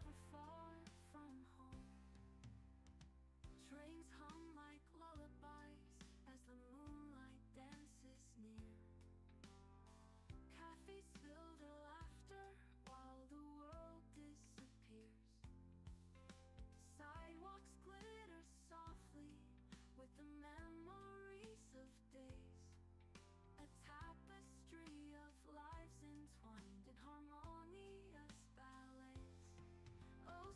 never far from home. Trains hum like lullabies as the moonlight dances near. Cafes fill their laughter while the world disappears. Sidewalks glitter softly with the memories of days. A tapestry of lives entwined in harmonious ballets. Oh,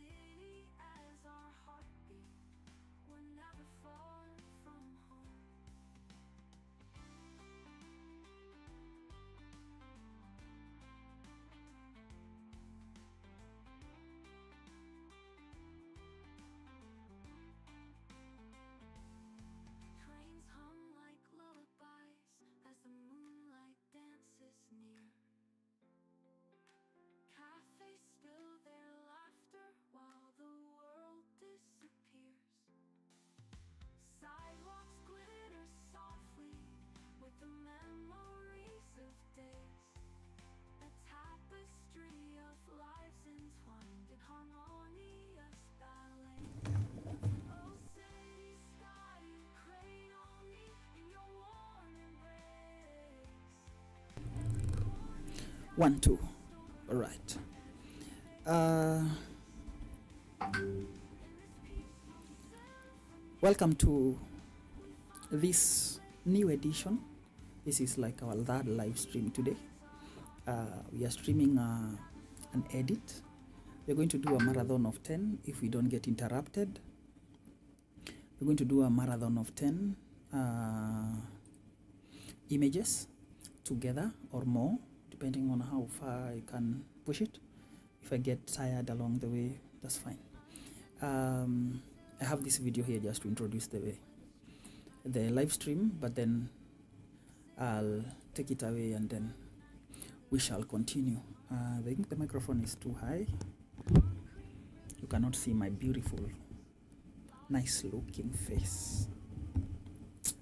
city as our heartbeat. We're never far from home. Trains hum like lullabies as the moonlight dances near. Cafes spill their laughter while the world disappears. Sidewalks glitter softly with the memories of days. A tapestry of lives entwined in harmonious ballet. Oh, city sky, you cradle me in your warm embrace. 1 2. All right. Welcome to this new edition. This is like our third live stream today. We are streaming an edit. We're going to do a marathon of 10 if we don't get interrupted. We're going to do a marathon of 10 images together or more, depending on how far I can push it. If I get tired along the way, that's fine. I have this video here just to introduce the live stream, but then I'll take it away and then we shall continue. I think the microphone is too high. You cannot see my beautiful, nice looking face.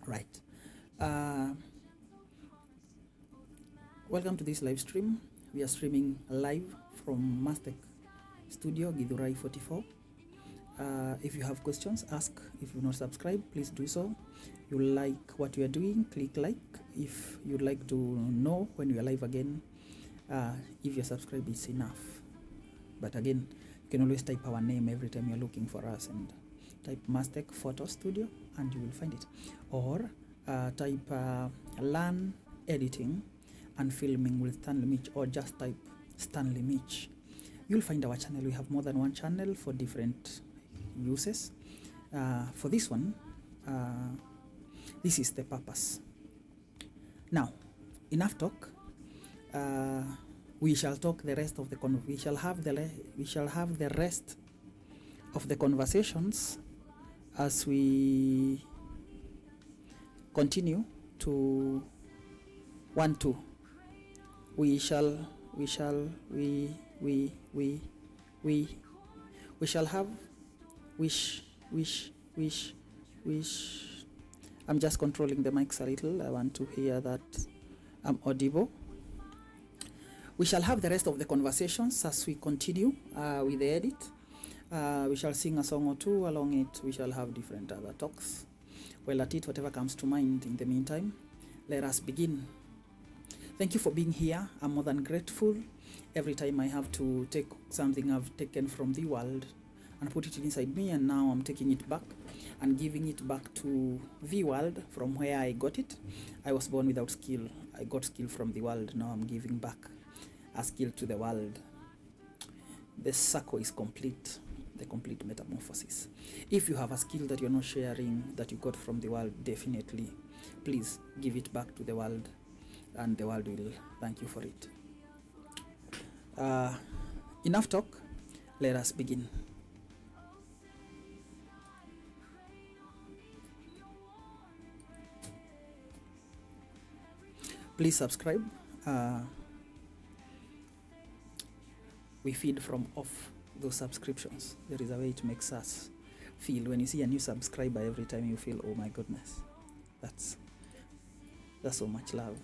Right. Welcome to this live stream. We are streaming live from Mastec Studio, Githurai 44. If you have questions, ask. If you're not subscribed, please do so. You like what we are doing, click like. If you'd like to know when we are live again, if you're subscribed, it's enough. But again, you can always type our name every time you're looking for us and type Mastec Photo Studio and you will find it. Or type Learn Editing and Filming with Stanley Mitch, or just type Stanley Mitch. You'll find our channel. We have more than one channel for different uses. For this one, this is the purpose. Now, enough talk. We shall talk the rest of the we shall have the rest of the conversations as we continue to 1 2. We shall have wish. I'm just controlling the mics a little. I want to hear that I'm audible. We shall have the rest of the conversations as we continue with the edit. We shall sing a song or two along it. We shall have different other talks. Well, at it, whatever comes to mind. In the meantime, let us begin. Thank you for being here. I'm more than grateful. Every time I have to take something I've taken from the world and put it inside me, and now I'm taking it back and giving it back to the world from where I got it. I was born without skill. I got skill from the world. Now I'm giving back a skill to the world. The circle is complete, the complete metamorphosis. If you have a skill that you're not sharing, that you got from the world, definitely, please give it back to the world, and the world will thank you for it. Enough talk, let us begin. Please subscribe. We feed from off those subscriptions. There is a way it makes us feel. When you see a new subscriber every time, you feel, oh my goodness, that's so much love.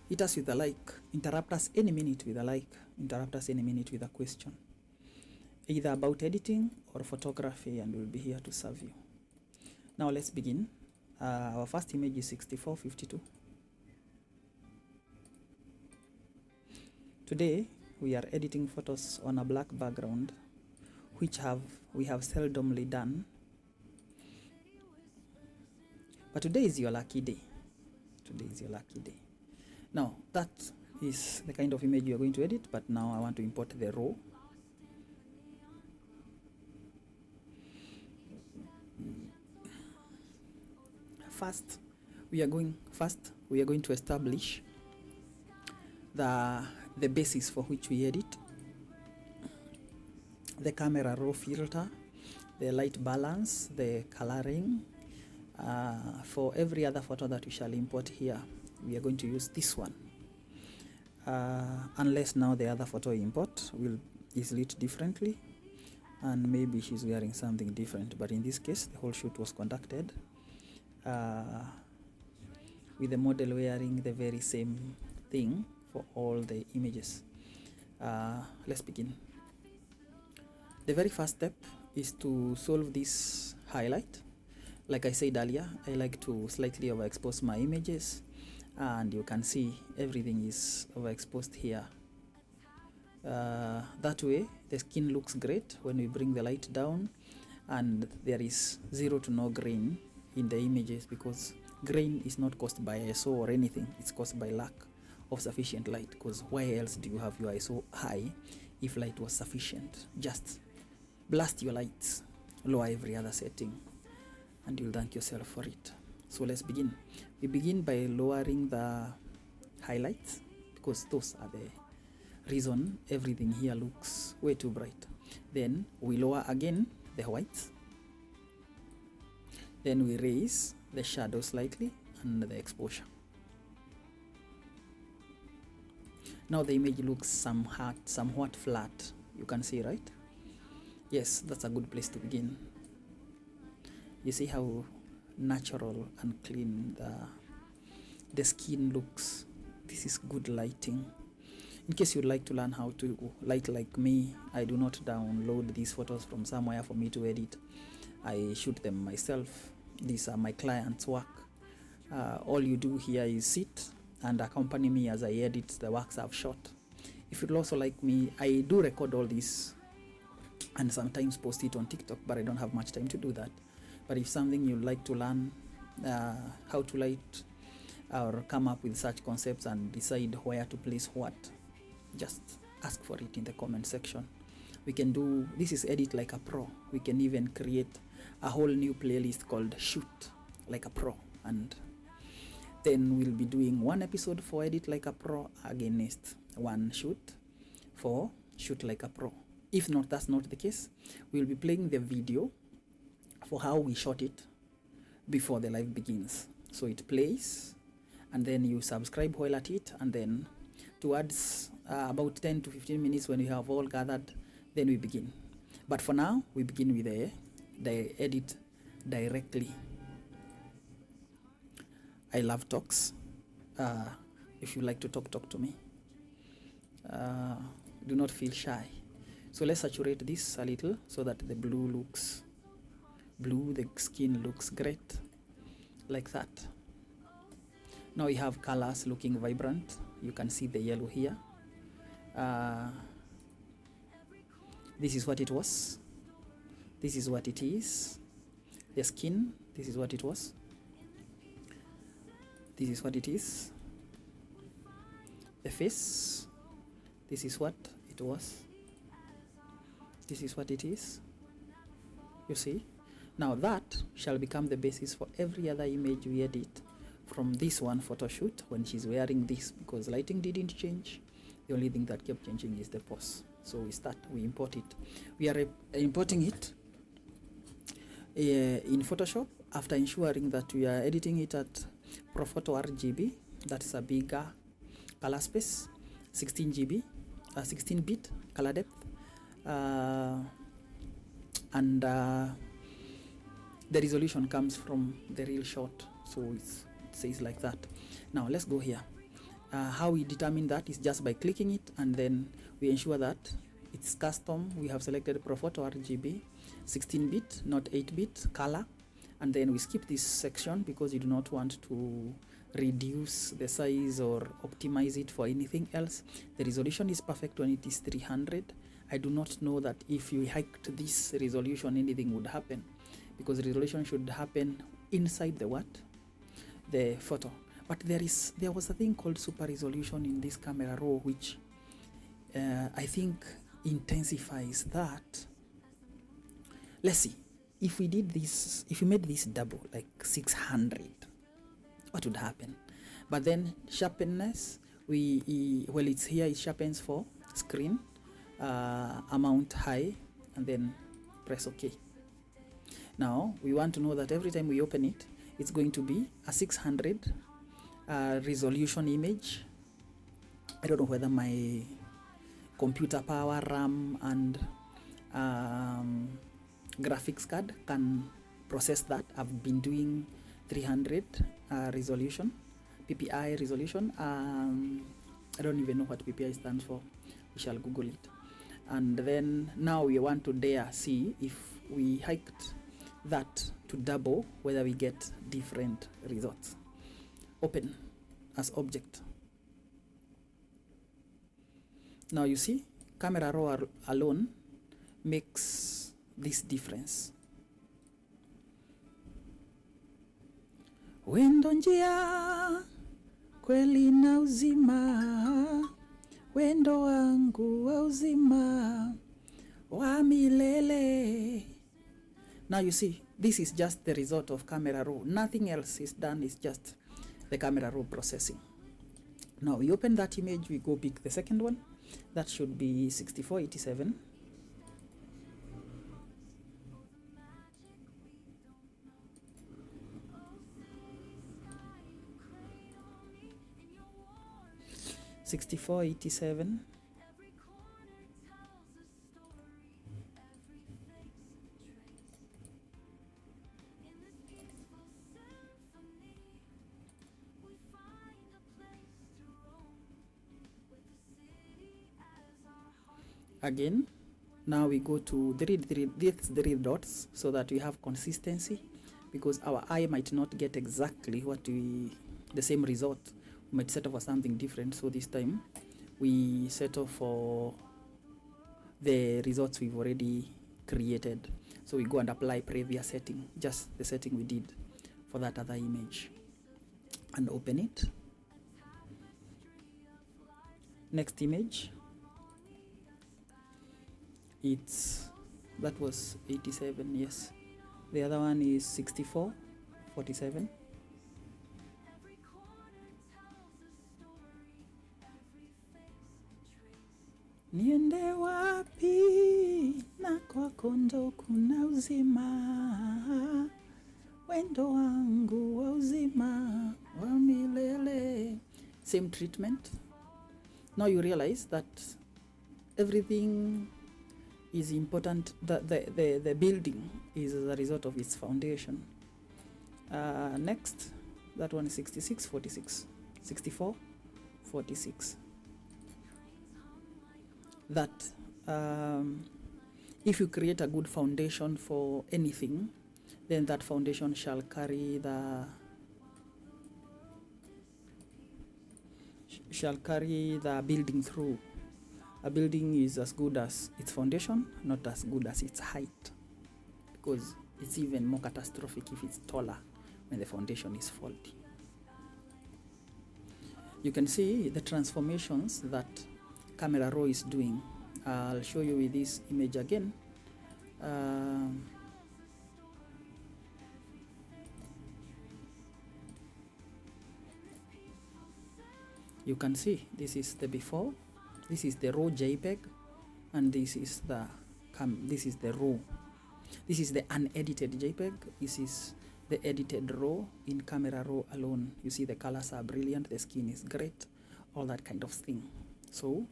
Hit us with a like. Interrupt us any minute with a like. Interrupt us any minute with a question, either about editing or photography, and we'll be here to serve you. Now let's begin. Our first image is 6452. Today we are editing photos on a black background, which we have seldomly done. But today is your lucky day. Today is your lucky day. Now that is the kind of image you are going to edit, but now I want to import the raw. First, we are going to establish the basis for which we edit: the camera raw filter, the light balance, the coloring. For every other photo that we shall import here, we are going to use this one, unless now the other photo we import is lit differently, and maybe she's wearing something different. But in this case, the whole shoot was conducted with the model wearing the very same thing for all the images. Let's begin. The very first step is to solve this highlight. Like I said earlier, I like to slightly overexpose my images, and you can see everything is overexposed here. That way the skin looks great when we bring the light down, and there is zero to no grain in the images, because grain is not caused by ISO or anything, it's caused by lack of sufficient light. Because why else do you have your ISO high if light was sufficient? Just blast your lights, lower every other setting, and you'll thank yourself for it. So let's begin. We begin by lowering the highlights, because those are the reason everything here looks way too bright. Then we lower again the whites. Then we raise the shadow slightly and the exposure. Now the image looks somewhat flat. You can see, right? Yes, that's a good place to begin. You see how natural and clean the skin looks. This is good lighting. In case you'd like to learn how to light like me, I do not download these photos from somewhere for me to edit. I shoot them myself. These are my clients' work. All you do here is sit and accompany me as I edit the works I've shot. If you'd also like me, I do record all this and sometimes post it on TikTok, but I don't have much time to do that. But if something you'd like to learn how to light or come up with such concepts and decide where to place what, just ask for it in the comment section. We can do, this is Edit Like a Pro. We can even create a whole new playlist called Shoot Like a Pro, and then we'll be doing one episode for Edit Like a Pro against one shoot for Shoot Like a Pro. If not, that's not the case, we'll be playing the video for how we shot it before the live begins. So it plays, and then you subscribe while at it, and then towards about 10 to 15 minutes when we have all gathered, then we begin. But for now, we begin with the edit directly. I love talks. If you like to talk to me. Do not feel shy. So let's saturate this a little so that the blue looks blue, the skin looks great, like that. Now we have colors looking vibrant. You can see the yellow here. This is what it was. This is what it is. The skin, this is what it was. This is what it is. The face, this is what it was. This is what it is. You see? Now that shall become the basis for every other image we edit from this one photo shoot when she's wearing this, because lighting didn't change. The only thing that kept changing is the pose. So we import it. We are importing it in Photoshop after ensuring that we are editing it at Profoto RGB. That's a bigger color space, 16 GB, 16-bit color depth, and the resolution comes from the real shot, so it says like that. Now let's go here. How we determine that is just by clicking it, and then we ensure that it's custom. We have selected Profoto RGB 16-bit, not 8-bit color, and then we skip this section because you do not want to reduce the size or optimize it for anything else. The resolution is perfect when it is 300. I do not know that if you hiked this resolution anything would happen, because resolution should happen inside the photo. But there was a thing called super resolution in this camera raw, which I think intensifies that. Let's see, if we did this, if we made this double, like 600, what would happen? But then sharpness, well, it's here, it sharpens for screen, amount high, and then press OK. Now we want to know that every time we open it, it's going to be a 600 resolution image. I don't know whether my computer power, RAM, and graphics card can process that. I've been doing 300 resolution, PPI resolution. I don't even know what PPI stands for. We shall Google it. And then now we want to dare see if we hiked that to double, whether we get different results. Open as object. Now you see, camera raw alone makes this difference. Wendo njia kweli na uzima, wendo wangu wa uzima wa milele. Now you see, this is just the result of camera raw. Nothing else is done, it's just the camera raw processing. Now we open that image, we go pick the second one. That should be 6487. $64.87. Again, now we go to the three dots so that we have consistency, because our eye might not get exactly the same result. We might settle for something different. So this time we settle for the results we've already created. So we go and apply previous setting, just the setting we did for that other image, and open it. Next image, that was 87, yes. The other one is 64.47. Niende wapi na kwako ndo kuna uzima, wendo wangu wa uzima wa milele. Same treatment. Now you realize that everything is important, that the building is as a result of its foundation. Next, that one is 66.46, 64.46. That if you create a good foundation for anything, then that foundation shall carry the building through. A building is as good as its foundation, not as good as its height, because it's even more catastrophic if it's taller when the foundation is faulty. You can see the transformations that camera raw is doing. I'll show you with this image again. You can see this is the before, this is the raw JPEG, and this is the raw. This is the unedited JPEG. This is the edited raw in camera raw alone. You see the colors are brilliant, the skin is great, all that kind of thing. So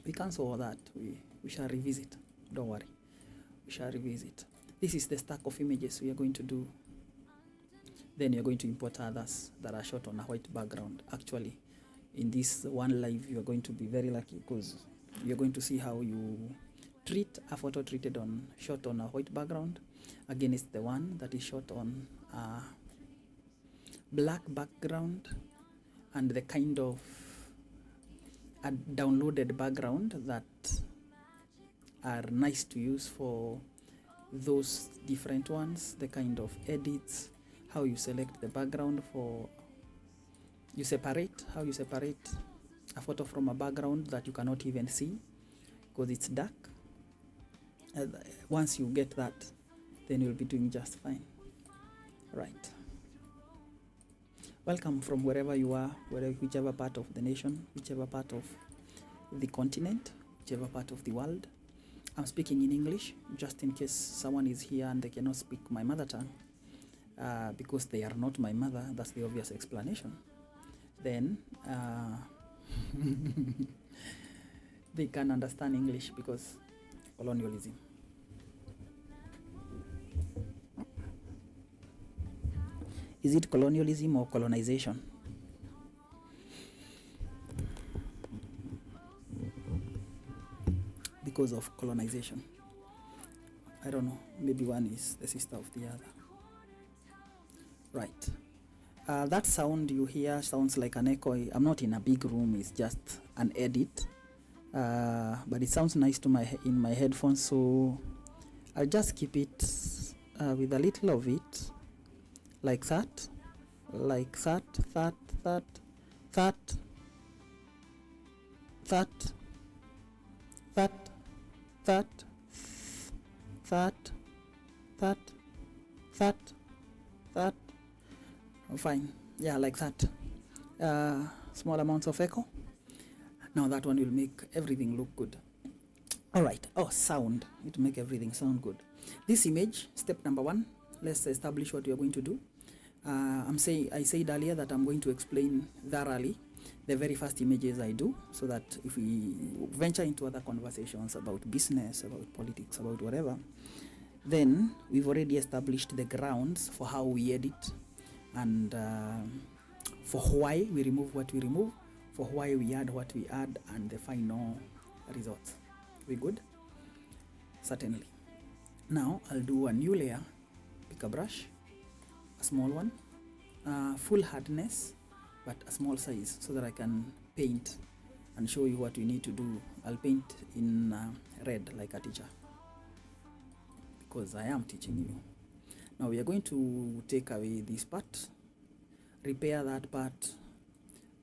we cancel all that. We shall revisit. Don't worry. We shall revisit. This is the stack of images we are going to do. Then you're going to import others that are shot on a white background. Actually, in this one live, you are going to be very lucky, because you're going to see how you treat a photo shot on a white background against the one that is shot on a black background, and the kind of a downloaded background that are nice to use for those different ones, the kind of edits how you select the background for, how you separate a photo from a background that you cannot even see because it's dark. Once you get that, then you'll be doing just fine. Right. Welcome from wherever you are, whichever part of the nation, whichever part of the continent, whichever part of the world. I'm speaking in English just in case someone is here and they cannot speak my mother tongue because they are not my mother. That's the obvious explanation. Then they can understand English because colonialism. Is it colonialism or colonization? Because of colonization. I don't know. Maybe one is the sister of the other. Right. That sound you hear sounds like an echo. I'm not in a big room. It's just an edit. But it sounds nice to in my headphones. So I'll just keep it with a little of it. Like that. Like that. That. That. That. That. That. That, that. Fine. Yeah, like that. Small amounts of echo. Now that one will make everything look good. All right. Oh, sound. It will make everything sound good. This image, step number 1. Let's establish what we are going to do. I said earlier that I'm going to explain thoroughly the very first images I do, so that if we venture into other conversations about business, about politics, about whatever, then we've already established the grounds for how we edit and for why we remove what we remove, for why we add what we add, and the final results. We good? Certainly. Now I'll do a new layer, pick a brush, a small one, full hardness, but a small size, so that I can paint and show you what we need to do. I'll paint in red like a teacher because I am teaching you. Now we are going to take away this part, repair that part,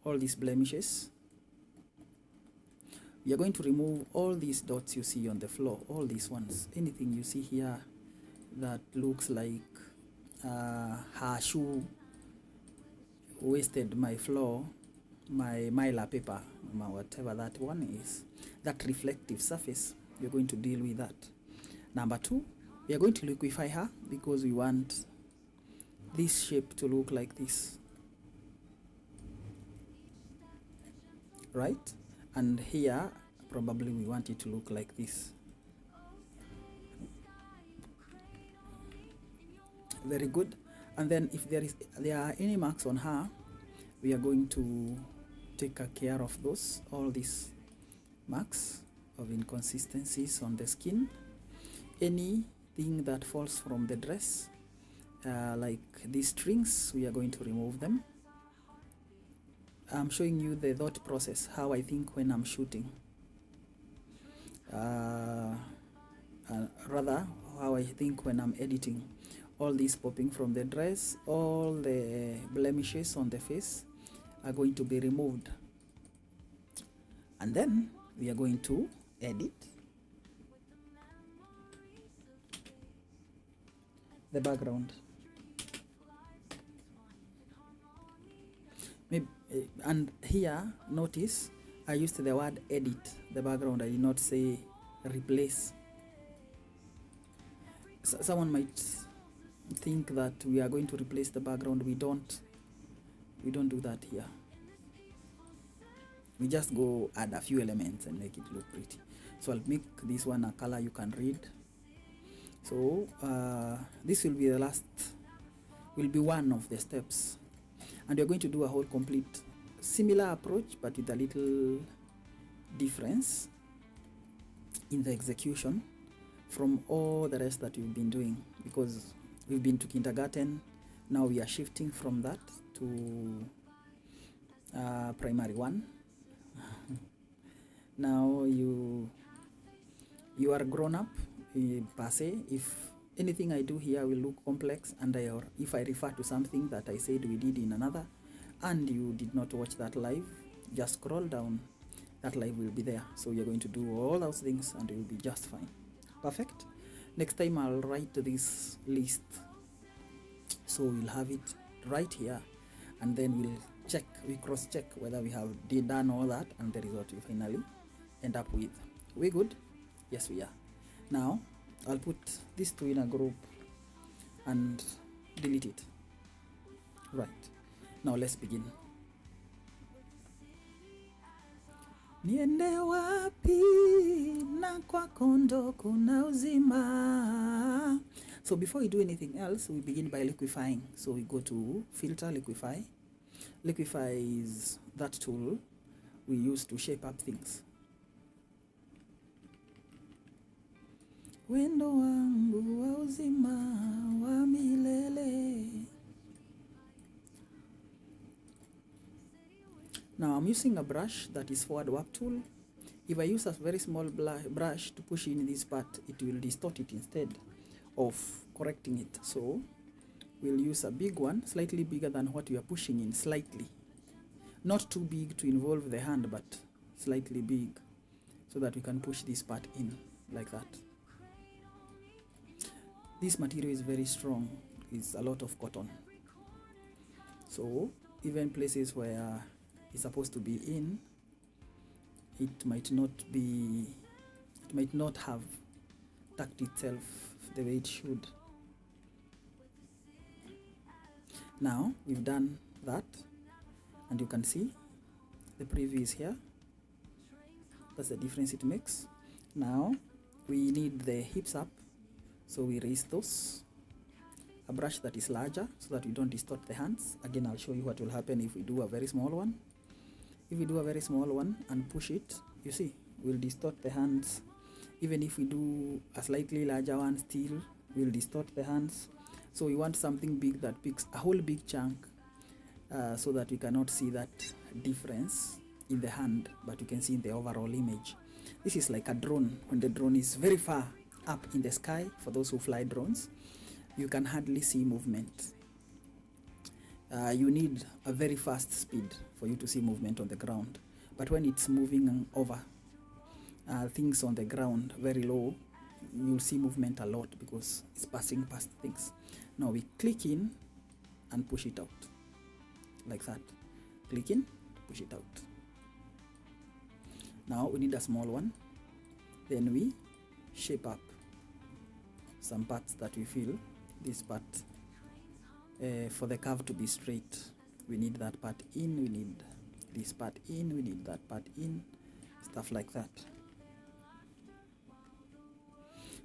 all these blemishes. We are going to remove all these dots you see on the floor, all these ones, anything you see here that looks like her shoe wasted my floor, my mylar paper, whatever that one is, that reflective surface. We're going to deal with that. Number 2, we are going to liquefy her because we want this shape to look like this, right? And here probably we want it to look like this. Very good. And then if there are any marks on her, we are going to take care of those, all these marks of inconsistencies on the skin. Anything that falls from the dress, like these strings, we are going to remove them. I'm showing you the thought process, how I think when I'm shooting. Rather, how I think when I'm editing. All these popping from the dress, all the blemishes on the face are going to be removed. And then we are going to edit the background. Maybe, and here, notice I used the word edit the background. I did not say replace. Someone might think that we are going to replace the background. We don't do that here. We just go add a few elements and make it look pretty. So I'll make this one a color you can read. So this will be one of the steps, and we're going to do a whole complete similar approach, but with a little difference in the execution from all the rest that we've been doing, because we've been to kindergarten. Now we are shifting from that to primary 1. Now you are grown up per se, if anything I do here will look complex, and if I refer to something that I said we did in another and you did not watch that live, just scroll down, that live will be there. So you're going to do all those things and it will be just fine. Perfect. Next time I'll write this list, so we'll have it right here, and then we cross check whether we have done all that and the result we finally end up with. We good? Yes, we are. Now I'll put these two in a group and delete it. Right, now let's begin. Niende wapi na kwako ndo kuna uzima. So before we do anything else, we begin by liquefying. So we go to filter, liquefy. Liquefy is that tool we use to shape up things. Wendo wangu wa uzima wa milele. Now I'm using a brush that is forward warp tool. If I use a very small brush to push in this part, it will distort it instead of correcting it. So we'll use a big one, slightly bigger than what we are pushing in, slightly. Not too big to involve the hand, but slightly big, so that we can push this part in like that. This material is very strong. It's a lot of cotton. So even places where it's supposed to be in, it might not have tucked itself the way it should. Now we've done that, and you can see the preview is here. That's the difference it makes. Now we need the hips up, so we raise those. A brush that is larger so that we don't distort the hands. Again, I'll show you what will happen if we do a very small one. If we do a very small one and push it, you see, we'll distort the hands. Even if we do a slightly larger one, still we'll distort the hands. So we want something big that picks a whole big chunk, so that we cannot see that difference in the hand, but you can see in the overall image. This is like a drone. When the drone is very far up in the sky, for those who fly drones, you can hardly see movement. You need a very fast speed for you to see movement on the ground. But when it's moving over things on the ground very low, you'll see movement a lot because it's passing past things. Now we click in and push it out like that. Click in, push it out. Now we need a small one. Then we shape up some parts that we feel. This part, for the curve to be straight, we need that part in, we need this part in, we need that part in, stuff like that.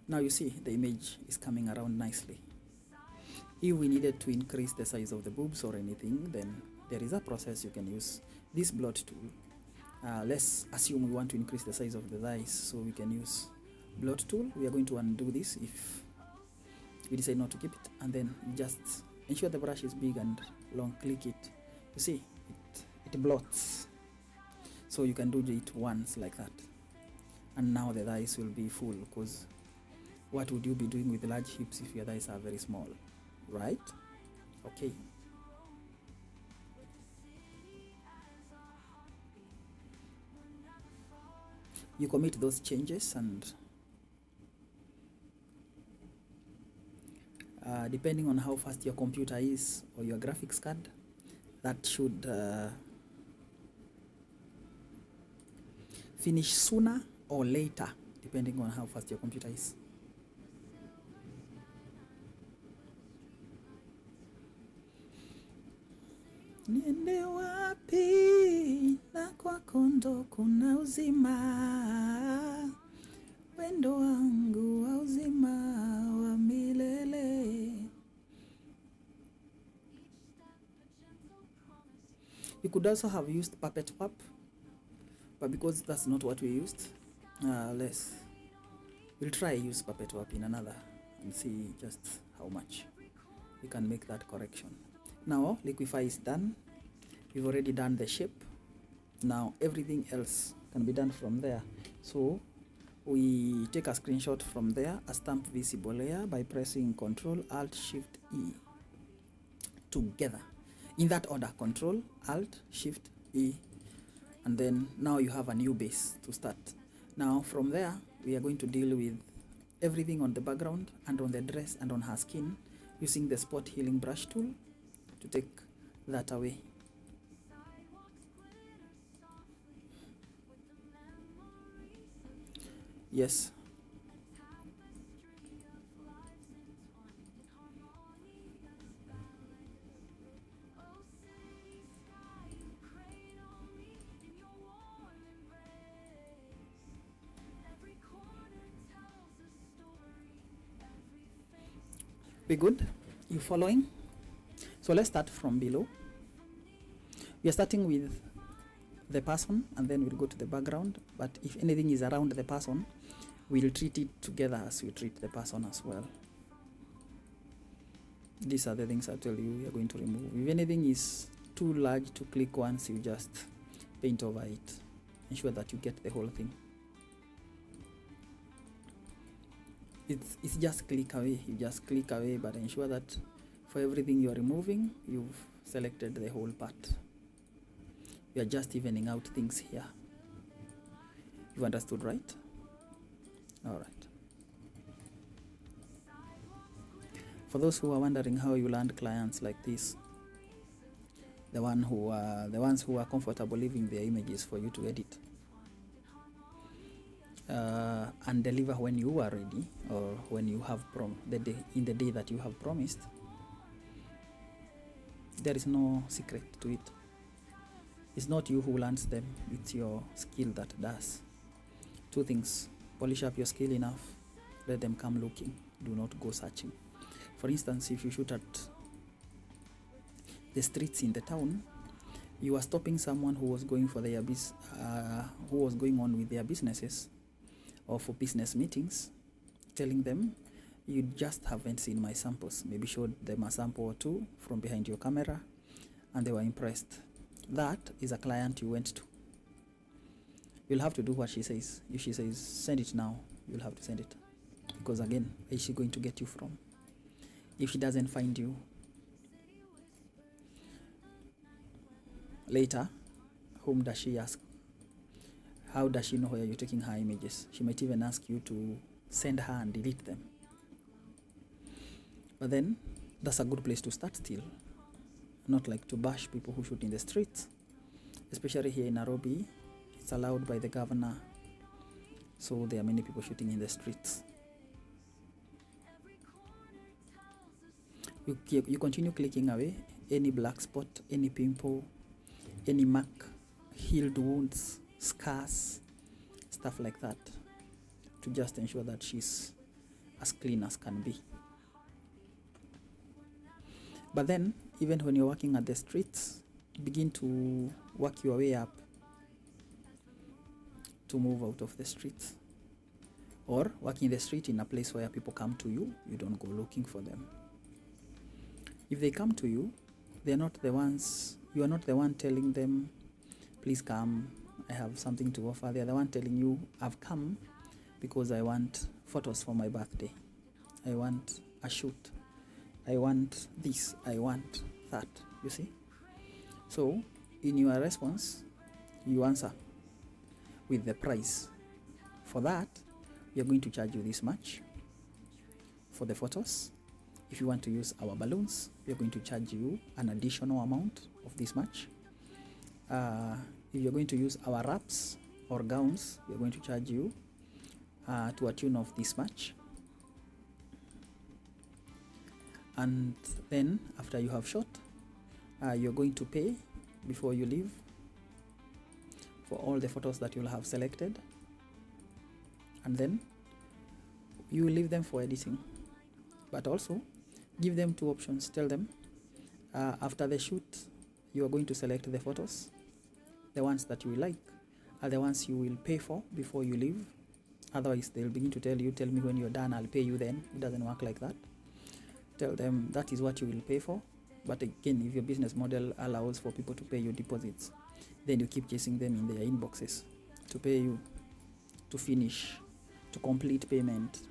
Now you see the image is coming around nicely. If we needed to increase the size of the boobs or anything, then there is a process you can use. This blot tool, let's assume we want to increase the size of the thighs, so we can use blot tool. We are going to undo this if we decide not to keep it, and then just ensure the brush is big and long. Click it. You see it blots, so you can do it once like that, and now the thighs will be full, because what would you be doing with large hips if your thighs are very small, right? Okay. You commit those changes, and depending on how fast your computer is or your graphics card, that should finish sooner or later, depending on how fast your computer is. Niende wapi na kwako ndo kuna uzima, wendo wangu wa uzima wa milele. You could also have used puppet wap, but because that's not what we used, we'll try use puppet wap in another and see just how much we can make that correction. Now liquefy is done. We've already done the shape. Now everything else can be done from there. So we take a screenshot from there, a stamp visible layer, by pressing Ctrl Alt Shift E together in that order: Ctrl Alt Shift E, and then now you have a new base to start. Now from there we are going to deal with everything on the background and on the dress and on her skin using the spot healing brush tool to take that away. Yes. We good? You following? So let's start from below. We are starting with the person and then we'll go to the background, but if anything is around the person, we'll treat it together as we treat the person as well. These are the things I tell you we are going to remove. If anything is too large to click once, you just paint over it. Ensure that you get the whole thing. It's just click away. You just click away, but ensure that for everything you are removing, you've selected the whole part. We are just evening out things here. You understood, right? All right. For those who are wondering how you land clients like this, the ones who are comfortable leaving their images for you to edit and deliver when you are ready, or when you have in the day that you have promised, there is no secret to it. It's not you who lands them, it's your skill that does. Two things: polish up your skill enough, let them come looking, do not go searching. For instance, if you shoot at the streets in the town, you are stopping someone who was going for their who was going on with their businesses or for business meetings, telling them, you just haven't seen my samples. Maybe showed them a sample or two from behind your camera and they were impressed. That is a client you went to. You'll have to do what she says. If she says send it now, you'll have to send it, because again, where is she going to get you from? If she doesn't find you later, whom does she ask? How does she know where you're taking her images? She might even ask you to send her and delete them. But then that's a good place to start still. Not like to bash people who shoot in the streets, especially here in Nairobi. It's allowed by the governor, so there are many people shooting in the streets. You continue clicking away any black spot, any pimple, any mark, healed wounds, scars, stuff like that, to just ensure that she's as clean as can be. But then, even when you're working at the streets, begin to work your way up to move out of the streets, or work in the street in a place where people come to you. You don't go looking for them. If they come to you, they're not the ones, you are not the one telling them, please come, I have something to offer. They're the one telling you, I've come because I want photos for my birthday. I want a shoot. I want this, I want that, you see? So, in your response, you answer with the price. For that, we are going to charge you this much. For the photos, if you want to use our balloons, we are going to charge you an additional amount of this much. If you're going to use our wraps or gowns, we are going to charge you to a tune of this much. And then after you have shot, you're going to pay before you leave for all the photos that you'll have selected, and then you will leave them for editing. But also give them two options. Tell them after the shoot you are going to select the photos. The ones that you like are the ones you will pay for before you leave. Otherwise they'll begin to tell you, tell me when you're done, I'll pay you then. It doesn't work like that. Tell them that is what you will pay for. But again, if your business model allows for people to pay you deposits, then you keep chasing them in their inboxes to pay you to finish to complete payment.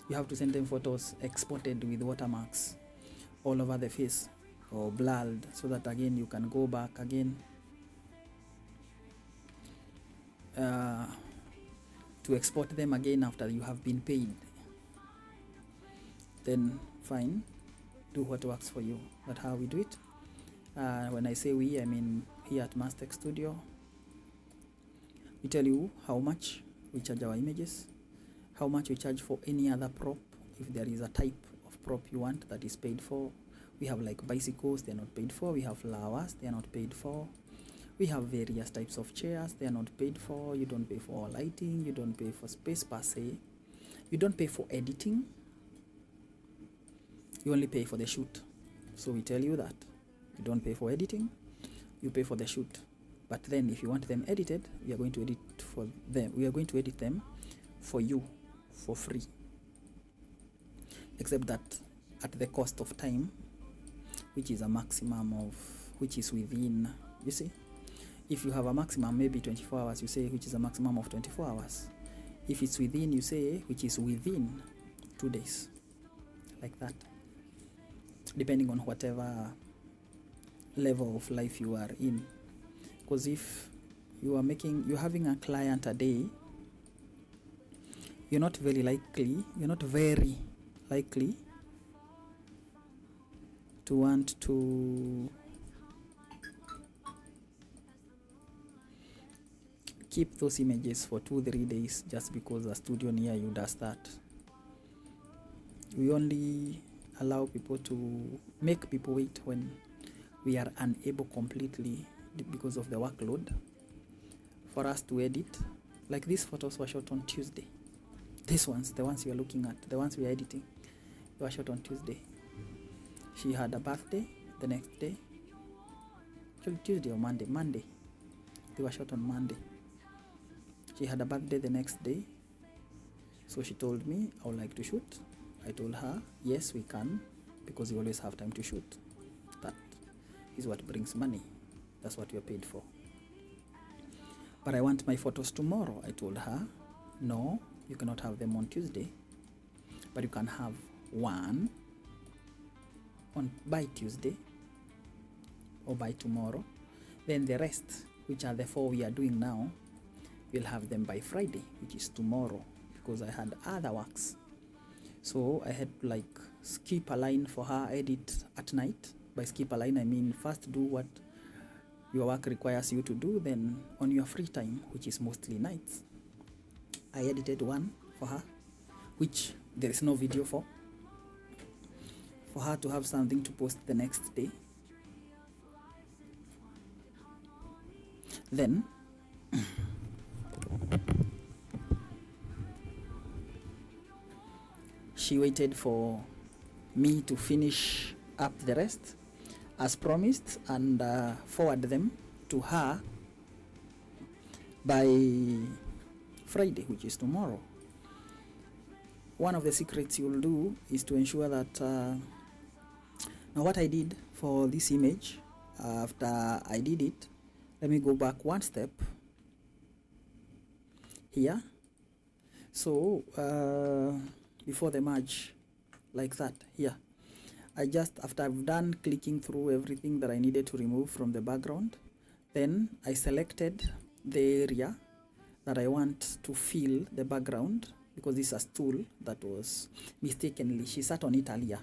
You have to send them photos exported with watermarks all over the face or blurred, so that again you can go back again to export them again after you have been paid. Then fine, do what works for you. That's how we do it. When I say we, I mean here at Mastech Studio. We tell you how much we charge our images, how much we charge for any other prop. If there is a type of prop you want that is paid for, we have like bicycles, they are not paid for. We have flowers, they are not paid for. We have various types of chairs, they are not paid for. You don't pay for lighting, you don't pay for space per se, you don't pay for editing, you only pay for the shoot. So we tell you that you don't pay for editing, you pay for the shoot. But then if you want them edited, we are going to edit for them. We are going to edit them for you for free. Except that at the cost of time, which is a maximum of, which is within, you see, if you have a maximum, maybe 24 hours, you say, which is a maximum of 24 hours. If it's within, you say, which is within 2 days. Like that. Depending on whatever level of life you are in. Because if you're having a client a day, you're not very likely to want to keep those images for 2-3 days just because a studio near you does that. We only allow people to make people wait when we are unable completely because of the workload for us to edit. Like these photos were shot on Tuesday. These ones, the ones you are looking at, the ones we are editing, they were shot on Tuesday. She had a birthday the next day. Tuesday or Monday. They were shot on Monday. She had a birthday the next day. So she told me, I would like to shoot. I told her, yes, we can, because you always have time to shoot. That is what brings money. That's what you're paid for. But I want my photos tomorrow. I told her, no, you cannot have them on Tuesday, but you can have one by Tuesday or by tomorrow. Then the rest, which are the 4 we are doing now, we'll have them by Friday, which is tomorrow, because I had other works. So I had to like skip a line for her, edit at night. By skip a line, I mean first do what your work requires you to do, then on your free time, which is mostly nights, I edited one for her, which there is no video for her to have something to post the next day. Then she waited for me to finish up the rest as promised and forward them to her by Friday, which is tomorrow. One of the secrets you'll do is to ensure that now what I did for this image, after I did it, let me go back one step here. So before the merge, like that here, I just, after I've done clicking through everything that I needed to remove from the background, then I selected the area that I want to fill the background, because this is a stool that was mistakenly, she sat on it earlier,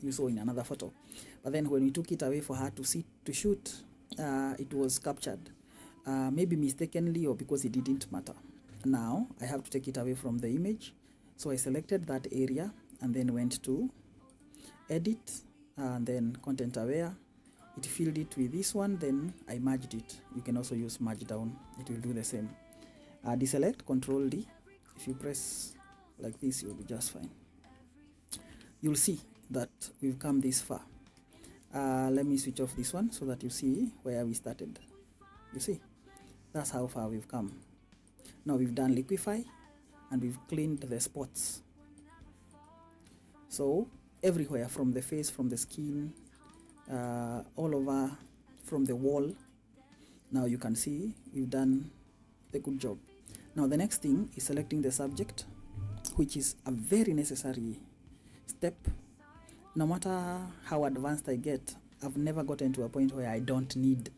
you saw in another photo, but then when we took it away for her to shoot, it was captured, maybe mistakenly or because it didn't matter. Now I have to take it away from the image, so I selected that area and then went to edit and then content aware. It filled it with this one, then I merged it. You can also use merge down, it will do the same. Deselect, Control D. If you press like this, you'll be just fine. You'll see that we've come this far. Let me switch off this one so that you see where we started. You see, that's how far we've come. Now we've done liquify and we've cleaned the spots. So everywhere, from the face, from the skin, all over, from the wall, now you can see we've done the good job. Now the next thing is selecting the subject, which is a very necessary step. No matter how advanced I get, I've never gotten to a point where I don't need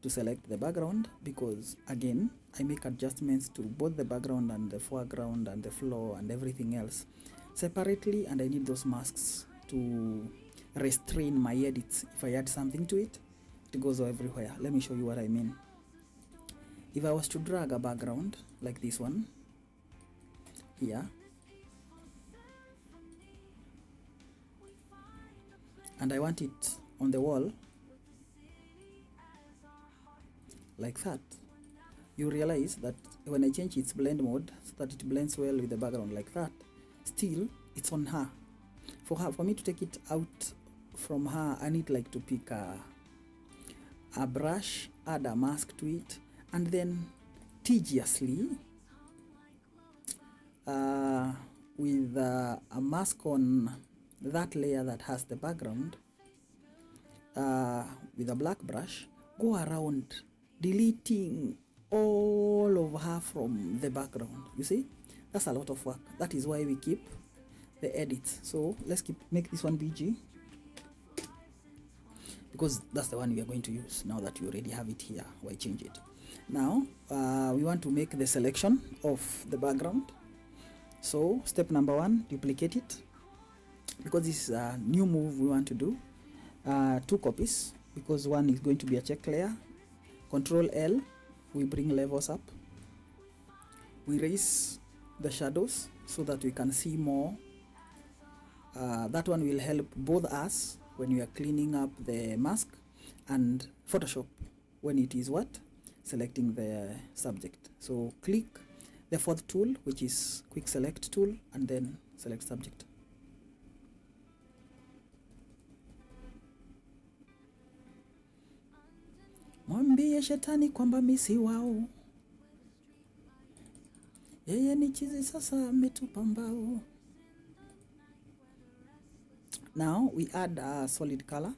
to select the background, because again, I make adjustments to both the background and the foreground and the floor and everything else separately, and I need those masks to restrain my edits. If I add something to it, it goes everywhere. Let me show you what I mean. If I was to drag a background like this one here, and I want it on the wall like that, you realize that when I change its blend mode so that it blends well with the background like that, still it's on her. For me to take it out from her, I need like to pick a brush, add a mask to it, and then tediously with a mask on that layer that has the background, with a black brush, go around deleting all of her from the background. You see, that's a lot of work. That is why we keep the edits. So let's make this one BG, because that's the one we are going to use. Now that you already have it here, why change it? Now we want to make the selection of the background. So step number 1, duplicate it, because this is a new move we want to do. 2 copies, because one is going to be a check layer. Control L, we bring levels up, we raise the shadows so that we can see more. That one will help both us when we are cleaning up the mask, and Photoshop when it is selecting the subject. So click the 4th tool, which is quick select tool, and then select subject. Mwambie shetani kwamba mimi si wao, yeye ni chizi sasa ametupa mbao. Now we add a solid color.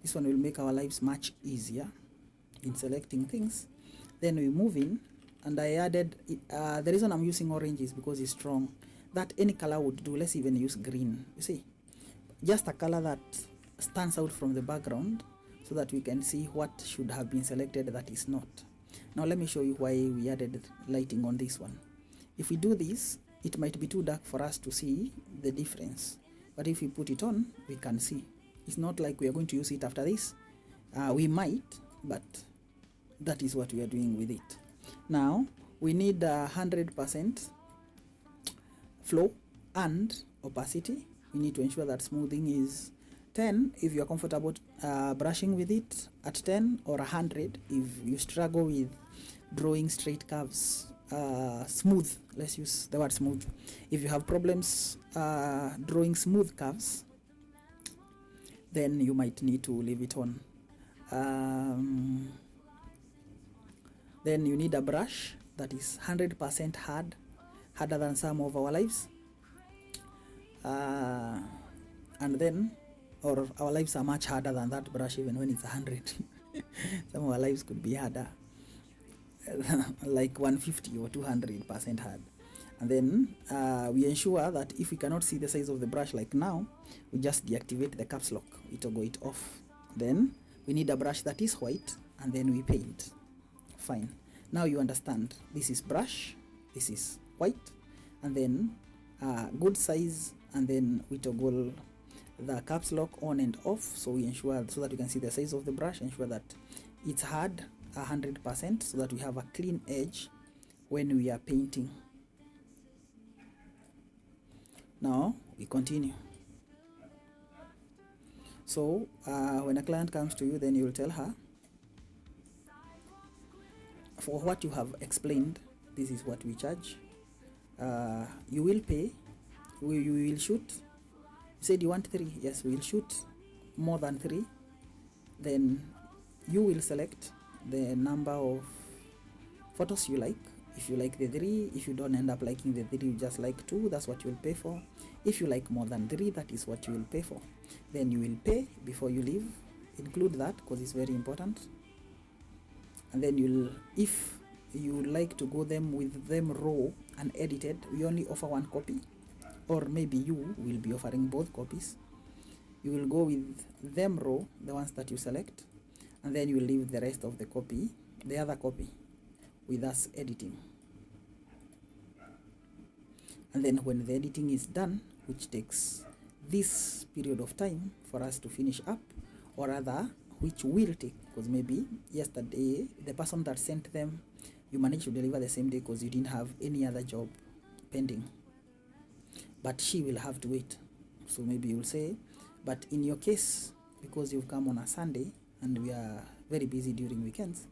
This one will make our lives much easier in selecting things. Then we move in, and I added, the reason I'm using orange is because it's strong. That any color would do. Let's even use green. You see, just a color that stands out from the background, so that we can see what should have been selected that is not. Now let me show you why we added lighting on this one. If we do this, it might be too dark for us to see the difference, but if we put it on, we can see. It's not like we are going to use it after this. We might, but that is what we are doing with it. Now we need 100% flow and opacity. We need to ensure that smoothing is 10 if you are comfortable brushing with it at 10, or 100 if you struggle with drawing straight curves. Smooth, let's use the word smooth. If you have problems drawing smooth curves, then you might need to leave it on. Then you need a brush that is 100% hard, harder than some of our lives, and then, or our lives are much harder than that brush even when it's 100. Some of our lives could be harder, like 150 or 200% hard. And then we ensure that if we cannot see the size of the brush, like now, we just deactivate the caps lock, it will go it off. Then we need a brush that is white, and then we paint. Fine. Now you understand, this is brush, this is white, and then good size, and then we toggle the caps lock on and off, so we ensure, so that we can see the size of the brush, ensure that it's hard 100%, so that we have a clean edge when we are painting. Now we continue. So when a client comes to you, then you will tell her, for what you have explained, this is what we charge. You will pay, you will shoot. You said you want 3, yes, we will shoot more than 3. Then you will select the number of photos you like. If you like the 3, if you don't end up liking the 3, you just like 2, that's what you will pay for. If you like more than 3, that is what you will pay for. Then you will pay before you leave. Include that, because it's very important. And then if you like to go them with them raw and edited, we only offer one copy, or maybe you will be offering both copies. You will go with them raw, the ones that you select, and then you will leave the rest of the other copy with us editing. And then when the editing is done, which takes this period of time for us to finish up, or rather which will take, because maybe yesterday the person that sent them, you managed to deliver the same day because you didn't have any other job pending, but she will have to wait. So maybe you'll say, but in your case, because you've come on a Sunday and we are very busy during weekends,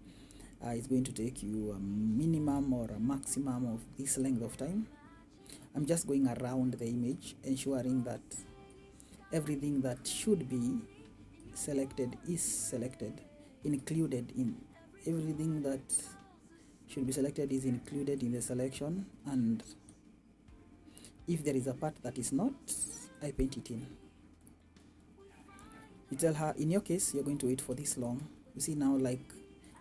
it's going to take you a minimum or a maximum of this length of time. I'm just going around the image, ensuring that everything that should be selected is selected, included in everything that should be selected is included in the selection, and if there is a part that is not, I paint it in. You tell her, in your case, you're going to wait for this long. You see now, like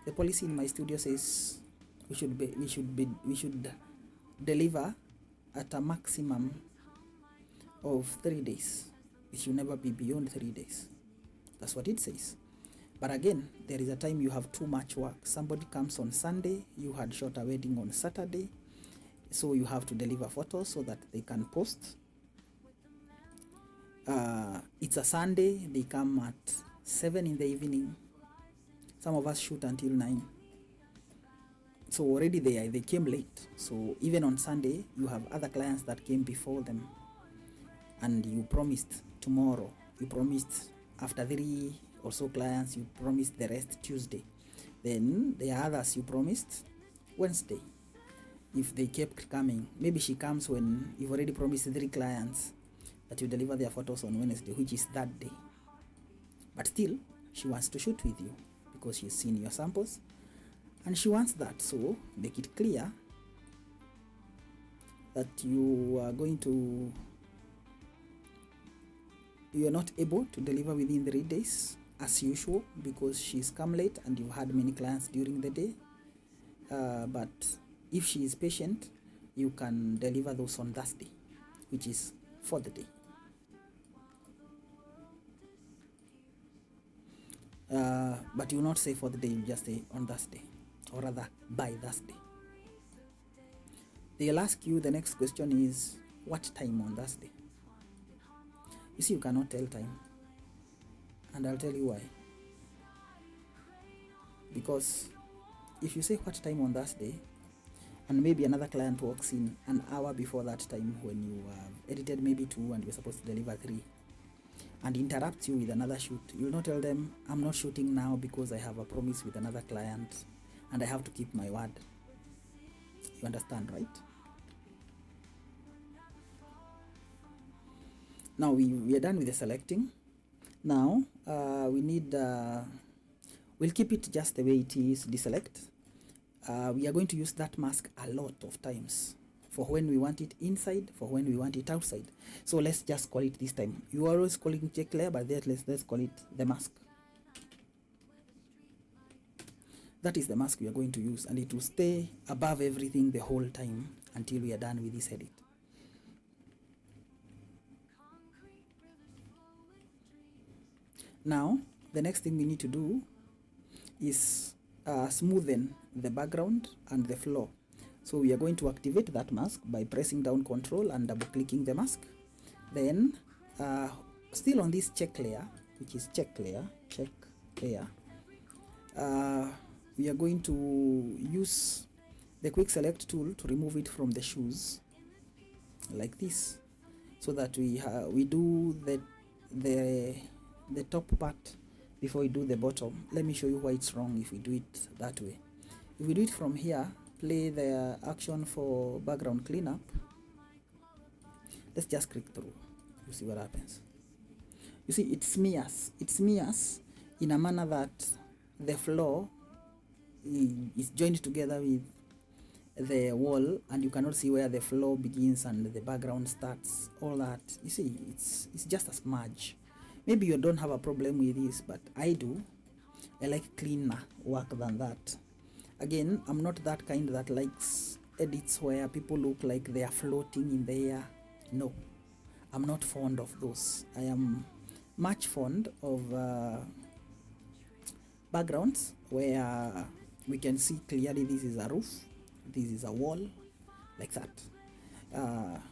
the policy in my studio says, we should deliver at a maximum of 3 days. It should never be beyond 3 days. That's what it says. But again, there is a time you have too much work. Somebody comes on Sunday, you had shot a wedding on Saturday, so you have to deliver photos so that they can post. It's a Sunday, they come at 7 in the evening. Some of us shoot until 9. So already they came late. So even on Sunday, you have other clients that came before them. And you promised tomorrow. You promised after 3 or so clients, you promised the rest Tuesday. Then the others you promised Wednesday. If they kept coming, maybe she comes when you've already promised 3 clients that you deliver their photos on Wednesday, which is that day. But still, she wants to shoot with you because she's seen your samples and she wants that. So make it clear that you are not able to deliver within 3 days as usual because she's come late and you had many clients during the day. But if she is patient, you can deliver those on Thursday, which is for the day. But you will not say for the day, you just say on Thursday, or rather by Thursday. They'll ask you, the next question is, what time on Thursday? You see, you cannot tell time, and I'll tell you why. Because if you say what time on Thursday, and maybe another client walks in an hour before that time when you have edited maybe 2 and you're supposed to deliver 3, and interrupts you with another shoot, you'll not tell them, I'm not shooting now because I have a promise with another client and I have to keep my word. You understand, right? Now we are done with the selecting. Now we need, we'll keep it just the way it is, deselect. We are going to use that mask a lot of times, for when we want it inside, for when we want it outside. So let's just call it this time. You are always calling check layer, but let's call it the mask. That is the mask we are going to use, and it will stay above everything the whole time until we are done with this edit. Now, the next thing we need to do is smoothen the background and the floor. So we are going to activate that mask by pressing down Control and double clicking the mask. Then, still on this check layer, which is check layer, we are going to use the quick select tool to remove it from the shoes, like this, so that we do the top part before we do the bottom. Let me show you why it's wrong if we do it that way. If we do it from here, play the action for background cleanup. Let's just click through. You see what happens. You see, it smears in a manner that the floor is joined together with the wall, and you cannot see where the floor begins and the background starts. All that, you see, it's just a smudge. Maybe you don't have a problem with this, but I do. I like cleaner work than that. Again, I'm not that kind that likes edits where people look like they are floating in the air. No, I'm not fond of those. I am much fond of backgrounds where we can see clearly this is a roof, this is a wall, like that.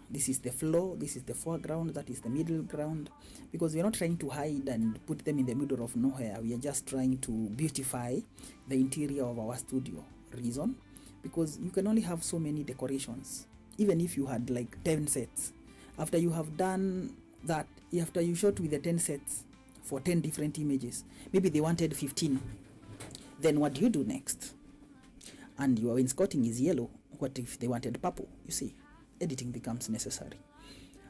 This is the floor, this is the foreground, that is the middle ground, because we're not trying to hide and put them in the middle of nowhere. We are just trying to beautify the interior of our studio. Reason? Because you can only have so many decorations. Even if you had like 10 sets, after you have done that, after you shot with the 10 sets for 10 different images, maybe they wanted 15, then what do you do next? And your wainscoting is yellow. What if they wanted purple? You see, editing becomes necessary.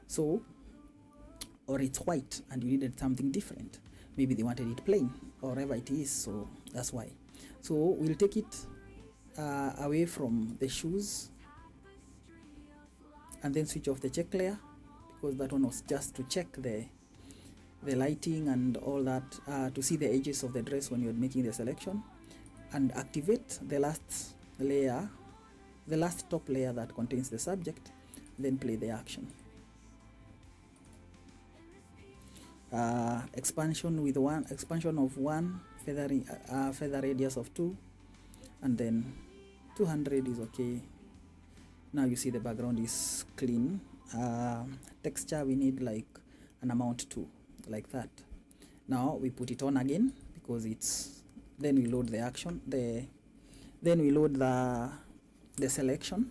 So, or it's white and you needed something different. Maybe they wanted it plain or whatever it is, so that's why. So we'll take it away from the shoes and then switch off the check layer, because that one was just to check the lighting and all that, to see the edges of the dress when you're making the selection, and activate the last layer, the last top layer that contains the subject, then play the action. Expansion of 1, feather radius of 2, and then 200 is okay. Now you see the background is clean. Texture, we need like an amount 2, like that. Now we put it on again, because it's, then we load the action, then we load the selection.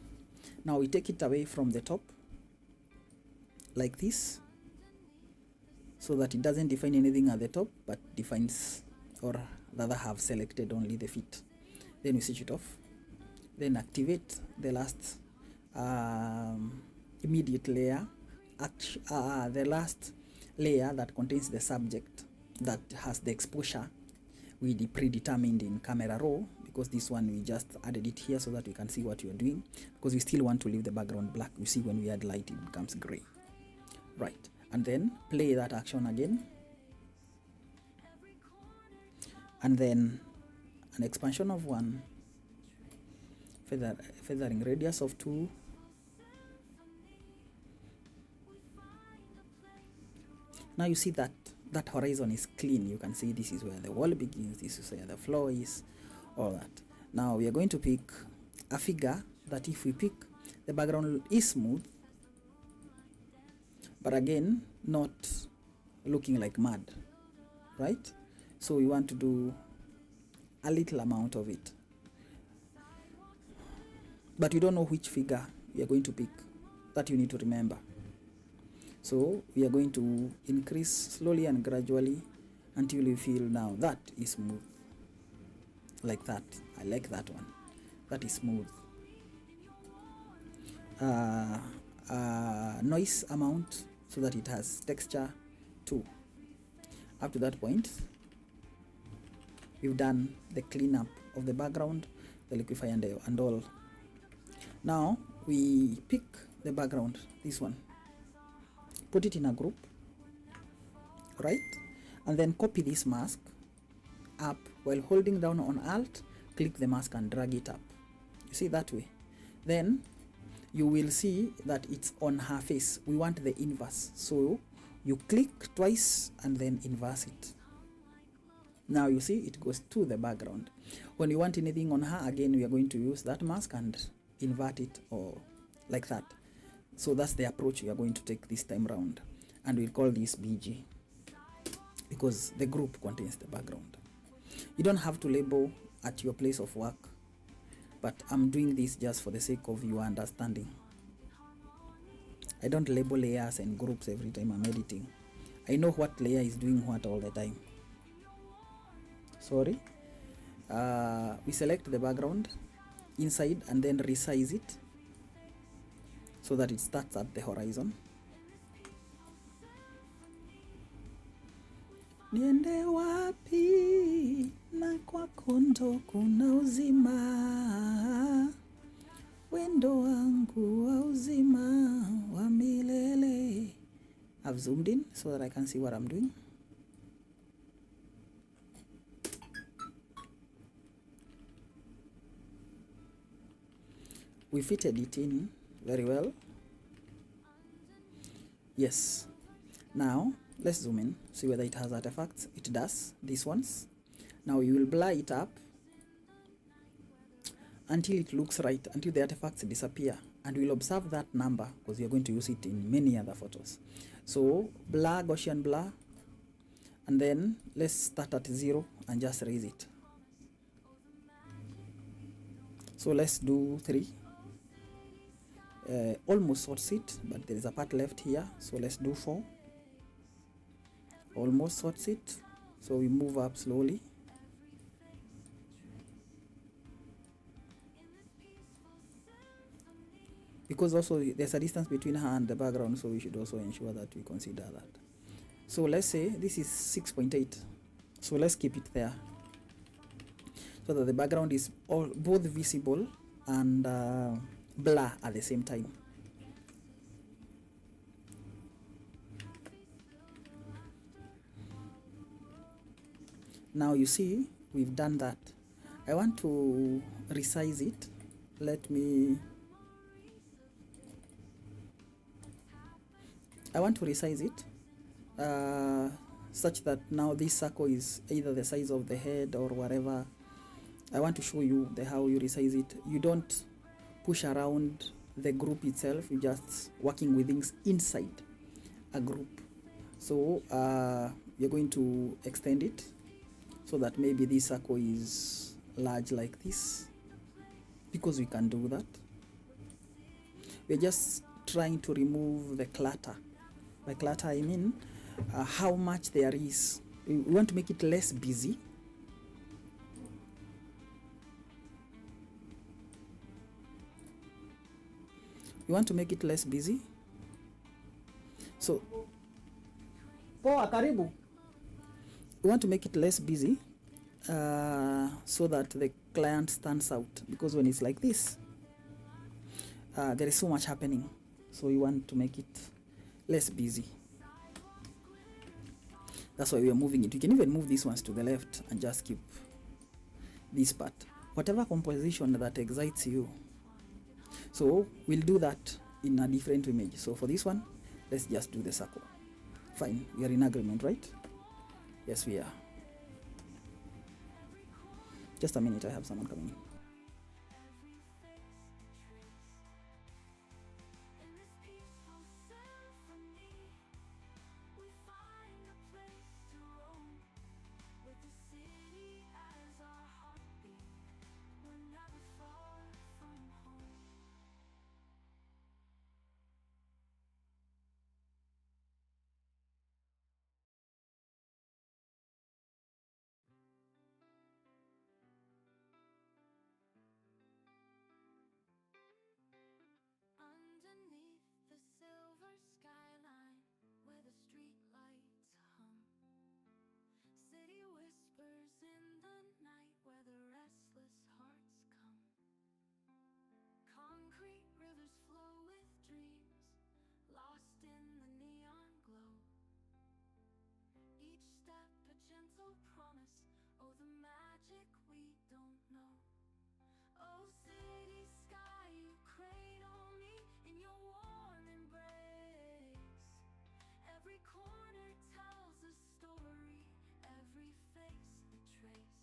Now we take it away from the top like this, so that it doesn't define anything at the top, but defines, or rather have selected only the feet. Then we switch it off, then activate the last immediate layer, the last layer that contains the subject, that has the exposure we predetermined in camera raw, because this one we just added it here so that we can see what we are doing, because we still want to leave the background black. You see, when we add light it becomes gray, right? And then play that action again, and then an expansion of 1, feathering radius of 2, now you see that horizon is clean. You can see this is where the wall begins, this is where the floor is, all that. Now we are going to pick a figure that, if we pick, the background is smooth, but again not looking like mud, right? So we want to do a little amount of it, but you don't know which figure we are going to pick. That you need to remember. So we are going to increase slowly and gradually until you feel now that is smooth, like that. I like that one. That is smooth. Noise amount, so that it has texture too. Up to that point, we've done the cleanup of the background, the liquify and all. Now we pick the background, this one, put it in a group, right? And then copy this mask up while holding down on Alt, click the mask and drag it up. You see, that way. Then you will see that it's on her face. We want the inverse, so you click twice and then inverse it. Now you see it goes to the background. When you want anything on her, again we are going to use that mask and invert it, or like that. So that's the approach we are going to take this time round, and we'll call this BG, because the group contains the background. You don't have to label at your place of work, but I'm doing this just for the sake of your understanding. I don't label layers and groups every time I'm editing. I know what layer is doing what all the time. Sorry. We select the background inside and then resize it so that it starts at the horizon. Niende wapi na kwako ndo kuna uzima, wendo wangu wa uzima wa milele. I've zoomed in so that I can see what I'm doing. we fitted it in very well. Yes. Now let's zoom in, see whether it has artifacts. It does, these ones. Now you will blur it up until it looks right, until the artifacts disappear, and we'll observe that number because we are going to use it in many other photos. So blur, Gaussian blur, and then let's start at 0 and just raise it. So let's do 3. Almost sorts it, but there is a part left here, so let's do 4. Almost sorts it, so we move up slowly. Because also there's a distance between her and the background, so we should also ensure that we consider that. So let's say this is 6.8, so let's keep it there so that the background is both visible and blur at the same time. Now you see we've done that. I want to resize it. I want to resize it such that now this circle is either the size of the head or whatever. I want to show you how you resize it. You don't push around the group itself, you're just working with things inside a group. So you're going to extend it so that maybe this circle is large like this, because we can do that. We're just trying to remove the clutter. By clutter I mean how much there is. We want to make it less busy. We want to make it less busy. So poa, karibu. We want to make it less busy so that the client stands out, because when it's like this, there is so much happening. So we want to make it less busy. That's why we are moving it. You can even move these ones to the left and just keep this part. Whatever composition that excites you. So we'll do that in a different image. So for this one, let's just do the circle. Fine, we are in agreement, right? Yes, we are. Just a minute, I have someone coming in. Underneath the silver skyline, where the street lights hum, city whispers in the night, where the restless hearts come. Concrete rivers flow with dreams, lost in the neon glow. Each step a gentle promise, oh the magic we don't know. Oh city sky, you cradle me in your warm embrace. Every corner tells a story, every face a trace.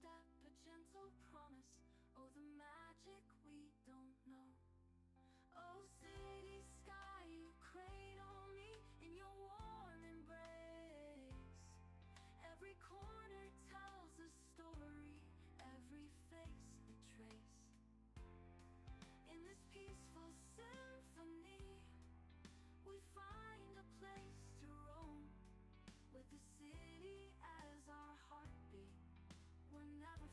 step a gentle promise, oh the magic we don't know. Oh city sky, you cradle me in your warm embrace. Every corner tells a story, every face a trace. In this peaceful symphony, we find a place to roam, with the city as our heartbeat. We're never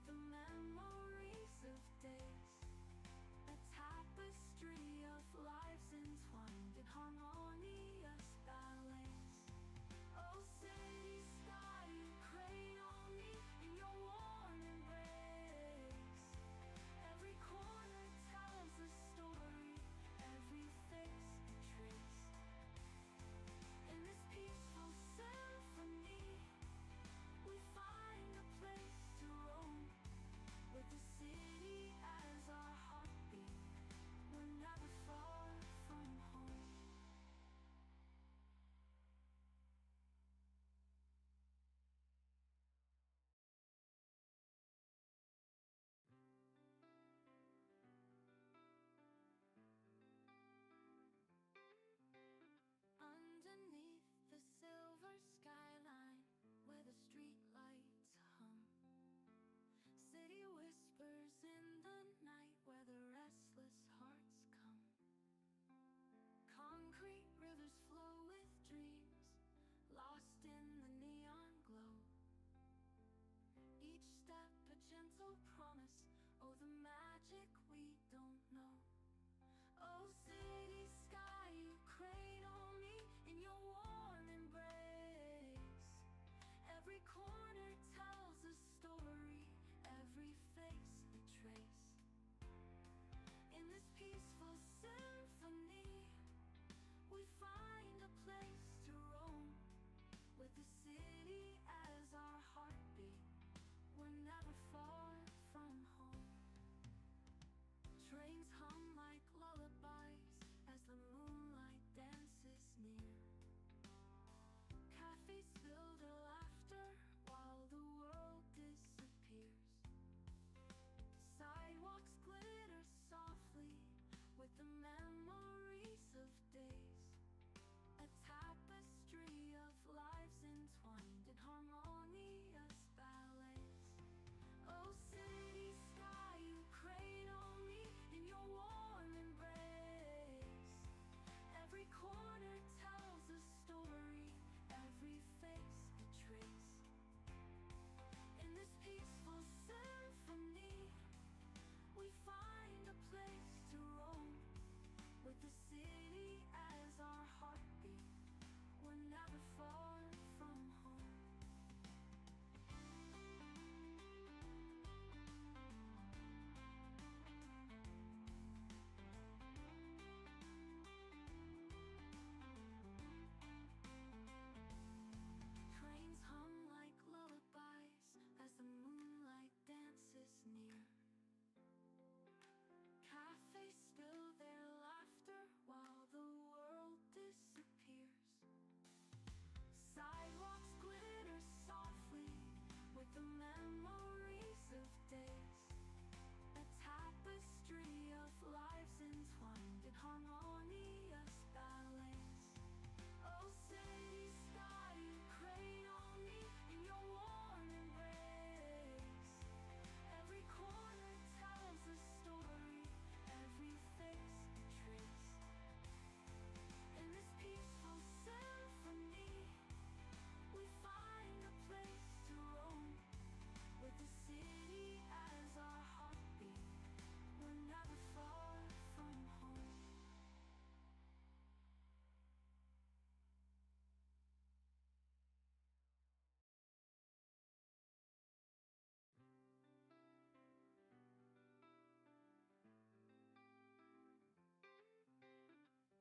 the memories of days, a tapestry of lives entwined in harmonious ballets. Oh, city sky, you cradle me in your warm embrace. Every corner tells a story, every face a trace. In this peaceful symphony, we find a place to roam, with the city as our heartbeat. We're never far from home. Underneath the silver skyline, where the street lights hum, city whispers in the night, where the restless hearts come. Concrete rivers flow with dreams, lost in the neon glow. Each step a gentle promise, oh, the magic we don't know. Oh, city sky, you cradle me in your warm embrace. Every corner tells a story, every face a trace. In this peaceful symphony, we find a place to roam, with the city as our heartbeat. We're never far from home. Trains hum like lullabies as the moonlight dances near. Cafes fill their laughter while the world disappears. Sidewalks glitter softly with the memories of days, a tapestry of lives entwined in harmonious ballets. Oh, city sky, you cradle me in your warm embrace. Every corner tells a story, every face a trace. In this peaceful symphony, we find a place to roam, with the city as our heartbeat. We're never far from home. Trains hum like lullabies as the moonlight dances near. Cafes spill their laughter while the world disappears. Sidewalks glitter softly with the memories of days, a tapestry of lives entwined in harmonious ballets. Oh, city sky, you cradle me in your warm embrace. Every corner tells a story, every face a trace. In this peaceful symphony, we find a place to roam, with the city as our heartbeat. We're never far from home.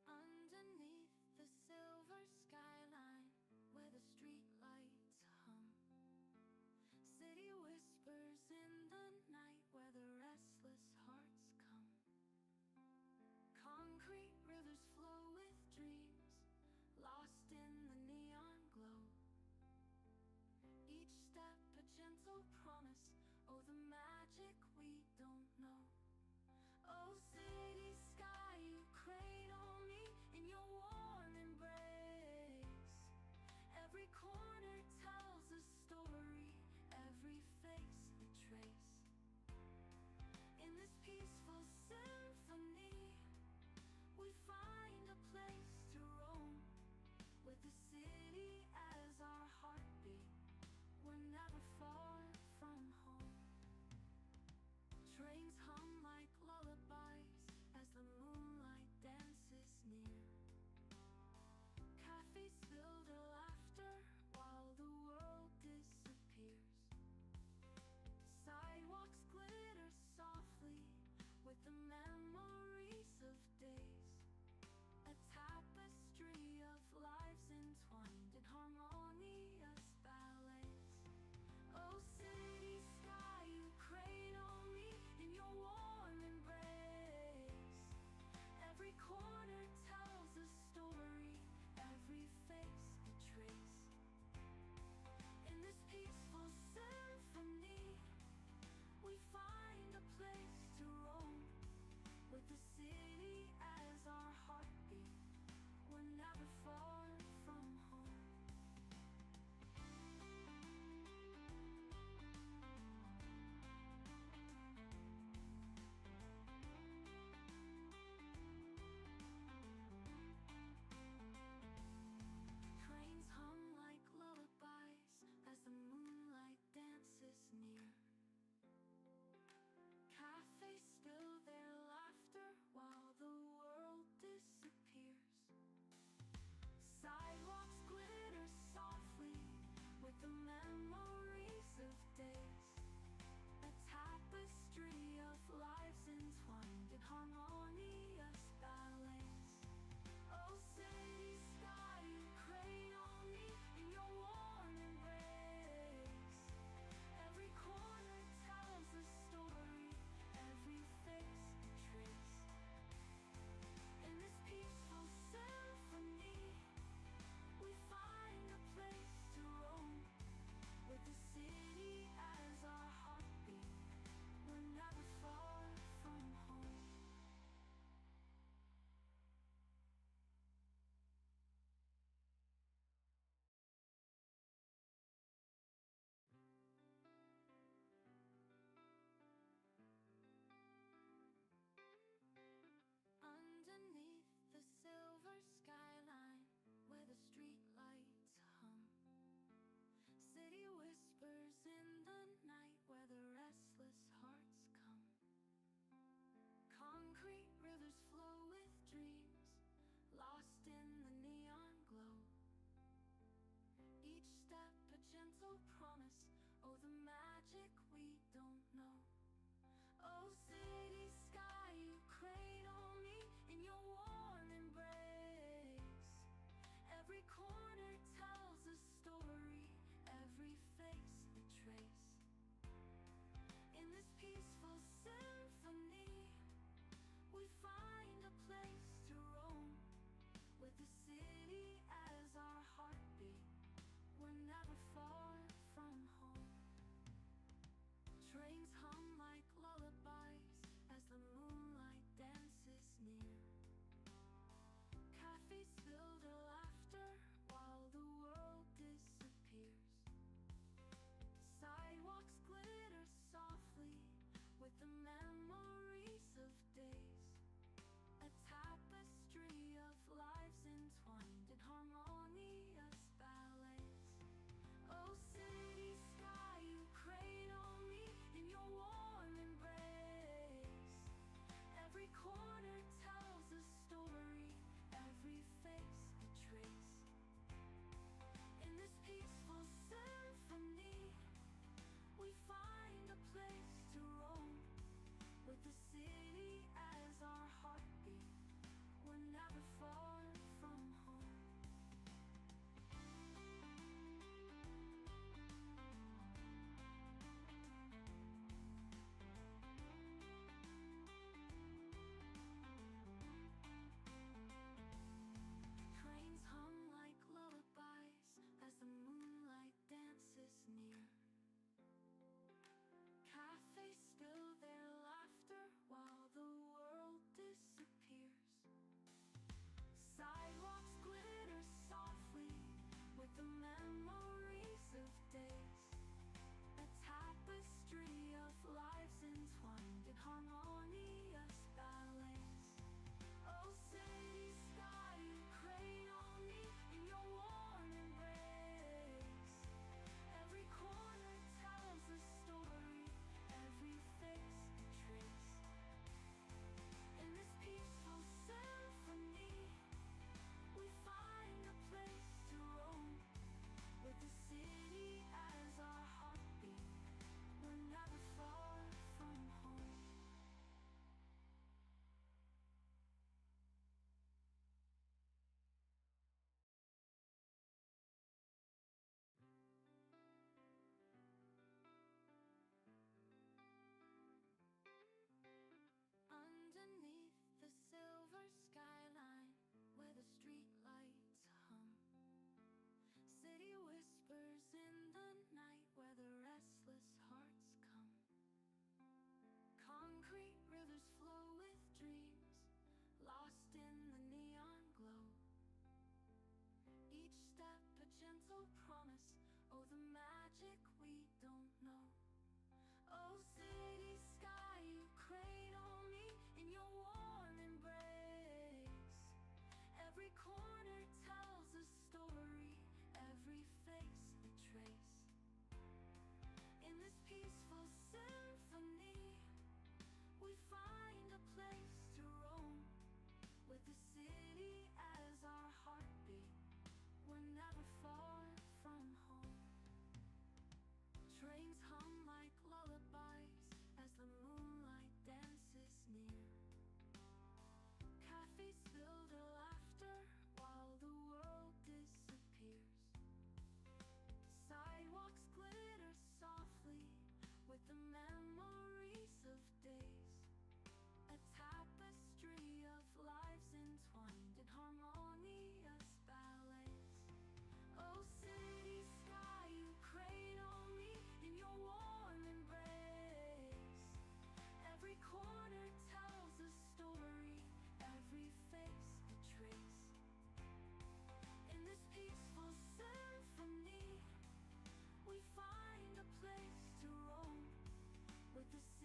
Underneath the silver skyline, where the street lights hum, city whispers in the night, where the restless hearts come. Concrete rivers flow with dreams, lost in the neon glow. Each step a gentle promise, oh, the magic we don't know. Oh, city sky, you cradle me in your warm embrace. Every corner tells a story, every face a trace. In this peaceful symphony, we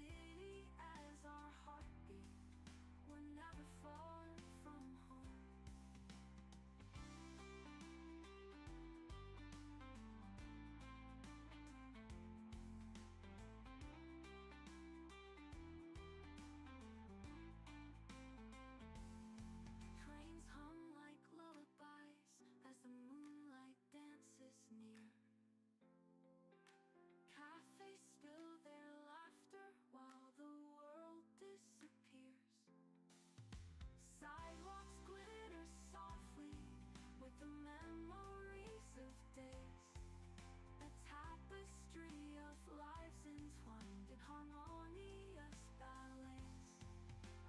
city as our heartbeat. We're never far from home. Trains hum like lullabies as the moonlight dances near. Cafes spill their laughter while the world disappears. Sidewalks glitter softly with the memories of days. A tapestry of lives entwined in harmonious ballets.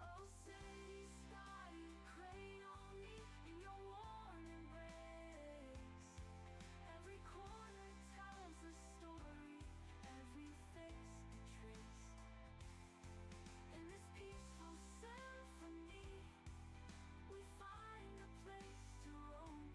Oh, city sky, you cradle me in your warm embrace. Every corner tells a story, every face a trace. In this peaceful symphony, we find a place to roam.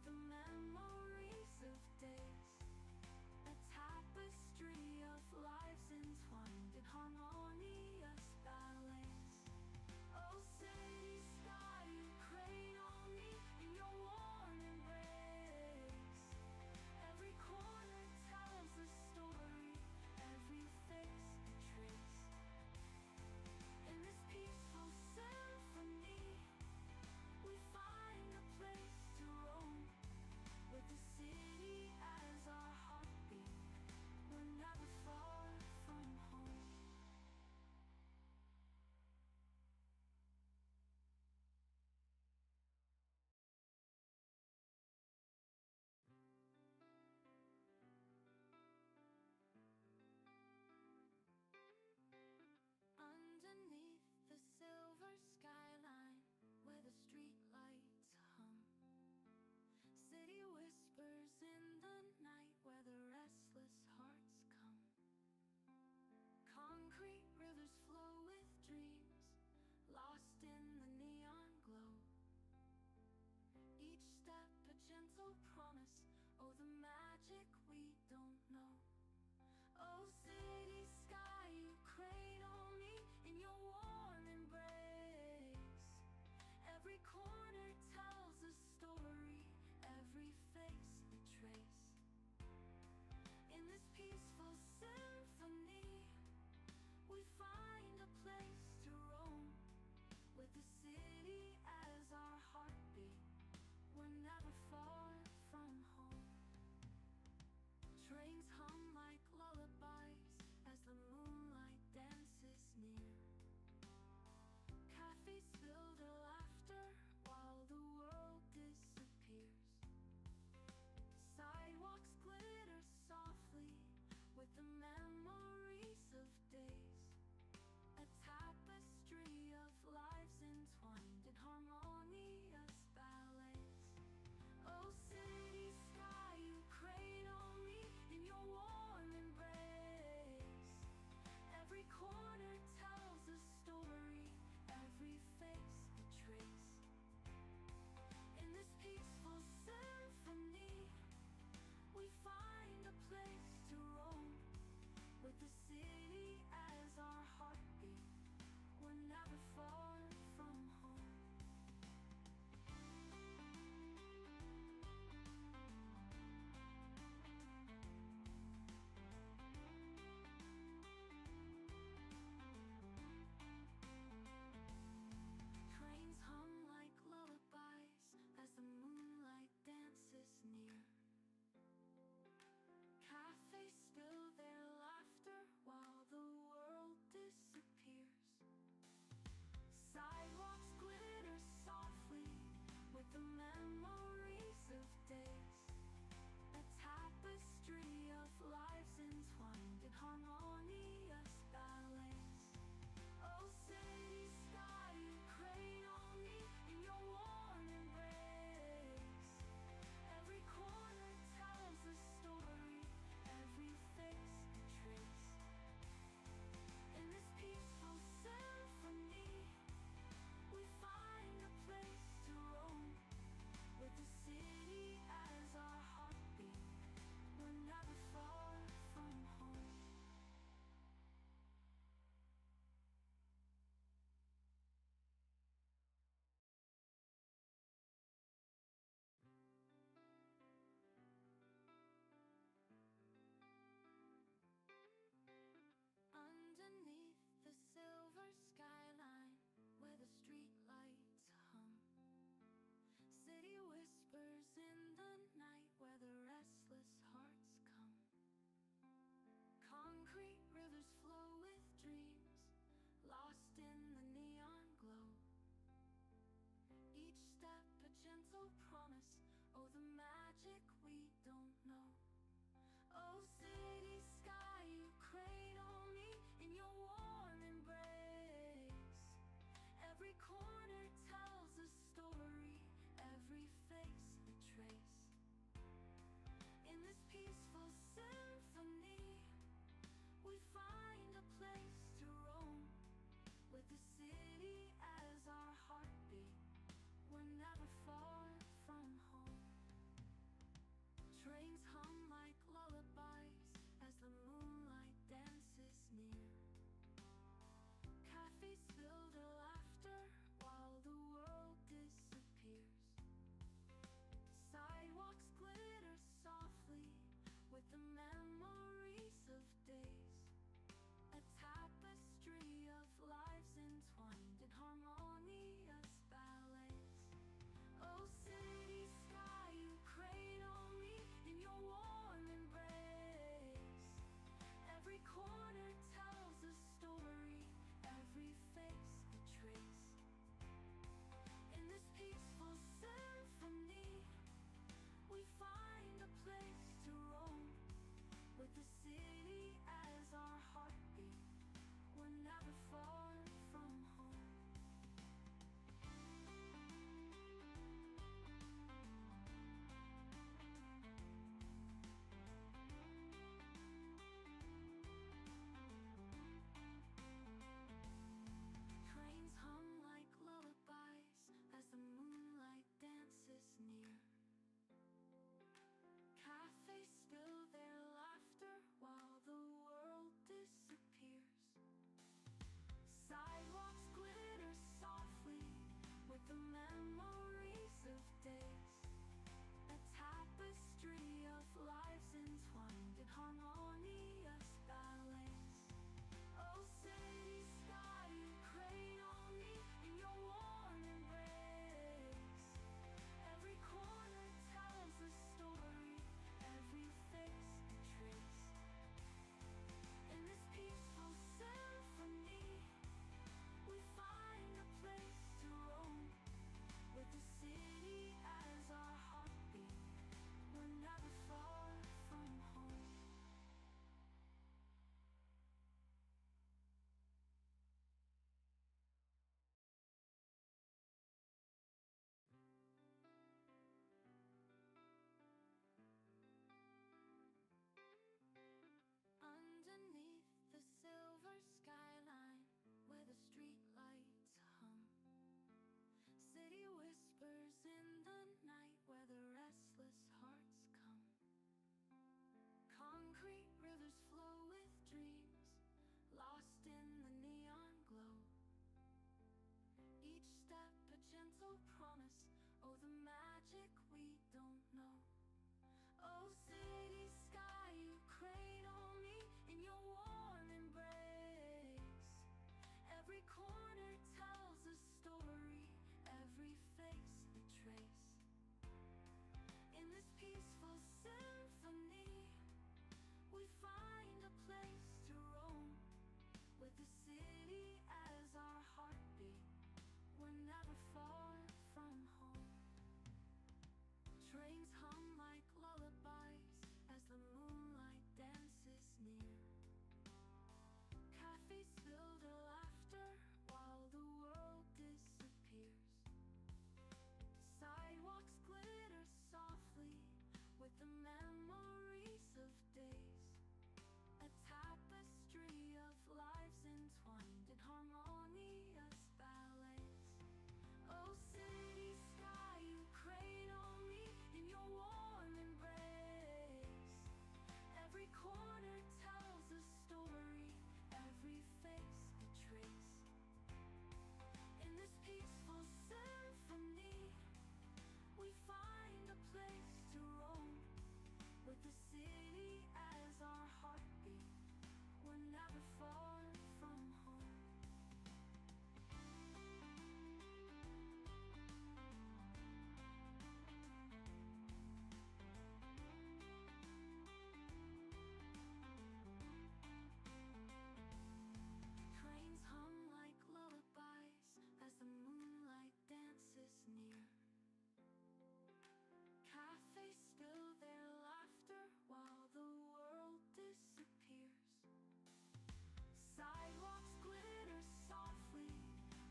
the memories of days, a tapestry of lives entwined in harmonious ballets. Oh, city sky, you cradle me in your warm embrace. Every corner tells a story, every face a trace. In this peaceful symphony, we find a place to roam, with the city as our heartbeat. We're never far from home. Underneath the silver skyline, where the streetlights hum, city whispers in the night, where the restless hearts come. Concrete rivers flow with dreams, lost in the neon glow. Each step a gentle promise, oh, the magic we don't know. Oh, city sky, you cradle me in your warm embrace. Every corner tells a story, every face a trace. In this peaceful symphony, we find a place to roam, with the city as our heartbeat. We're never far from home. Trains hum like lullabies as the moonlight dances near. Cafes fill their laughter while the world disappears. Sidewalks glitter softly with the memories of days, a tapestry of lives entwined in harmonious ballets. Oh, city sky, you cradle me in your warm embrace. Every corner tells a story, every face a trace. In this peaceful symphony, we find a place to roam, with the city as our heartbeat. We're never far from home. Trains hum like lullabies as the moonlight dances near. Cafes spill their laughter while the world disappears. Sidewalks glitter softly with the memories of days, a tapestry of lives entwined in harmonious ballets. Oh, city sky, you cradle me in your warm embrace. Every corner tells a story, every face a trace. In this peaceful symphony, we find a place to roam, with the city as our heartbeat. We're never far from home. Underneath the silver skyline, where the streetlights hum, city whispers in the night, where the restless hearts come. Concrete rivers flow with dreams, lost in the neon glow. Each step a gentle promise, oh, the magic we don't know. Oh, city sky, you cradle me in your warm embrace. Every corner tells a story, every face a trace. In this peaceful symphony, we find a place to roam, with the city as our heartbeat. We're never far from home. Concrete rivers flow with dreams, lost in the neon glow. Each step a gentle promise, oh the magic we don't know. Oh city sky, you cradle me in your warm embrace. Every corner tells a story, every face a trace. In this peaceful symphony, we find a place to roam, with the city as our heartbeat. We're never far from home. Trains hum like lullabies as the moonlight dances near. Cafes fill their laughter while the world disappears. Sidewalks glitter softly with the memories of days. A tapestry of lives entwined in harmonious ballets. Oh city sky, you cradle me in your warm embrace. Every corner tells a story, every face a trace. In this peaceful symphony, we find a place to roam, with the city as our heartbeat. We're never far from home. Trains hum like lullabies as the moonlight dances near. Cafes spill their laughter while the world disappears. Sidewalks glitter softly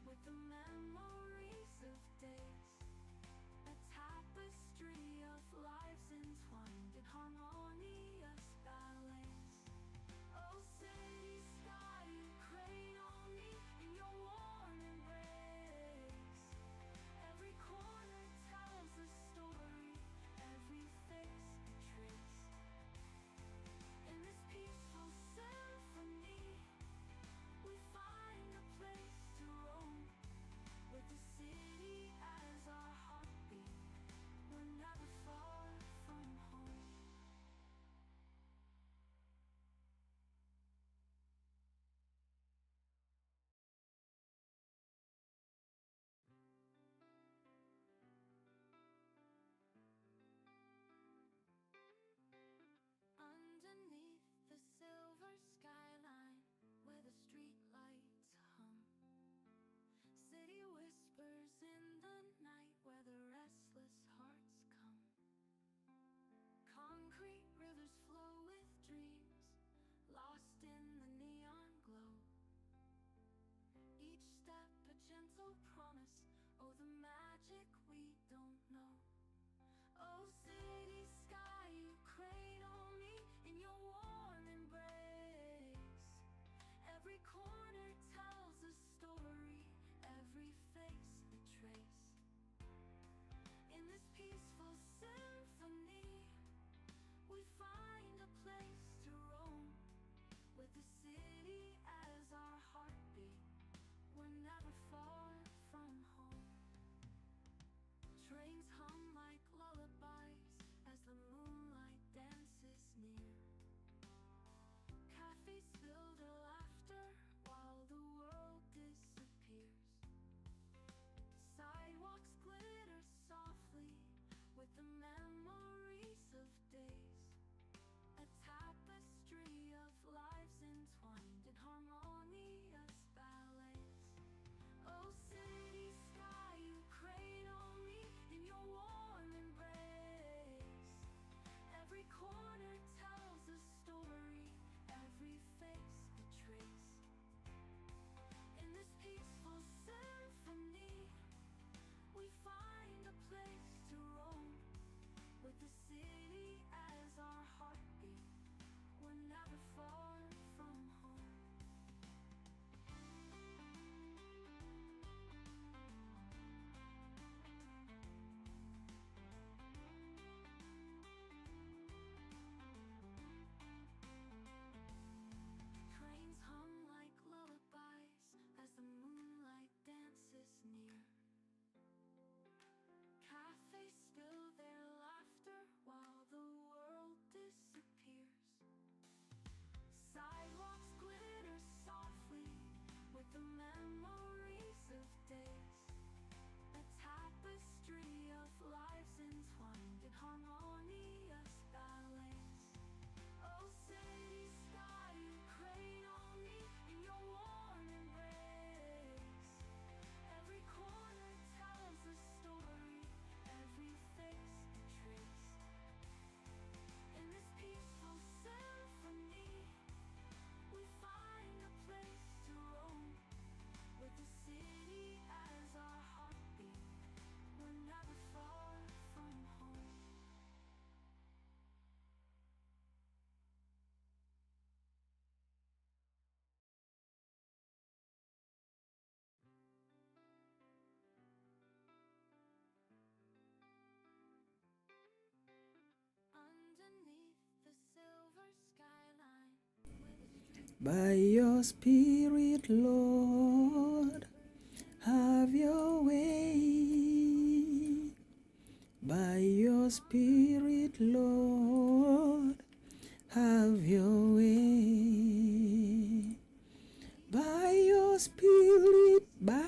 with the memories of days. A tapestry of lives entwined in harmonious ballets. Oh city sky, you cradle me in your warm embrace. Every corner tells a story, every face a trace. In this peaceful symphony, we find a place to roam, with the city as our heartbeat. We're never far from home. Underneath the silver skyline, where the street lights hum, city whispers in the night, where the restless hearts come. Concrete rivers flow with dreams, lost in the neon glow. Each step a gentle promise, oh the magic we don't know. Oh city sky, you cradle me in your warm embrace. Every corner tells a story, every face a trace. In this peaceful symphony, we find a place to roam, with the city as our heartbeat. We're never far from home. Trains hum like lullabies as the moonlight dances near. Cafes fill their laughter while the world disappears. Sidewalks glitter softly with the memories of days. A tapestry of lives entwined in harmonious ballets. Oh city sky, you cradle me in your warm embrace. Every corner tells a story, every face a trace. In this peaceful symphony, we find a place to roam, with the city as our heartbeat. We're never far from home. By your Spirit, Lord, have your way. By your Spirit, Lord, have your way. By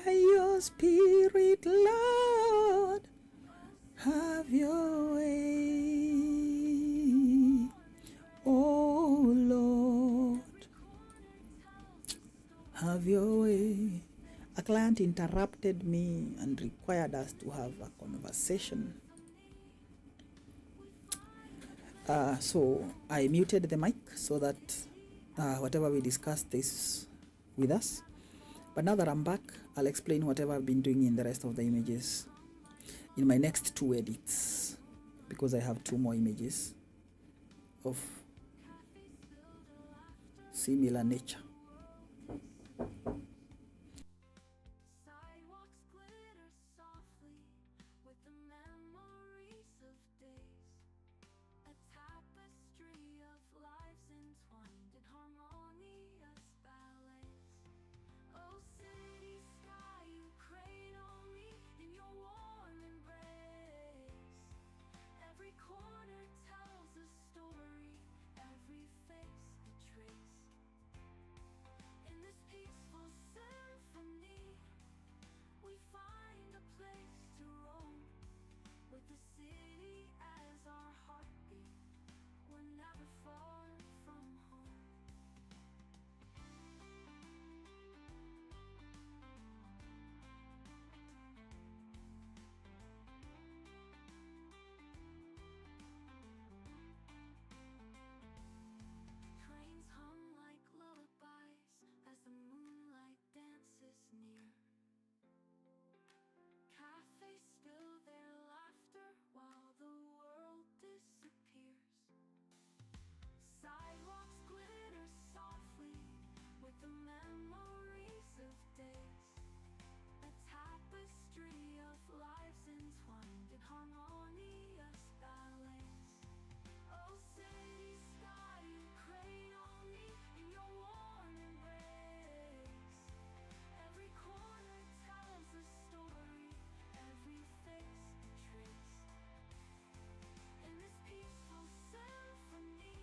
your Spirit, Lord, have your way. Oh Lord, have your way. A client interrupted me and required us to have a conversation. So I muted the mic so that whatever we discussed is with us. But now that I'm back, I'll explain whatever I've been doing in the rest of the images in my next 2 edits, because I have 2 more images of similar nature. Sidewalks glitter softly with the memories of days. A tapestry of lives entwined in harmonious ballets. Oh, city sky, you cradle me in your warm embrace. Every corner tells a story, every face a trace. In this peaceful symphony, we find a place to roam, with the city as our heartbeat. We're never far from home. Trains hum like lullabies as the moonlight dances near. Cafes spill their laughter while the world disappears. Sidewalks glitter softly with the memories of days. A tapestry of lives entwined in harmonious ballets. Oh, city sky, you cradle me in your warm embrace. Every corner tells a story, every face a trace. In this peaceful symphony.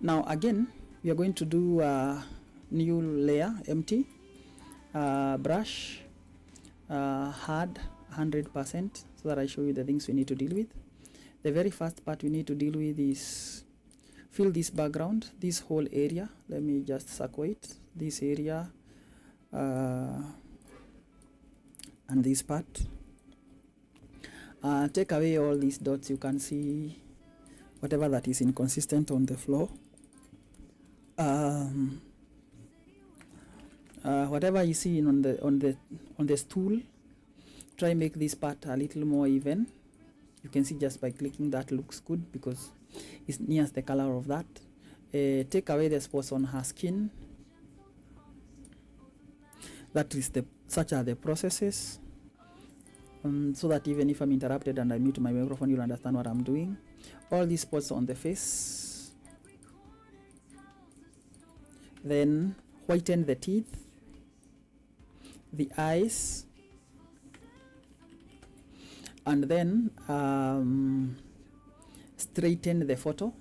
Now again, we are going to do a new layer, empty, brush, hard 100%, so that I show you the things we need to deal with. The very first part we need to deal with is fill this background, this whole area. Let me just circle it, this area and this part. Take away all these dots. You can see whatever that is inconsistent on the floor. Whatever you see on the stool, try make this part a little more even. You can see just by clicking that looks good because it nears the color of that. Take away the spots on her skin. That is such are the processes, so that even if I'm interrupted and I mute my microphone, you'll understand what I'm doing. All these spots on the face. Then whiten the teeth, the eyes, and then straighten the photo.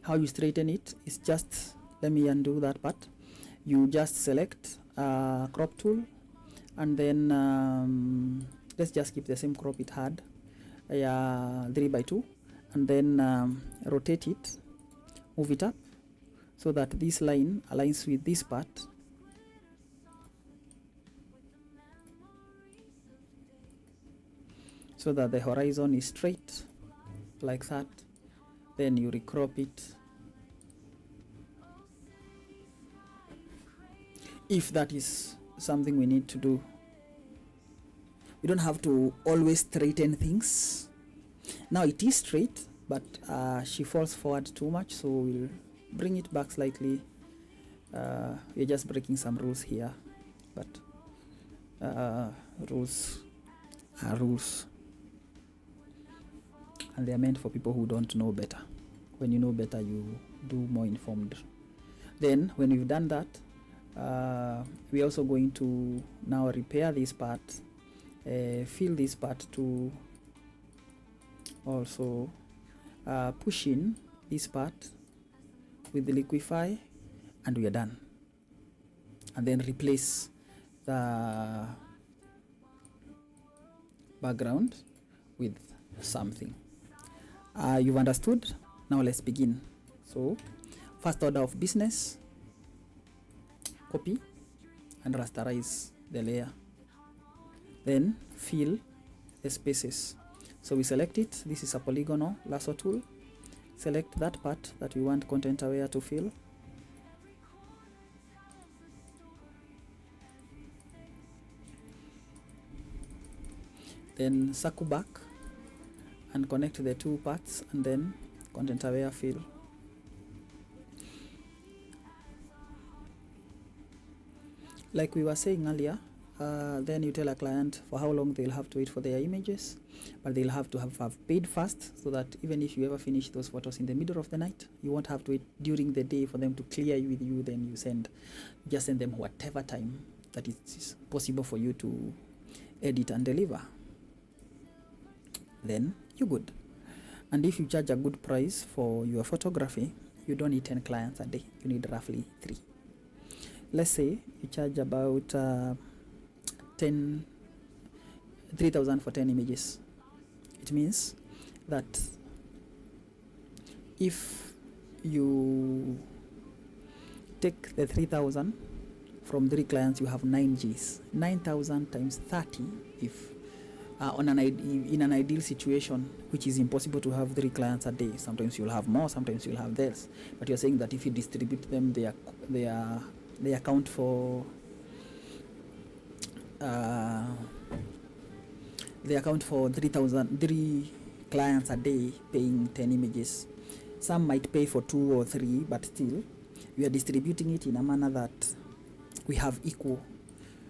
How you straighten it is just, let me undo that part. You just select crop tool, and then let's just keep the same crop it had, 3x2, and then rotate it, move it up so that this line aligns with this part. So that the horizon is straight like that. Then you recrop it if that is something we need to do. We don't have to always straighten things. Now it is straight, but she falls forward too much, so we'll bring it back slightly. We're just breaking some rules here, but rules are rules, and they are meant for people who don't know better. When you know better, you do more informed. Then when you've done that, we're also going to now repair this part, fill this part to also push in this part with the liquify, and we are done. And then replace the background with something. You've understood? Now let's begin. So first order of business, copy and rasterize the layer, then fill the spaces. So we select it. This is a polygonal lasso tool. Select that part that we want content aware to fill. Then circle back and connect the two parts, and then content aware fill. Like we were saying earlier, then you tell a client for how long they'll have to wait for their images, but they'll have to have paid first, so that even if you ever finish those photos in the middle of the night, you won't have to wait during the day for them to clear with you. Then you just send them whatever time that it is possible for you to edit and deliver. Then you're good. And if you charge a good price for your photography, you don't need 10 clients a day. You need roughly 3. Let's say you charge about 3,000 for 10 images. It means that if you take the 3,000 from 3 clients, you have 9 Gs. 9,000 times 30, if in an ideal situation, which is impossible to have 3 clients a day. Sometimes you'll have more, sometimes you'll have less. But you're saying that if you distribute them, they account for 3 clients a day paying 10 images. Some might pay for 2 or 3, but still we are distributing it in a manner that we have equal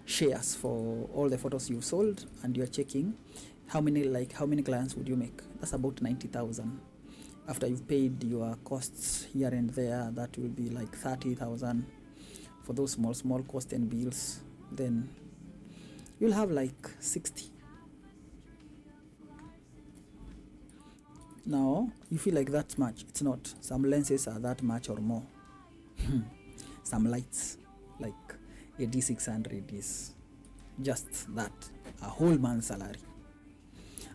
shares for all the photos you've sold, and you're checking how many clients would you make. That's about 90,000. After you've paid your costs here and there, that will be like 30,000 for those small costs and bills. Then you'll have like 60. Now you feel like that's much. It's not. Some lenses are that much or more. Some lights like a D600 is just that, a whole month's salary.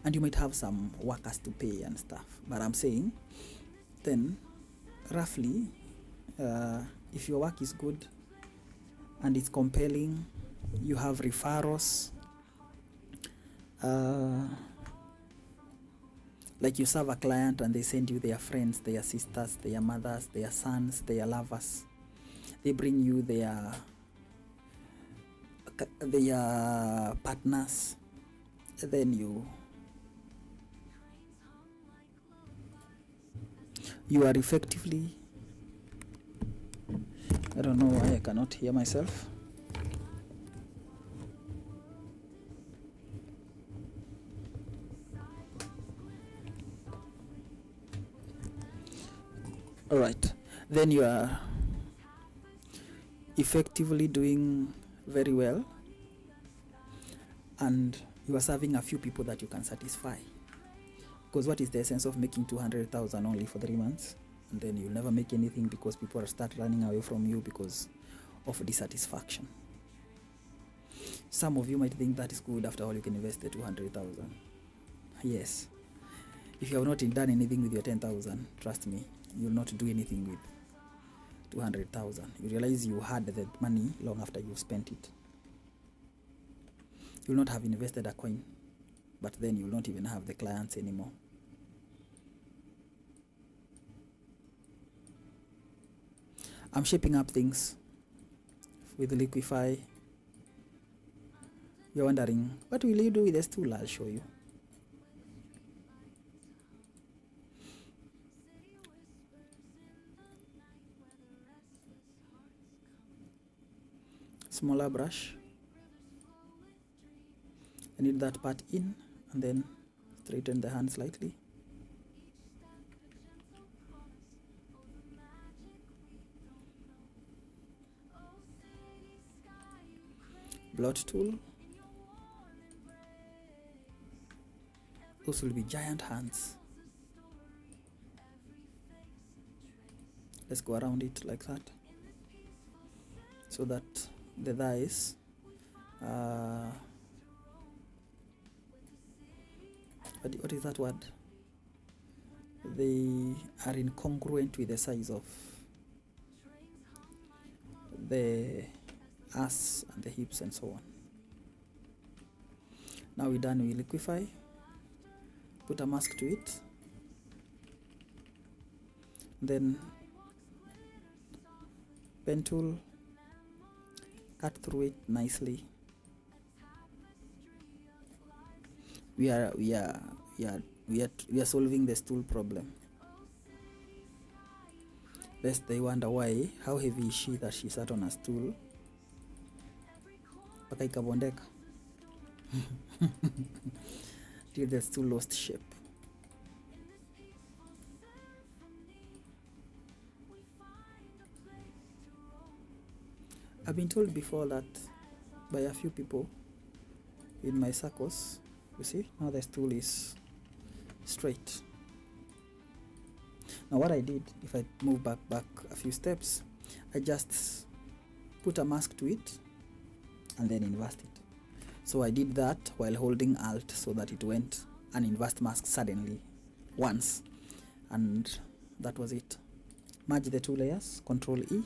And you might have some workers to pay and stuff. But I'm saying, then roughly, if your work is good and it's compelling, you have referrals, like you serve a client and they send you their friends, their sisters, their mothers, their sons, their lovers. They bring you their partners. Then you are effectively, I don't know why I cannot hear myself. All right, then you are effectively doing very well, and you are serving a few people that you can satisfy. Because what is the essence of making 200,000 only for 3 months, and then you'll never make anything because people will start running away from you because of dissatisfaction? Some of you might think that is good. After all, you can invest the 200,000. Yes. If you have not done anything with your 10,000, trust me, you will not do anything with 200,000. You realize you had the money long after you've spent it. You will not have invested a coin, but then you will not even have the clients anymore. I'm shaping up things with Liquify. You're wondering, what will you do with this tool? I'll show you. Smaller brush. I need that part in, and then straighten the hand slightly. blot tool. Those will be giant hands. Let's go around it like that, so that the thighs what is that word? They are incongruent with the size of the ass and the hips and so on. Now we're done. We liquefy, put a mask to it, then pen tool, cut through it nicely. We are solving the stool problem. Lest they wonder why, how heavy is she that she sat on a stool paka ikabondeka till the stool lost shape. I've been told before that by a few people in my circles. You see, now the stool is straight. Now what I did, if I move back a few steps, I just put a mask to it and then inversed it. So I did that while holding Alt so that it went an inversed mask suddenly once, and that was it. Merge the two layers, Control E,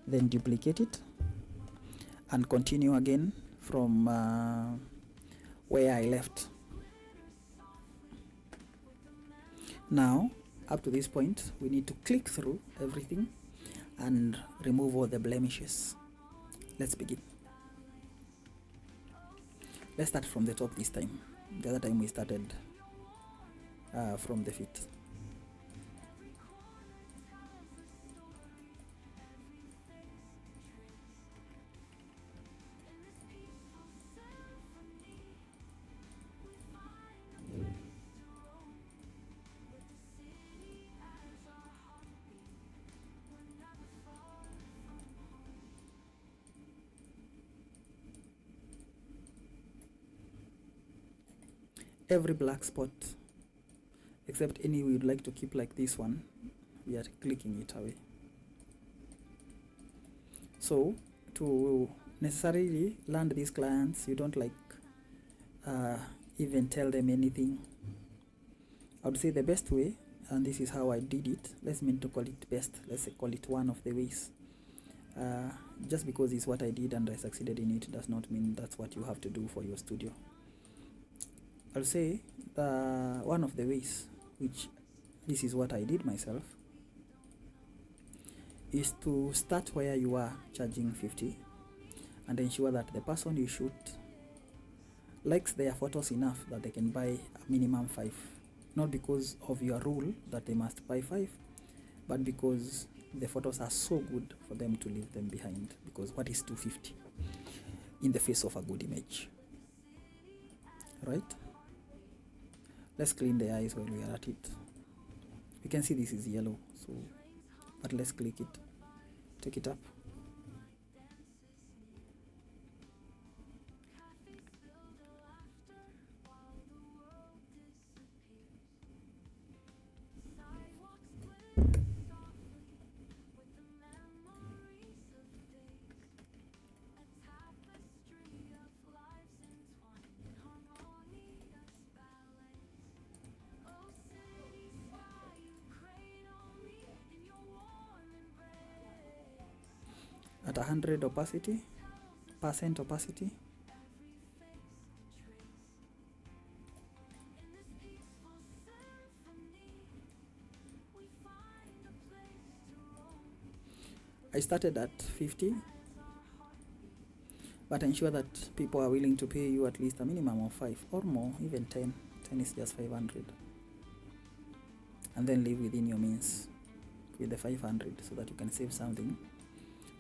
then duplicate it and continue again from where I left. Now up to this point we need to click through everything and remove all the blemishes. Let's begin. Let's start from the top this time. The other time we started from the feet. Every black spot, except any we would like to keep like this one, we are clicking it away. So to necessarily land these clients, you don't like even tell them anything. I would say the best way, and this is how I did it, let's mean to call it best, let's say call it one of the ways. Just because it's what I did and I succeeded in it does not mean that's what you have to do for your studio. I'll say one of the ways, which this is what I did myself, is to start where you are charging 50 and ensure that the person you shoot likes their photos enough that they can buy a minimum 5. Not because of your rule that they must buy 5, but because the photos are so good for them to leave them behind. Because what is 250 in the face of a good image, right? Let's clean the eyes while we are at it. You can see this is yellow, so but let's click it, take it up. At 100 opacity, percent opacity. I started at 50, but ensure that people are willing to pay you at least a minimum of 5 or more, even 10. 10 is just 500. And then live within your means with the 500 so that you can save something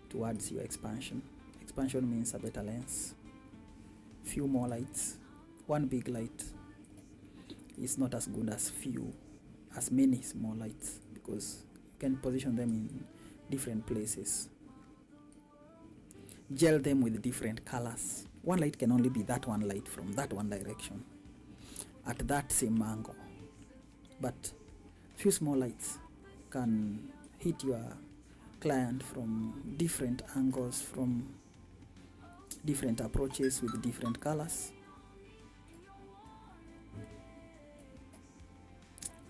towards your expansion. Expansion means a better lens, few more lights. One big light is not as good as many small lights, because you can position them in different places, gel them with different colors one light can only be that one light from that one direction at that same angle, but few small lights can hit your client from different angles, from different approaches with different colors.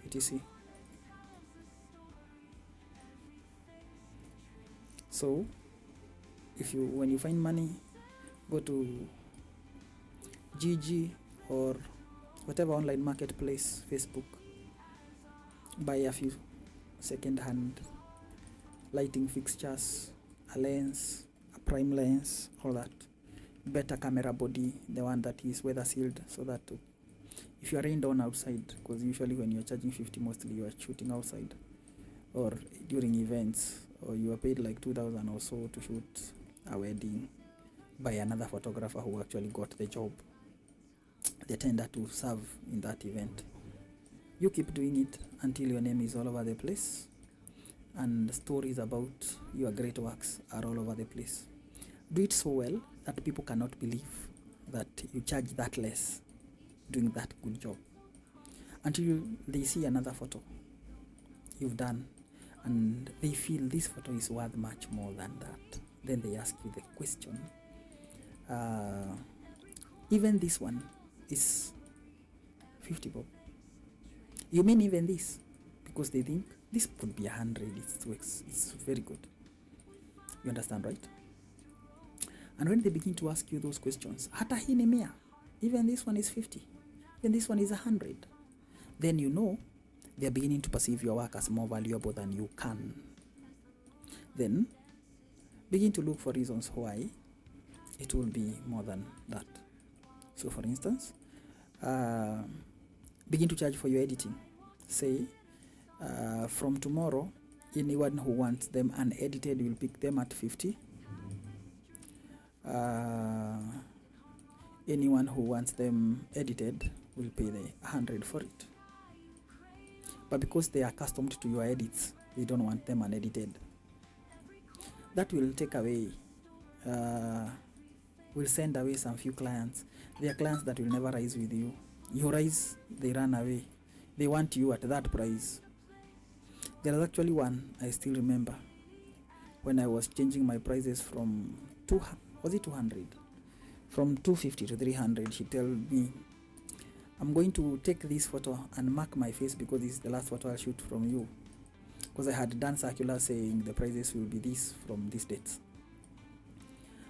etc. So when you find money, go to GG or whatever online marketplace, Facebook, buy a few second-hand lighting fixtures, a lens, a prime lens, all that. Better camera body, the one that is weather sealed, so that if you are rained on outside, because usually when you're charging 50, mostly you are shooting outside or during events, or you are paid like 2,000 or so to shoot a wedding by another photographer who actually got the job, the tender to serve in that event. You keep doing it until your name is all over the place and stories about your great works are all over the place. Do it so well that people cannot believe that you charge that less doing that good job, until they see another photo you've done and they feel this photo is worth much more than that. Then they ask you the question, even this one is 50 bob. You mean even this? Because they think this could be 100. It's very good. You understand, right? And when they begin to ask you those questions, hata hii ni 100, even this one is 50, even this one is 100, then you know they're beginning to perceive your work as more valuable than you can. Then begin to look for reasons why it will be more than that. So for instance, begin to charge for your editing. Say, from tomorrow, anyone who wants them unedited will pick them at 50. Anyone who wants them edited will pay the 100 for it. But because they are accustomed to your edits, they don't want them unedited. That will take away, will send away some few clients. There are clients that will never rise with you. You rise, they run away. They want you at that price. There is actually one I still remember when I was changing my prices from 200? From 250 to 300. She told me, I'm going to take this photo and mark my face because this is the last photo I'll shoot from you. Because I had done circular saying the prices will be this from these dates.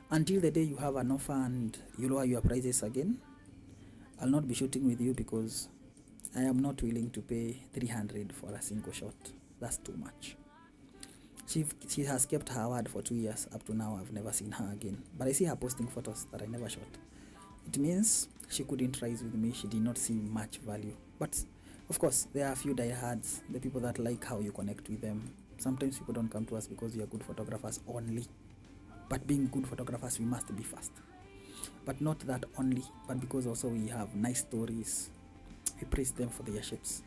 Until the day you have an offer and you lower your prices again, I'll not be shooting with you because I am not willing to pay 300 for a single shot. That's too much. She has kept her word for 2 years. Up to now, I've never seen her again. But I see her posting photos that I never shot. It means she couldn't rise with me. She did not see much value. But of course, there are a few diehards, the people that like how you connect with them. Sometimes people don't come to us because we are good photographers only. But being good photographers, we must be fast. But not that only, but because also we have nice stories. We praise them for their shapes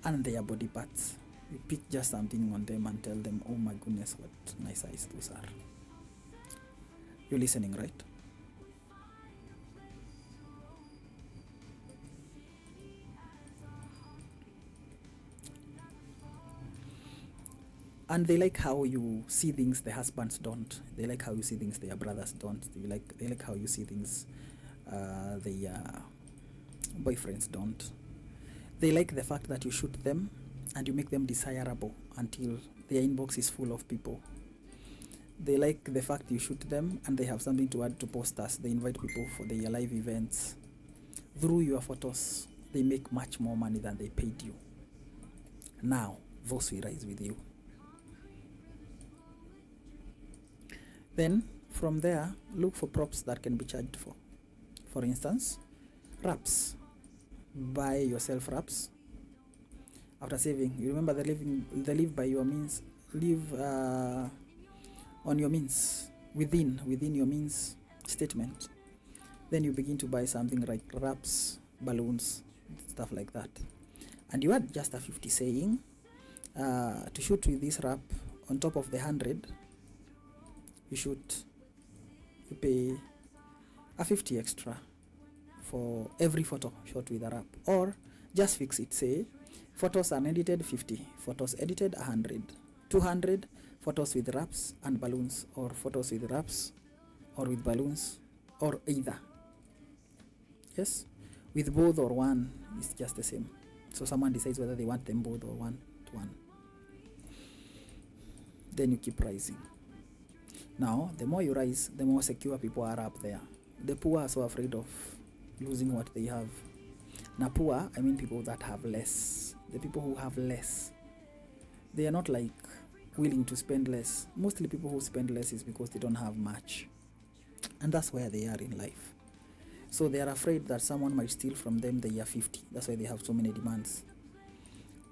and their body parts. We pick just something on them and tell them, oh my goodness, what nice eyes those are. You're listening, right? And they like how you see things the husbands don't. They like how you see things their brothers don't. They like how you see things their boyfriends don't. They like the fact that you shoot them and you make them desirable until their inbox is full of people. They like the fact you shoot them and they have something to add to posters. They invite people for their live events. Through your photos, they make much more money than they paid you. Now, those will rise with you. Then, from there, look for props that can be charged for. For instance, wraps. Buy yourself wraps. After saving, you remember the live by your means. Live on your means, within your means statement. Then you begin to buy something like wraps, balloons, stuff like that. And you add just a 50 saying, to shoot with this wrap on top of the 100, you pay a 50 extra for every photo shot with a wrap, or just fix it. Say photos unedited 50, photos edited 100, 200 photos with wraps and balloons, or photos with wraps or with balloons, or either. Yes, with both or one is just the same. So someone decides whether they want them both or one to one. Then you keep rising. Now, the more you rise, the more secure people are up there. The poor are so afraid of losing what they have. Now, poor, I mean people that have less. The people who have less, they are not like willing to spend less. Mostly people who spend less is because they don't have much. And that's where they are in life. So they are afraid that someone might steal from them the year 50. That's why they have so many demands.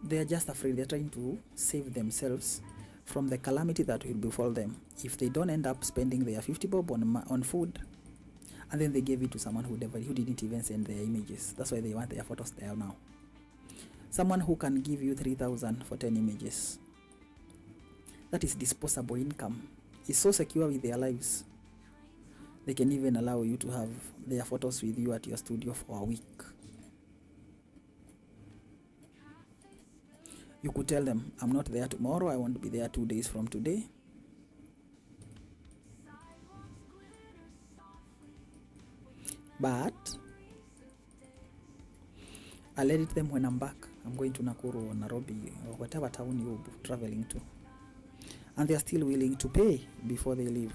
They are just afraid. They're trying to save themselves from the calamity that will befall them if they don't end up spending their 50 bob on food, and then they gave it to someone who didn't even send their images. That's why they want their photos there now. Someone who can give you 3,000 for 10 images, that is disposable income, is so secure with their lives. They can even allow you to have their photos with you at your studio for a week. You could tell them, I'm not there tomorrow, I want to be there 2 days from today. But I'll edit them when I'm back. I'm going to Nakuru or Nairobi or whatever town you're traveling to. And they're still willing to pay before they leave,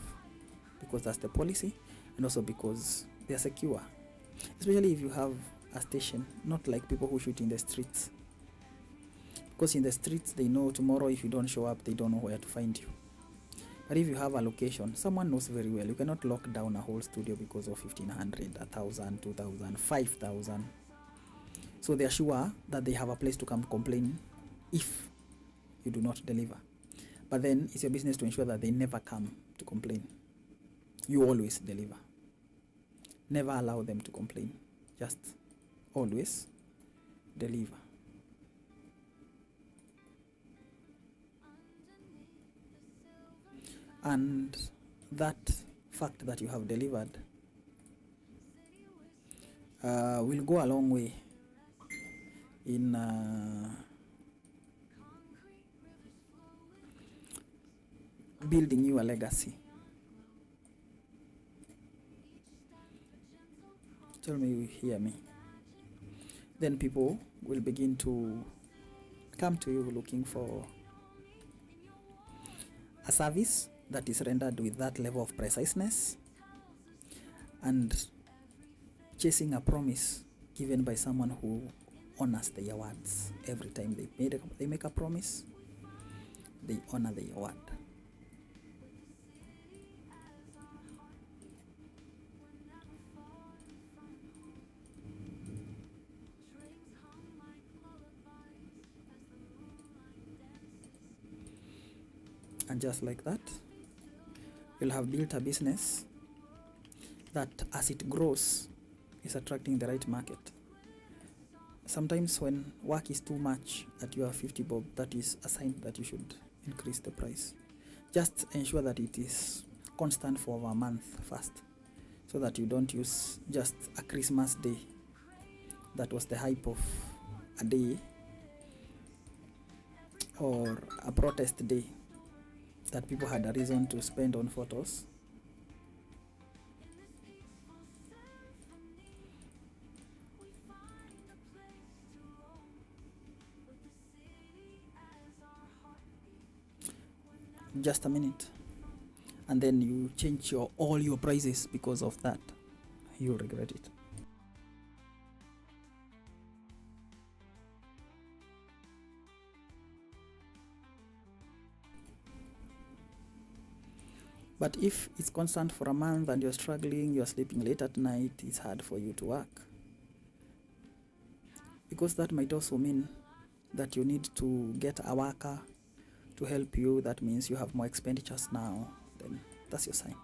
because that's the policy, and also because they're secure. Especially if you have a station, not like people who shoot in the streets. Because in the streets, they know tomorrow if you don't show up, they don't know where to find you. But if you have a location, someone knows very well. You cannot lock down a whole studio because of 1,500, 1,000, 2,000, 5,000. So they are sure that they have a place to come complain if you do not deliver. But then it's your business to ensure that they never come to complain. You always deliver. Never allow them to complain. Just always deliver. And that fact that you have delivered will go a long way in building you a legacy. Tell me you hear me. Then people will begin to come to you looking for a service that is rendered with that level of preciseness and chasing a promise given by someone who honors their words. Every time they make a promise, they honor their word. And just like that, you'll have built a business that, as it grows, is attracting the right market. Sometimes when work is too much at your 50 bob, that is a sign that you should increase the price. Just ensure that it is constant for over a month first, so that you don't use just a Christmas day that was the hype of a day, or a protest day that people had a reason to spend on photos. Just a minute, and then you change all your prices because of that. You'll regret it. But if it's constant for a month and you're struggling, you're sleeping late at night, it's hard for you to work. Because that might also mean that you need to get a worker to help you. That means you have more expenditures now. Then that's your sign.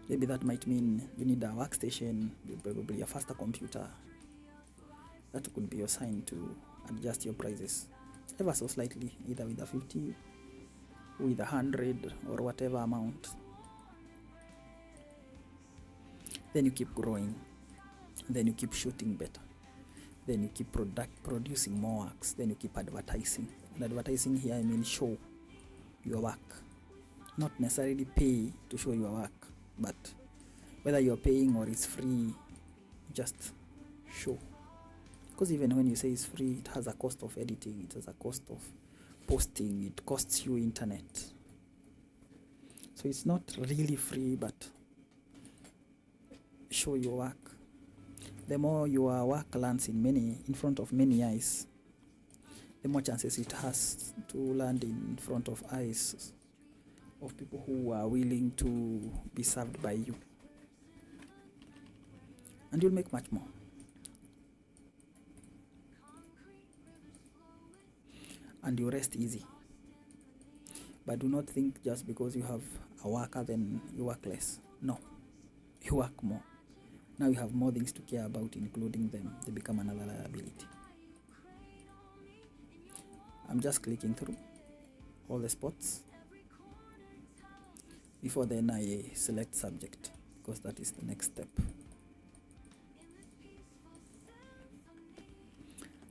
Maybe that might mean you need a workstation, probably a faster computer. That could be your sign to adjust your prices ever so slightly, either with a 50, with 100, or whatever amount. Then you keep growing, then you keep shooting better, then you keep producing more works, then you keep advertising. And advertising here, I mean show your work, not necessarily pay to show your work, but whether you're paying or it's free, just show. Because even when you say it's free, it has a cost of editing, it has a cost of posting, it costs you internet. So it's not really free, but show your work. The more your work lands in front of many eyes, the more chances it has to land in front of eyes of people who are willing to be served by you. And you'll make much more. And you rest easy. But do not think just because you have a worker then you work less. No, you work more. Now you have more things to care about, including them. They become another liability. I'm just clicking through all the spots. Before then I select subject, because that is the next step.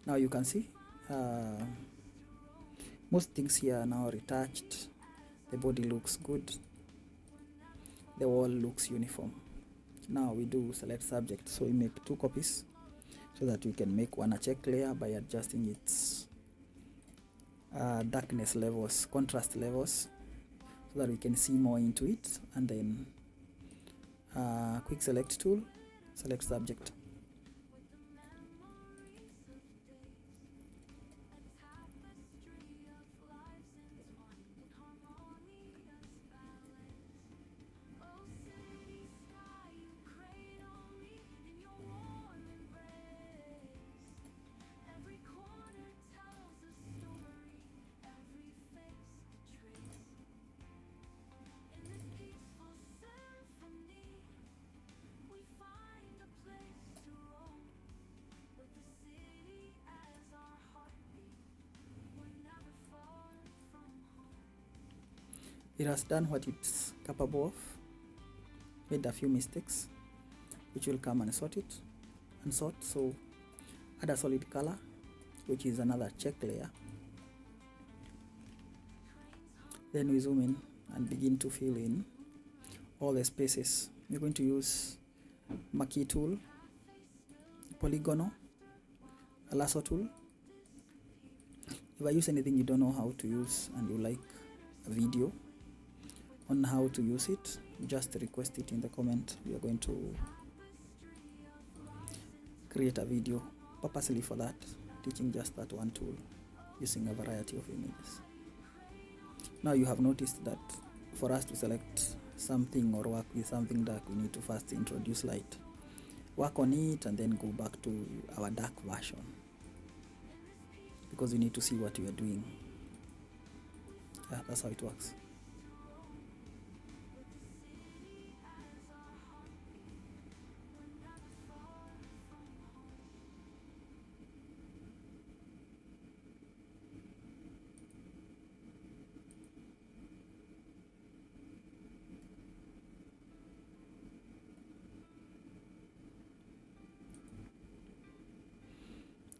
Now you can see most things here are now retouched. The body looks good. The wall looks uniform. Now we do select subject, so we make 2 copies so that we can make one a check layer by adjusting its darkness levels, contrast levels, so that we can see more into it. And then quick select tool, select subject. It has done what it's capable of, made a few mistakes, which will come and sort it, so add a solid color, which is another check layer. Then we zoom in and begin to fill in all the spaces. We're going to use marquee tool, polygonal, a lasso tool. If I use anything you don't know how to use and you like a video on how to use it, just request it in the comment. We are going to create a video purposely for that, teaching just that one tool using a variety of images. Now you have noticed that for us to select something or work with something dark, we need to first introduce light, work on it, and then go back to our dark version, because we need to see what we are doing. Yeah, that's how it works.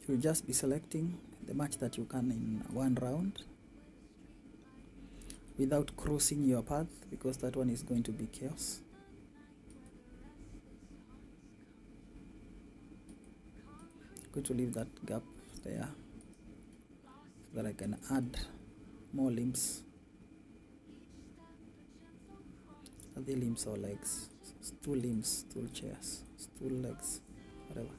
You'll just be selecting the match that you can in one round without crossing your path, because that one is going to be chaos. I'm going to leave that gap there so that I can add more limbs. Are they limbs or legs? Stool limbs, stool chairs, stool legs, whatever.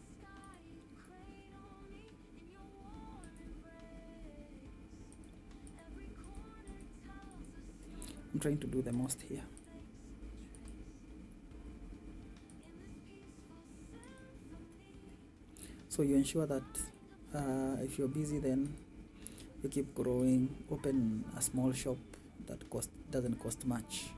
I'm trying to do the most here. So you ensure that if you're busy, then you keep growing. Open a small shop that doesn't cost much,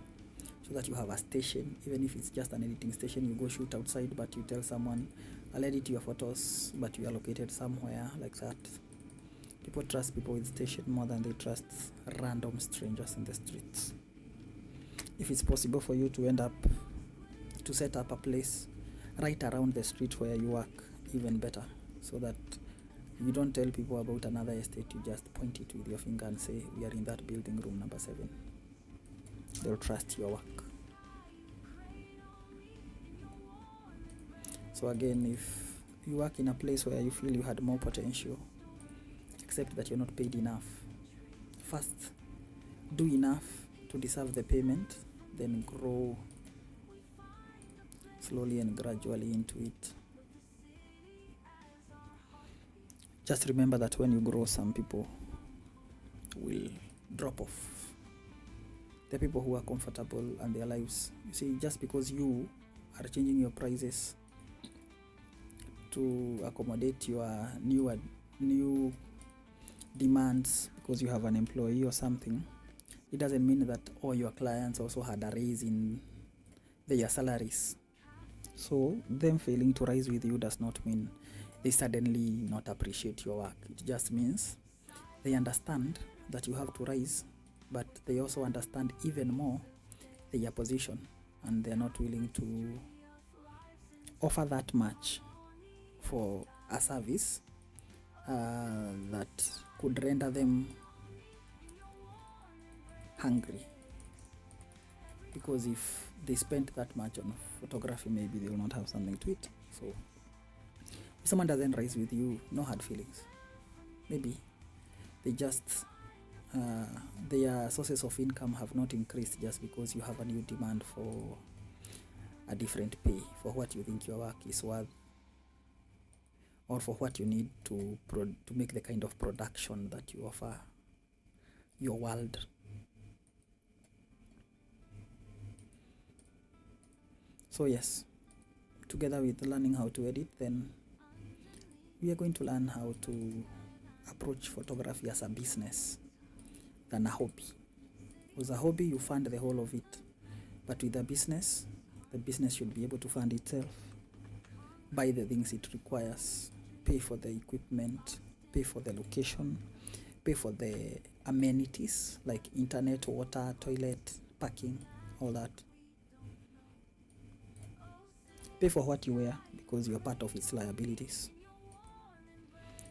so that you have a station. Even if it's just an editing station, you go shoot outside, but you tell someone, I'll edit your photos, but you are located somewhere like that. People trust people with station more than they trust random strangers in the streets. If it's possible for you to end up to set up a place right around the street where you work, even better, so that you don't tell people about another estate. You just point it with your finger and say, we are in that building, room number 7. They'll trust your work. So again, if you work in a place where you feel you had more potential, except that you're not paid enough, first do enough to deserve the payment, then grow slowly and gradually into it. Just remember that when you grow, some people will drop off. The people who are comfortable and their lives. You see, just because you are changing your prices to accommodate your new demands because you have an employee or something, it doesn't mean that all your clients also had a raise in their salaries. So them failing to rise with you does not mean they suddenly not appreciate your work. It just means they understand that you have to rise, but they also understand even more their position, and they're not willing to offer that much for a service that could render them hungry. Because if they spent that much on photography, maybe they will not have something to eat. So if someone doesn't rise with you, no hard feelings. Maybe they just their sources of income have not increased just because you have a new demand for a different pay for what you think your work is worth, or for what you need to make the kind of production that you offer your world. So yes, together with learning how to edit, then we are going to learn how to approach photography as a business than a hobby. With a hobby, you fund the whole of it. But with a business, the business should be able to fund itself, buy the things it requires, pay for the equipment, pay for the location, pay for the amenities like internet, water, toilet, parking, all that. Pay for what you wear because you're part of its liabilities,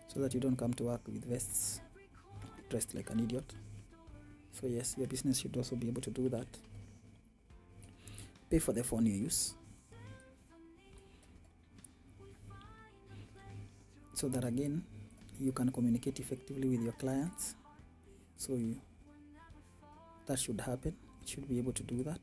so that you don't come to work with vests dressed like an idiot. So yes, your business should also be able to do that. Pay for the phone you use, so that again you can communicate effectively with your clients. So that should happen. It should be able to do that.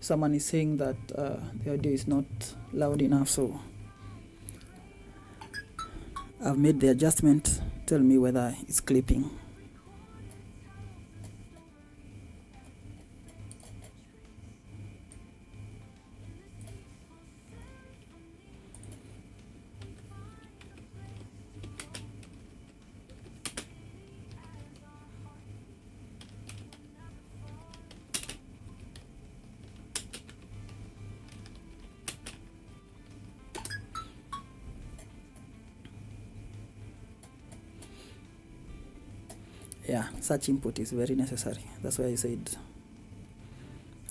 Someone is saying that the audio is not loud enough, so I've made the adjustment. Tell me whether it's clipping. Yeah, such input is very necessary. That's why I said,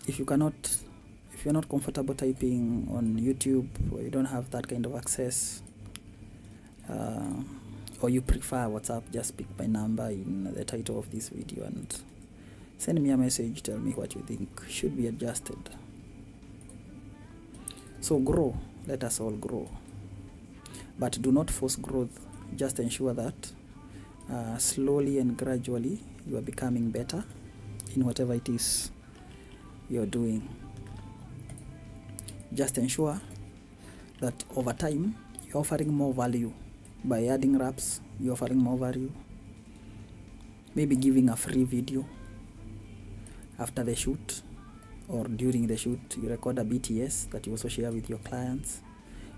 if you're not comfortable typing on YouTube, or you don't have that kind of access, or you prefer WhatsApp, just pick my number in the title of this video and send me a message. Tell me what you think should be adjusted. So grow. Let us all grow. But do not force growth. Just ensure that slowly and gradually you are becoming better in whatever it is you're doing. Just ensure that over time you're offering more value. By adding wraps, you're offering more value. Maybe giving a free video after the shoot, or during the shoot you record a BTS that you also share with your clients.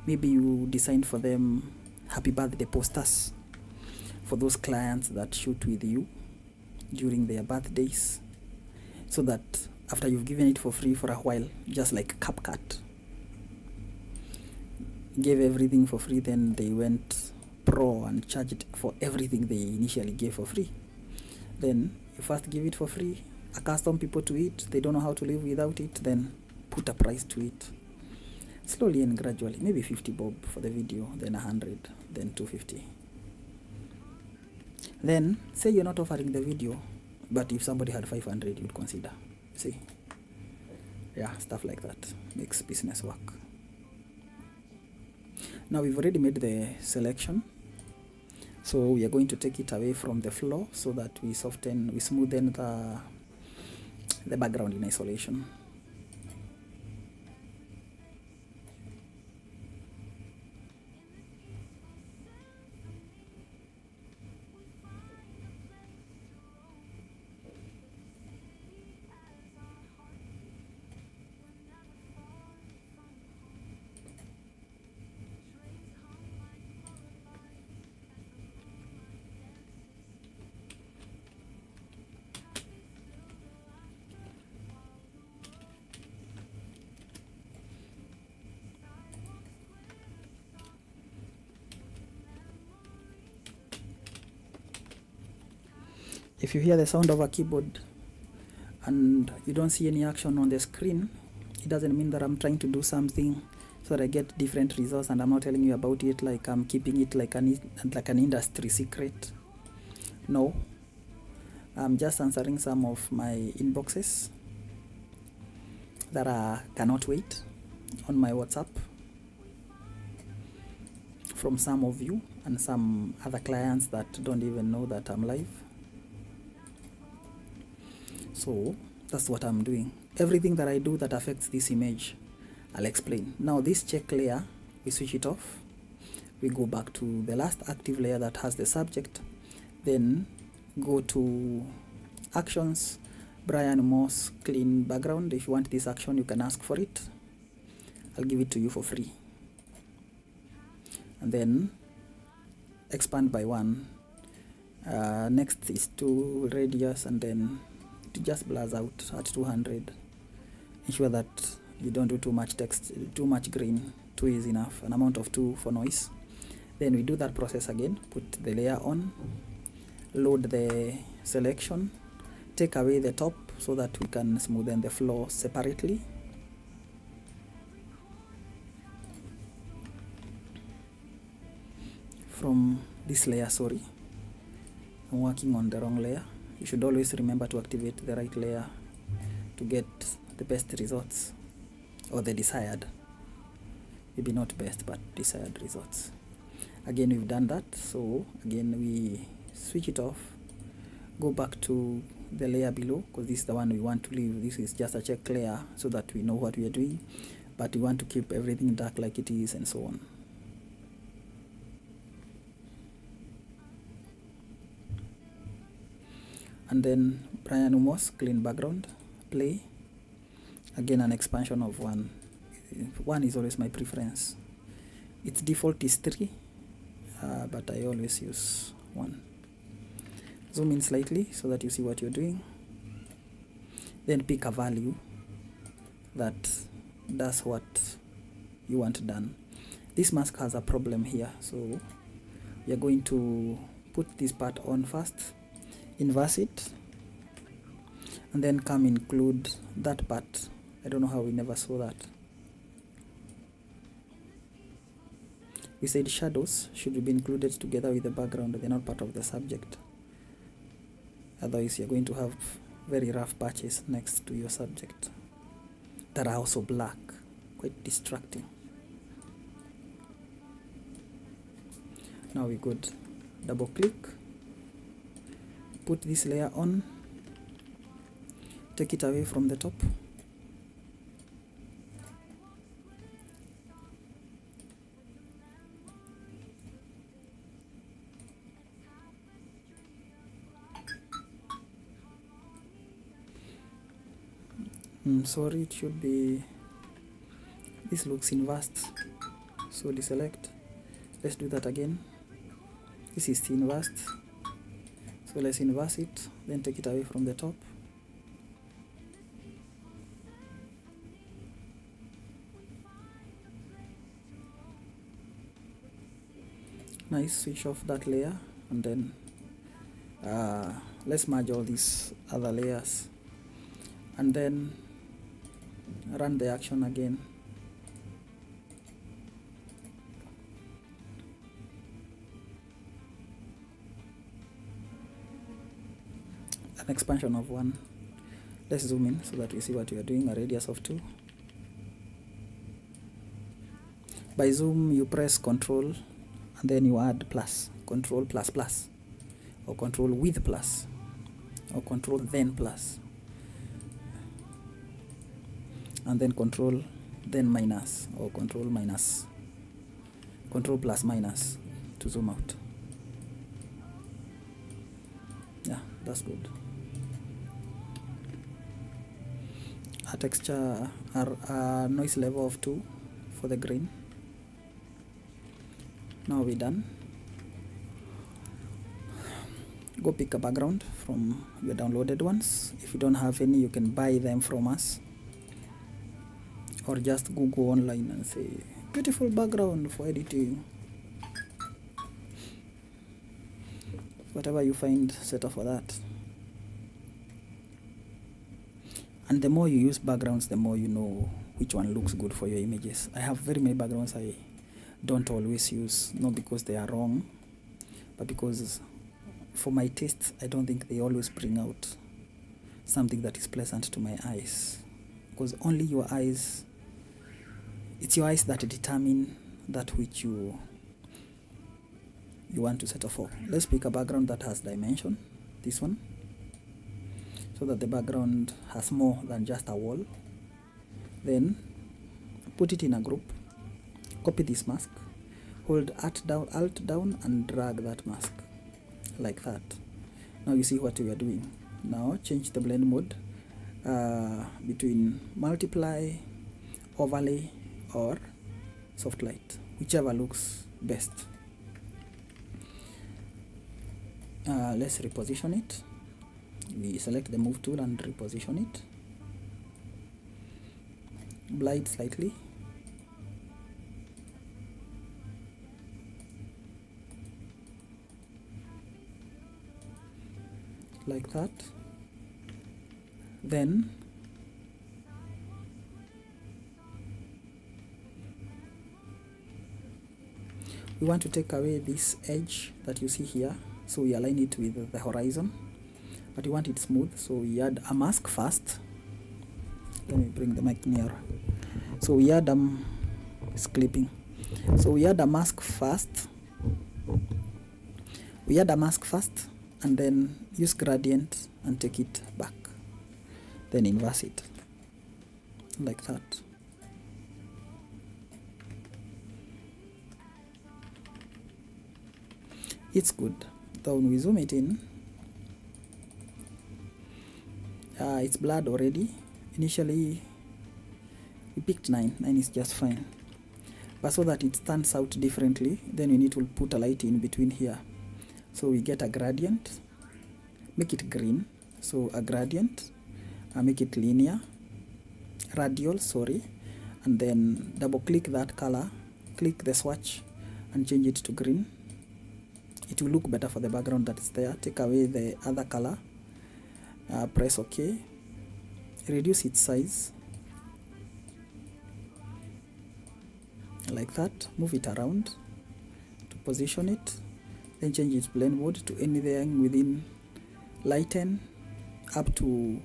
Maybe you design for them happy birthday posters for those clients that shoot with you during their birthdays, so that after you've given it for free for a while, just like CapCut gave everything for free, then they went pro and charged for everything they initially gave for free. Then you first give it for free, accustom people to it, they don't know how to live without it, then put a price to it. Slowly and gradually, maybe 50 bob for the video, then 100, then 250. Then say you're not offering the video, but if somebody had 500, you'd consider. See? Yeah, stuff like that makes business work. Now we've already made the selection, so we are going to take it away from the floor so that we smoothen the background in isolation. If you hear the sound of a keyboard and you don't see any action on the screen, it doesn't mean that I'm trying to do something so that I get different results and I'm not telling you about it, like I'm keeping it like an industry secret. No, I'm just answering some of my inboxes that cannot wait on my WhatsApp from some of you and some other clients that don't even know that I'm live. So that's what I'm doing. Everything that I do that affects this image, I'll explain. Now this check layer, we switch it off. We go back to the last active layer that has the subject. Then go to actions, Brian Moss clean background. If you want this action, you can ask for it. I'll give it to you for free. And then expand by 1. Next is to radius, and then to just blurs out at 200. Ensure that you don't do too much text, too much green. 2 is enough, an amount of 2 for noise. Then we do that process again, put the layer on, load the selection, take away the top so that we can smoothen the floor separately. From this layer, sorry, I'm working on the wrong layer. You should always remember to activate the right layer to get the best results, or the desired, maybe not best but desired results. Again, we've done that, so again we switch it off, go back to the layer below, because this is the one we want to leave. This is just a check layer so that we know what we are doing, but we want to keep everything dark like it is, and so on. And then Brian Umos, clean background, play. Again, an expansion of 1. 1 is always my preference. Its default is 3, but I always use 1. Zoom in slightly so that you see what you're doing. Then pick a value that does what you want done. This mask has a problem here, so we are going to put this part on first, inverse it, and then come include that part. I don't know how we never saw that. We said shadows should be included together with the background. They're not part of the subject. Otherwise, you're going to have very rough patches next to your subject that are also black, quite distracting. Now we could double click, put this layer on, take it away from the top. Sorry, it should be, this looks inversed, so deselect. Let's do that again. This is inversed, so let's inverse it, then take it away from the top. Nice. Switch off that layer, and then let's merge all these other layers, and then run the action again. An expansion of 1. Let's zoom in so that we see what we are doing. A radius of 2. By zoom, you press Control and then you add plus, Control plus plus, or Control with plus, or Control then plus, and then Control then minus, or Control minus, Control plus minus to zoom out. Yeah, that's good. A texture, a noise level of 2 for the green. Now we're done. Go pick a background from your downloaded ones. If you don't have any, you can buy them from us, or just Google online and say beautiful background for editing. Whatever you find, set up for that. And the more you use backgrounds, the more you know which one looks good for your images. I have very many backgrounds I don't always use, not because they are wrong, but because for my taste, I don't think they always bring out something that is pleasant to my eyes. Because only your eyes, it's your eyes that determine that which you want to settle for. Let's pick a background that has dimension, this one, so that the background has more than just a wall. Then put it in a group, copy this mask, hold Alt down and drag that mask like that. Now you see what we are doing. Now change the blend mode between multiply, overlay, or soft light, whichever looks best. Let's reposition it. We select the move tool and reposition it. Blur slightly. Like that. Then we want to take away this edge that you see here, so we align it with the horizon, but we want it smooth, so we add a mask first. Let me bring the mic nearer. So we add it's clipping. So we add a mask first. We add a mask first, and then use gradient and take it back. Then inverse it like that. It's good. Though when we zoom it in, it's blurred already. Initially we picked 9. 9 is just fine, but so that it stands out differently, then you need to put a light in between here. So we get a gradient, make it green, so a gradient, make it linear, radial, sorry, and then double click that color, click the swatch and change it to green. It will look better for the background that is there. Take away the other color, press OK, reduce its size like that, move it around to position it, then change its blend mode to anything within lighten up to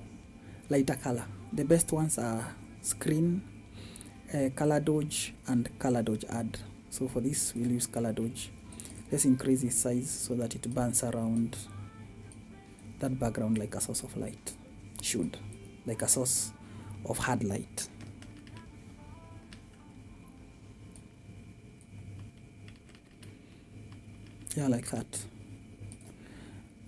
lighter color. The best ones are screen, color dodge, and color dodge add. So for this we'll use color dodge. Let's increase its size so that it burns around that background like a source of light should, like a source of hard light. Yeah, like that.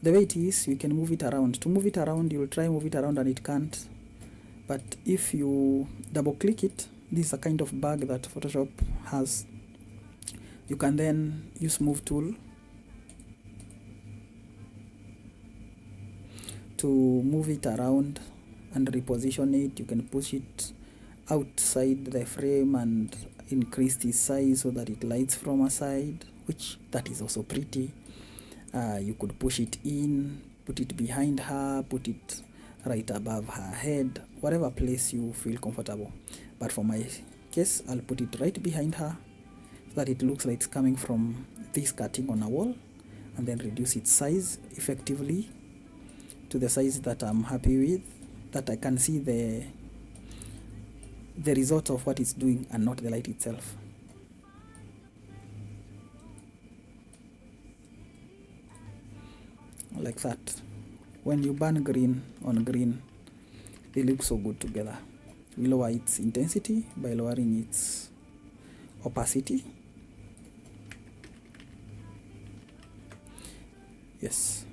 The way it is, you can move it around. To move it around, you'll try move it around and it can't. But if you double click it, this is a kind of bug that Photoshop has. You can then use move tool to move it around and reposition it, you can push it outside the frame and increase the size so that it lights from a side, which that is also pretty. You could push it in, put it behind her, put it right above her head, whatever place you feel comfortable. But for my case, I'll put it right behind her so that it looks like it's coming from this cutting on a wall, and then reduce its size effectively to the size that I'm happy with, that I can see the result of what it's doing and not the light itself. Like that. When you burn green on green, they look so good together. We lower its intensity by lowering its opacity. Yes.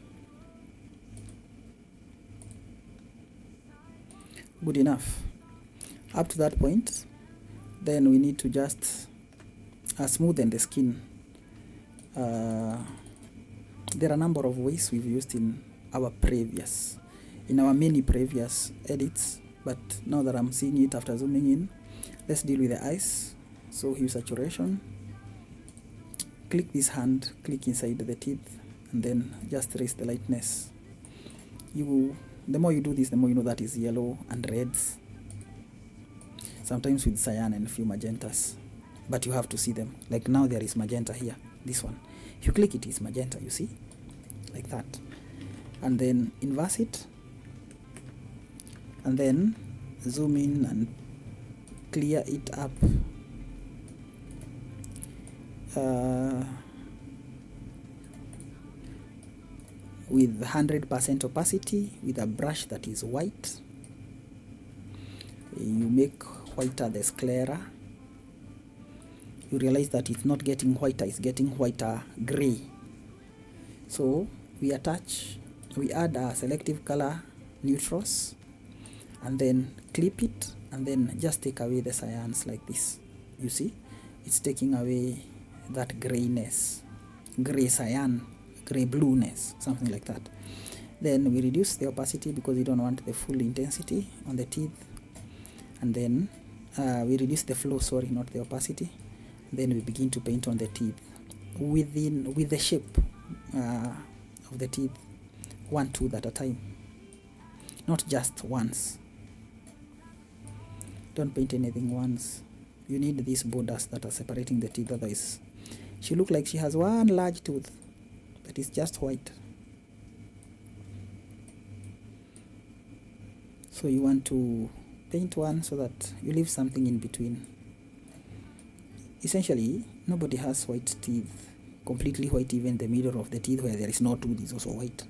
Good enough. Up to that point, then we need to just smoothen the skin. There are a number of ways we've used in our many previous edits, but now that I'm seeing it after zooming in, let's deal with the eyes. So hue saturation, click this hand, click inside the teeth, and then just raise the lightness. The more you do this, the more you know that is yellow and reds, sometimes with cyan and a few magentas, but you have to see them. Like now there is magenta here, this one. If you click it, it's magenta, you see? Like that. And then inverse it, and then zoom in and clear it up. With 100% opacity, with a brush that is white. You make whiter the sclera. You realize that it's not getting whiter, it's getting whiter gray. So we add a selective color neutrals, and then clip it, and then just take away the cyans like this. You see, it's taking away that grayness, gray cyan, gray blueness, something like that. Then we reduce the opacity because we don't want the full intensity on the teeth, and then we reduce the flow, not the opacity. Then we begin to paint on the teeth with the shape of the teeth, one tooth at a time, not just once. Don't paint anything once. You need these borders that are separating the teeth, otherwise she looks like she has one large tooth that is just white. So you want to paint one so that you leave something in between. Essentially, nobody has white teeth, completely white. Even the middle of the teeth where there is no tooth is also white.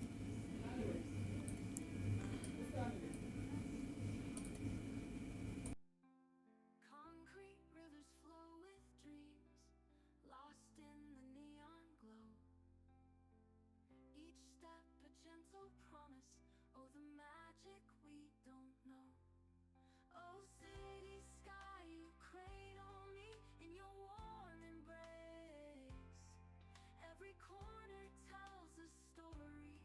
Concrete rivers flow with dreams, lost in the neon glow. Each step a gentle promise, oh the magic we don't know. Oh city sky, you cradle me in your warm embrace. Every corner tells a story,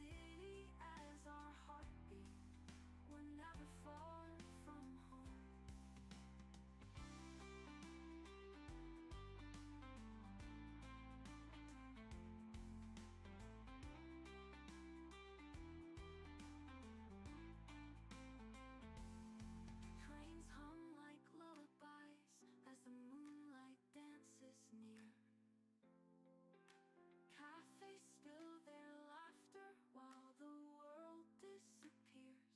city as our heartbeat. We're never far from home. Trains hum like lullabies as the moonlight dances near. Cafes spill their laughter while the world disappears.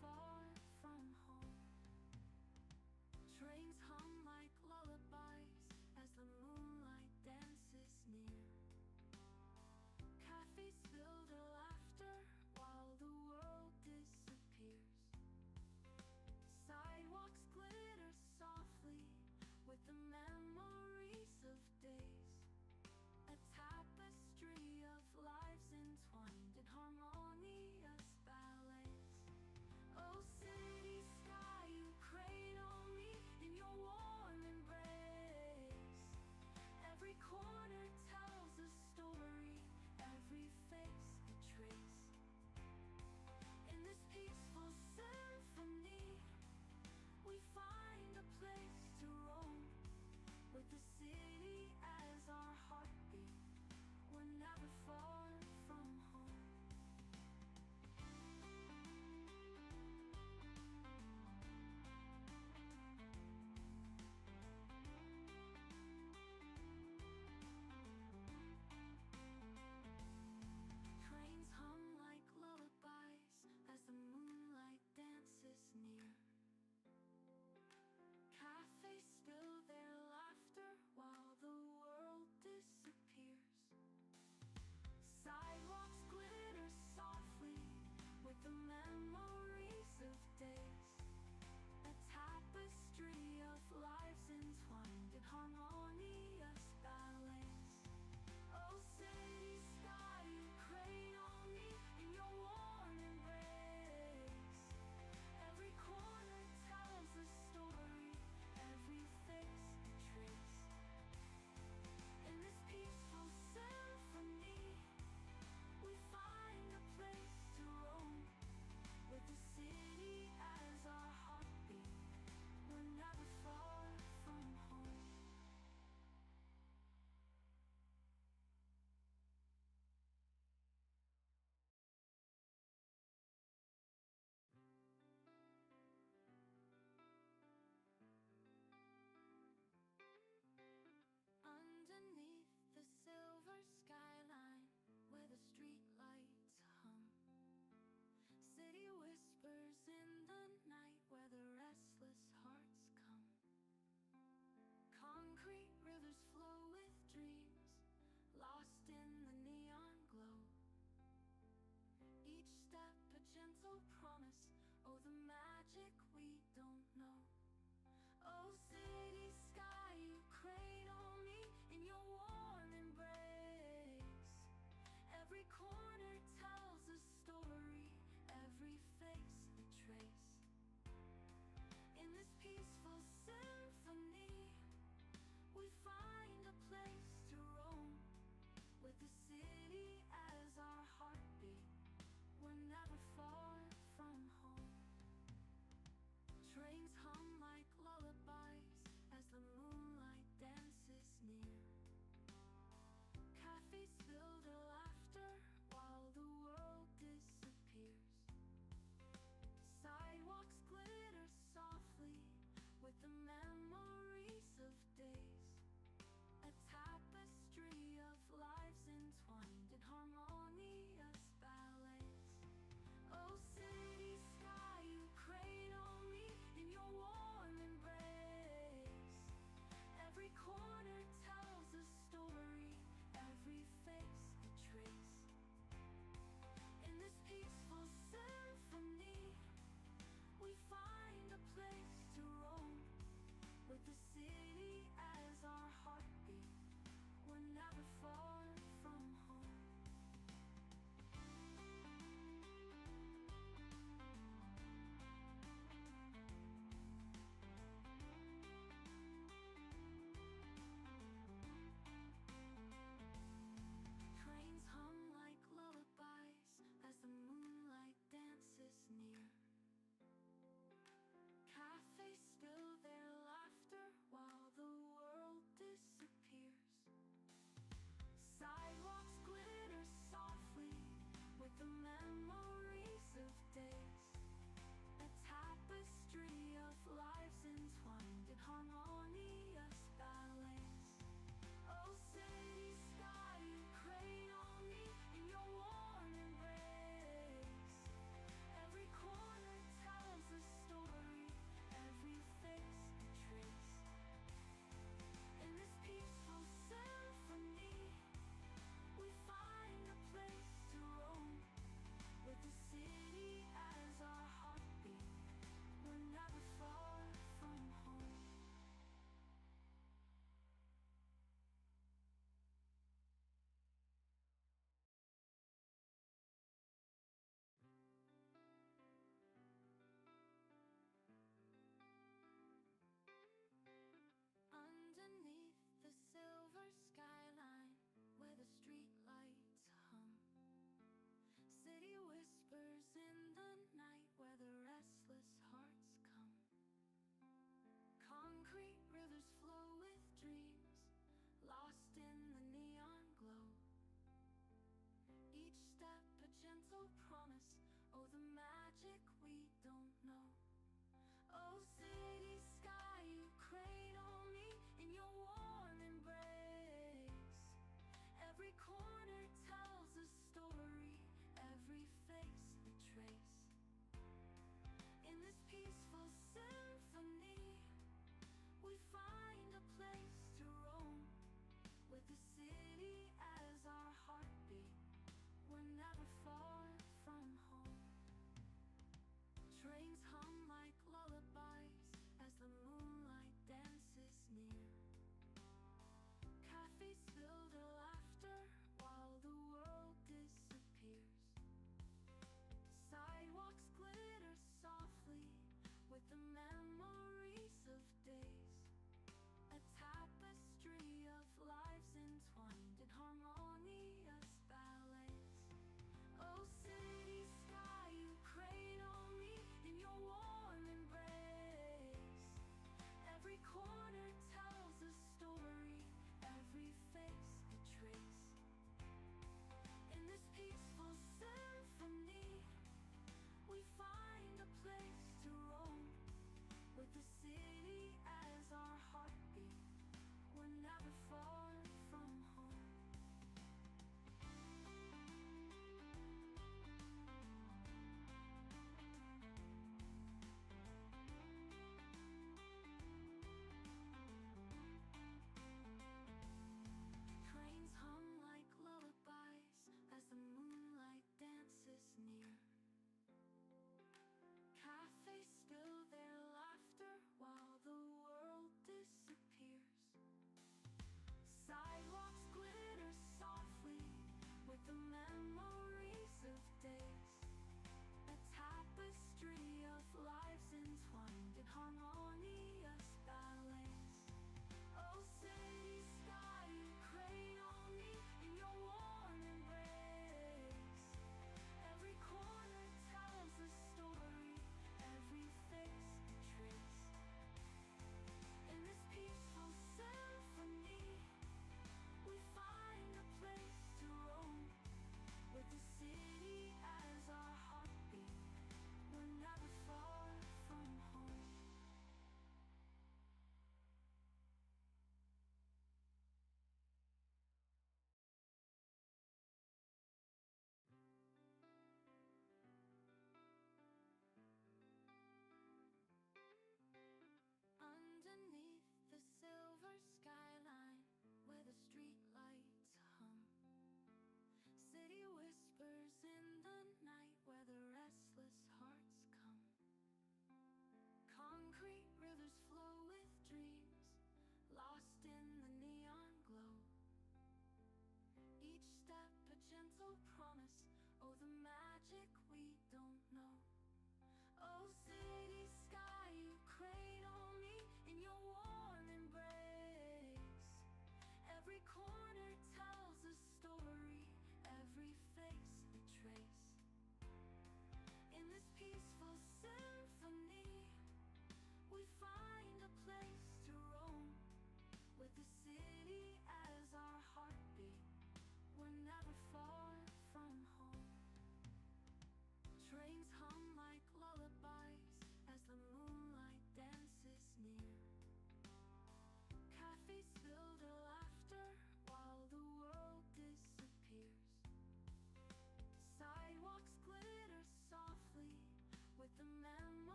far from home. Trains hum like lullabies as the moonlight dances near. Cafes fill their laughter while the world disappears. Sidewalks glitter softly with the memories of days. A tapestry of lives entwined in harmonious ballets. Oh, city sky, you cradle me in your warm embrace. Every corner tells a story, every face a trace. In this peaceful symphony, we find a place to roam, with the city as our heartbeat. We're never far from home. Trains hum like lullabies as the moonlight dances near. Cafes spill their laughter while the world disappears. Sidewalks glitter softly with the memories of days. A tapestry of lives entwined in harmonious ballets. Oh, city sky, you cradle me in your warm embrace. Every corner tells a story, every face a trace. In this peaceful symphony, we find a place to roam, with the city as our heartbeat. We're never far from home. concrete rivers flow with dreams, lost in the neon glow. Each step a gentle promise, oh the magic we don't know. Oh city sky, you cradle me in your warm embrace. Every corner tells a story, every face a trace. In this peaceful symphony, we find a place to roam. With the city as our heartbeat, we're never far from home.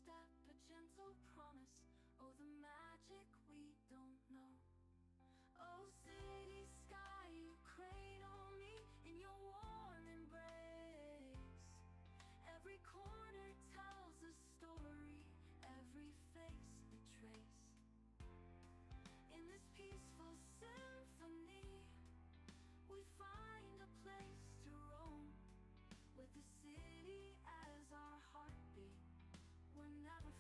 step a gentle promise, oh the magic we don't know. Oh city sky, you cradle me in your warm embrace. Every corner tells a story, every face a trace. In this peaceful symphony, we find a place to roam, with the city as our heartbeat. We're never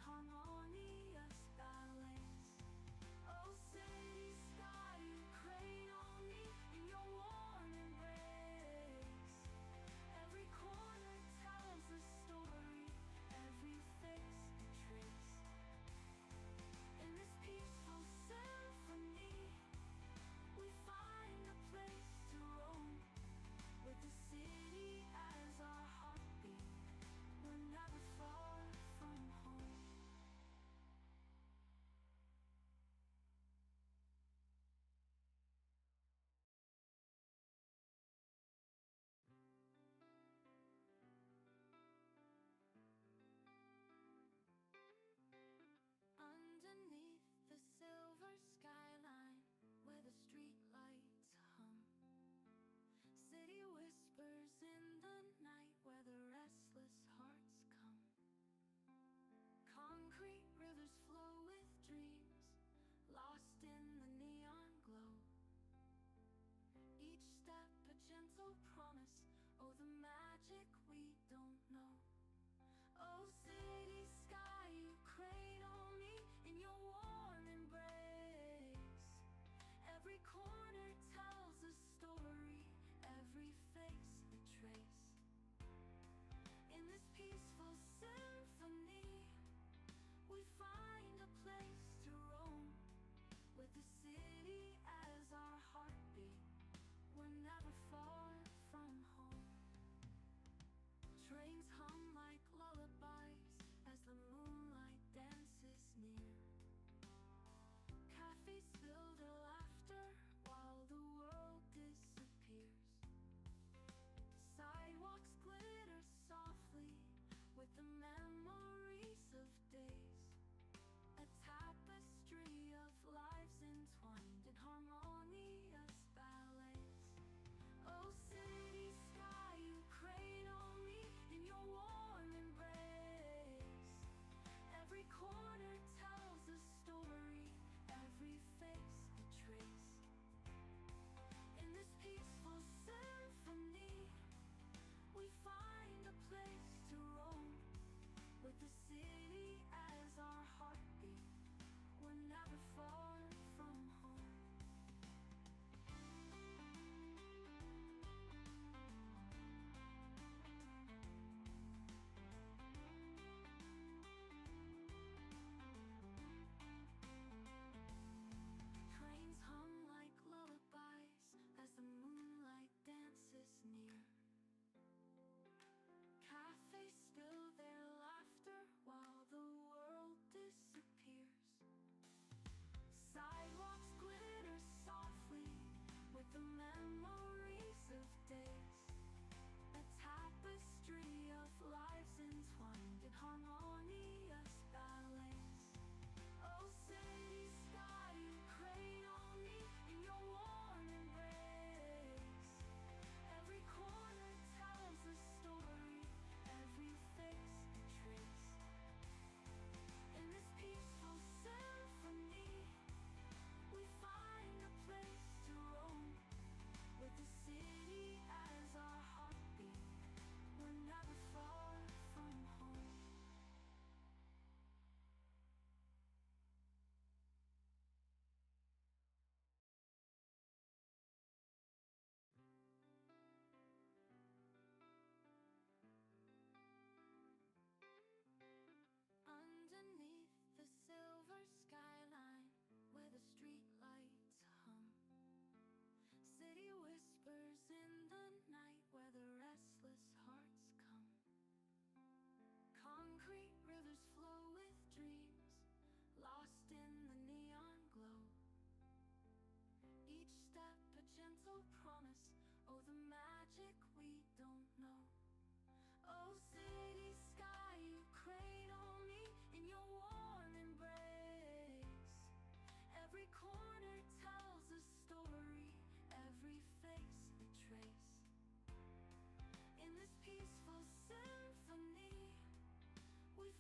harmonious ballets. Oh, city sky, you cradle me in your warm embrace. Every corner tells a story, every face a trace. In this peaceful symphony, we find a place to roam, with the city as our heartbeat. We're never far from home. Underneath the silver skyline, where the street lights hum, city whispers in the night, where the restless hearts come. Concrete rivers flow with dreams, lost in the neon glow. Each step a gentle promise, oh, the magic we don't know. Oh, city sky, you cradle me in your warm embrace. Every corner tells a story, every face a trace. In this peaceful symphony, we find a place to roam, with the city as our heartbeat. We're never far from home. Trains hum like lullabies as the moonlight dances near. Cafes spill their laughter while the world disappears. Sidewalks glitter softly with the memories of days. A tapestry of lives entwined in harmonious ballets. Oh, city sky, you cradle me in your warm embrace. Every corner tells a story, every face a trace. In this peaceful symphony, we find a place to roam, with the city as our heartbeat. We're never far from home. Trains hum like lullabies as the moonlight dances near. Cafes spill their laughter while the world disappears. Sidewalks glitter softly with the memories of days. A tapestry of lives entwined in harmonious ballets. Oh, city sky, you cradle me in your warm embrace. Every corner tells a story, every face a trace. In this peaceful symphony, we find a place to roam, with the city as our heartbeat. We're never far from home. Underneath the silver skyline, where the street lights hum, city whispers in the night, where the restless hearts come. Concrete rivers flow with dreams, lost in the neon glow. Each step a gentle promise, oh, the magic we don't know. Oh, city sky, you cradle me in your warm embrace. Every corner tells a story, every face a trace. In this peaceful symphony, we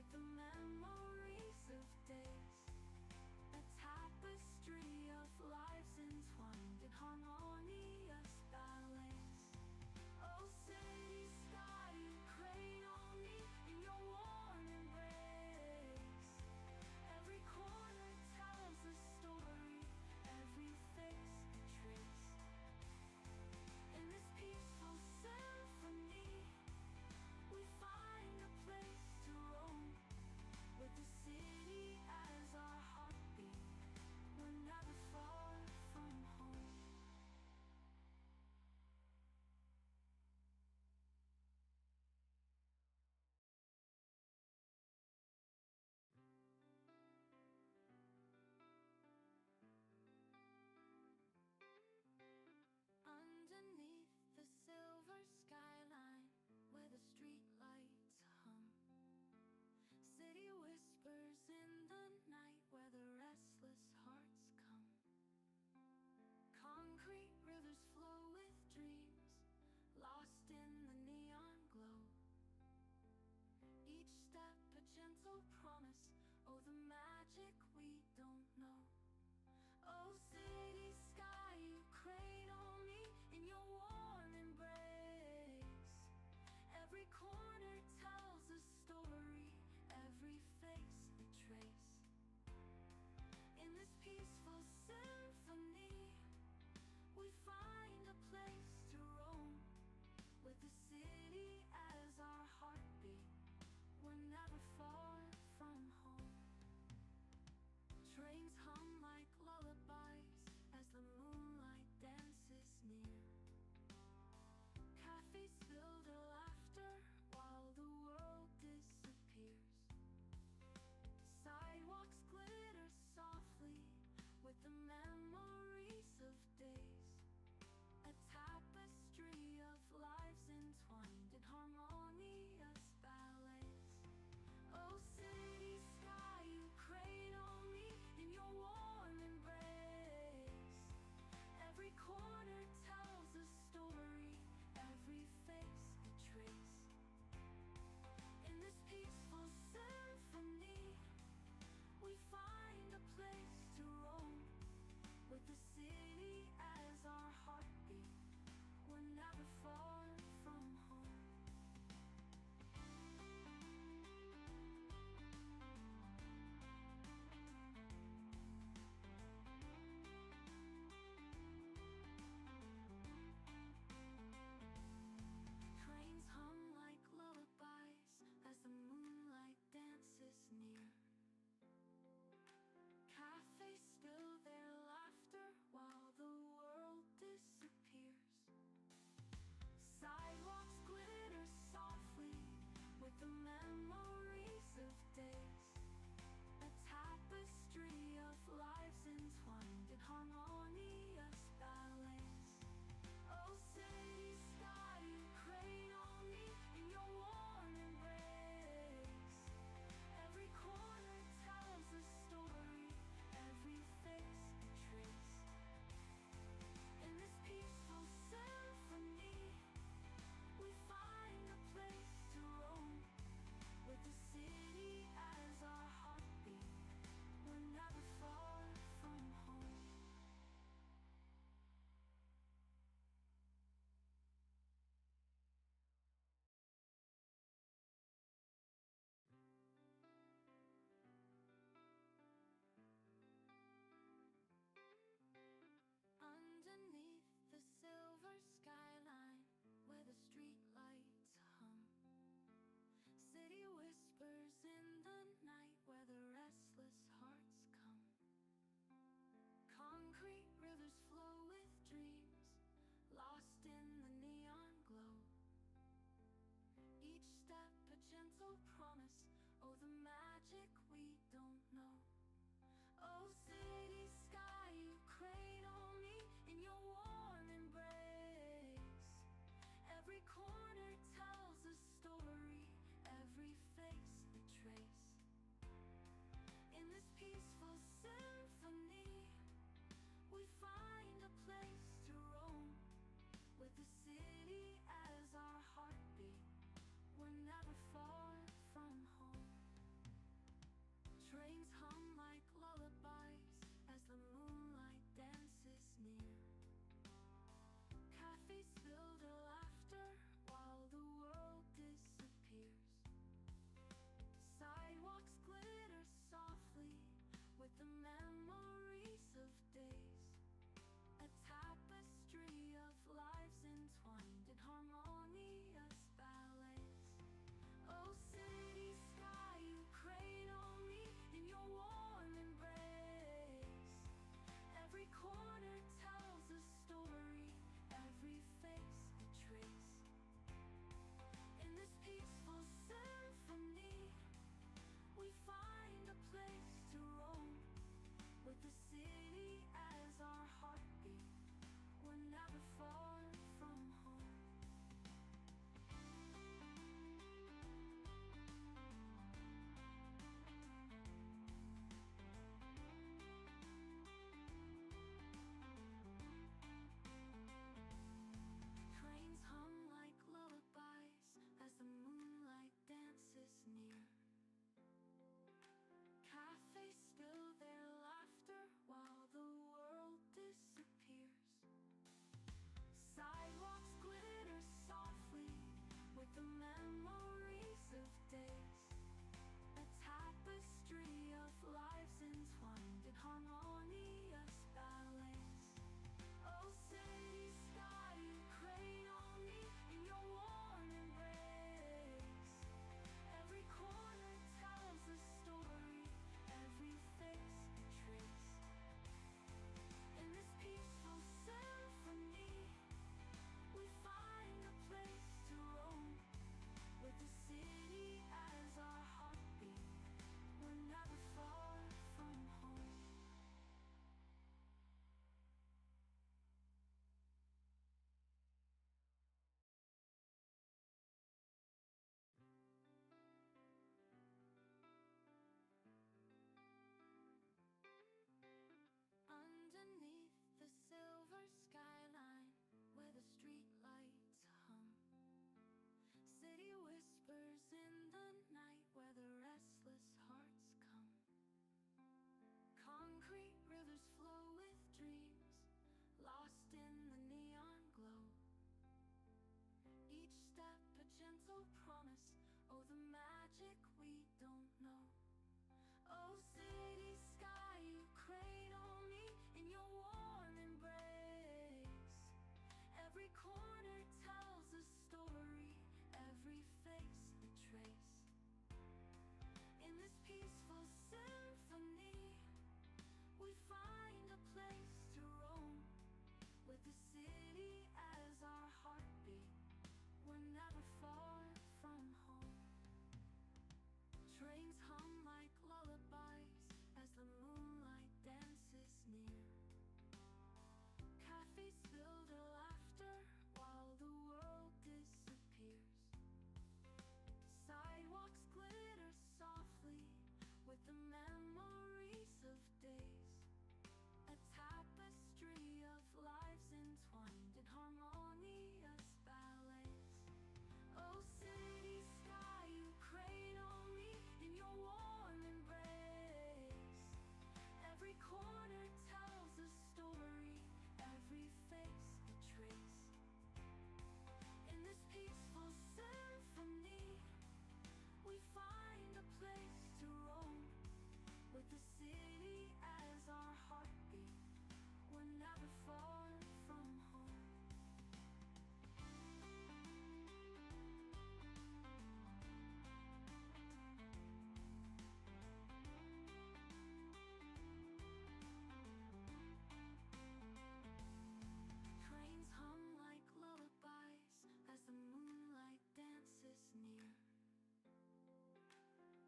with the memories of days. A tapestry of lives entwined in harmonious ballets. Oh, city sky, you cradle me in your warm embrace. Every corner tells a story, every face a trace. In this peaceful symphony, we find a place to roam, with the city as our heartbeat. We're never far from home. Underneath the silver skyline, where the streetlights hum, city whispers in the night, where the restless hearts come. Concrete rivers flow with dreams, lost in the neon glow. Each step a gentle promise, oh, the magic we don't know. Oh, city sky, you cradle me in your warm embrace. Every corner tells a story, every face a trace. In this peaceful symphony, we find a place to roam, with the city as our heartbeat. We're never far from home. Trains hum like lullabies as the moonlight dances near. Cafes fill their laughter while the world disappears. Sidewalks glitter softly with the memories of days. A tapestry of lives entwined in harmonious ballets. Oh, city sky, you cradle me in your warm embrace. Every corner tells a story, every face a trace. In this peaceful symphony, we find a place to roam, with the city as our heartbeat. We're never far from home. Trains hum like lullabies as the moonlight dances near. Cafes spill their laughter while the world disappears. the city as our heartbeat. We're never far from home. Trains hum like lullabies as the moonlight dances near. Cafes spill their laughter while the world disappears. Sidewalks glitter softly with the memories of days. A tapestry of lives entwined in harmonious ballets. Oh, city sky, you cradle me in your warm embrace. Every corner tells a story, every face a trace. In this peaceful symphony, we find a place to roam. With the city as our heartbeat, we're never far from home. Underneath the silver skyline, where the streetlights hum, city whispers in the night, where the restless hearts come. Concrete rivers flow with dreams, lost in the neon glow. Each step a gentle promise, oh, the magic we don't know. Oh, city sky, you cradle me in your warm embrace. Every corner tells a story, every face a trace. In this peaceful symphony, we find a place to roam. With the city as our heartbeat, we're never far from home. Trains hum like lullabies as the moonlight dances near. Cafes spill their laughter while the world disappears. Sidewalks glitter softly with the memories of days. A tapestry of lives entwined in harmonious ballets. Oh, city sky, you cradle me in your warm embrace. Every corner tells a story, every face a trace. In this peaceful symphony, we find a place to roam. With the city as our heartbeat, we're never far from home. Trains hum like lullabies as the moonlight dances near.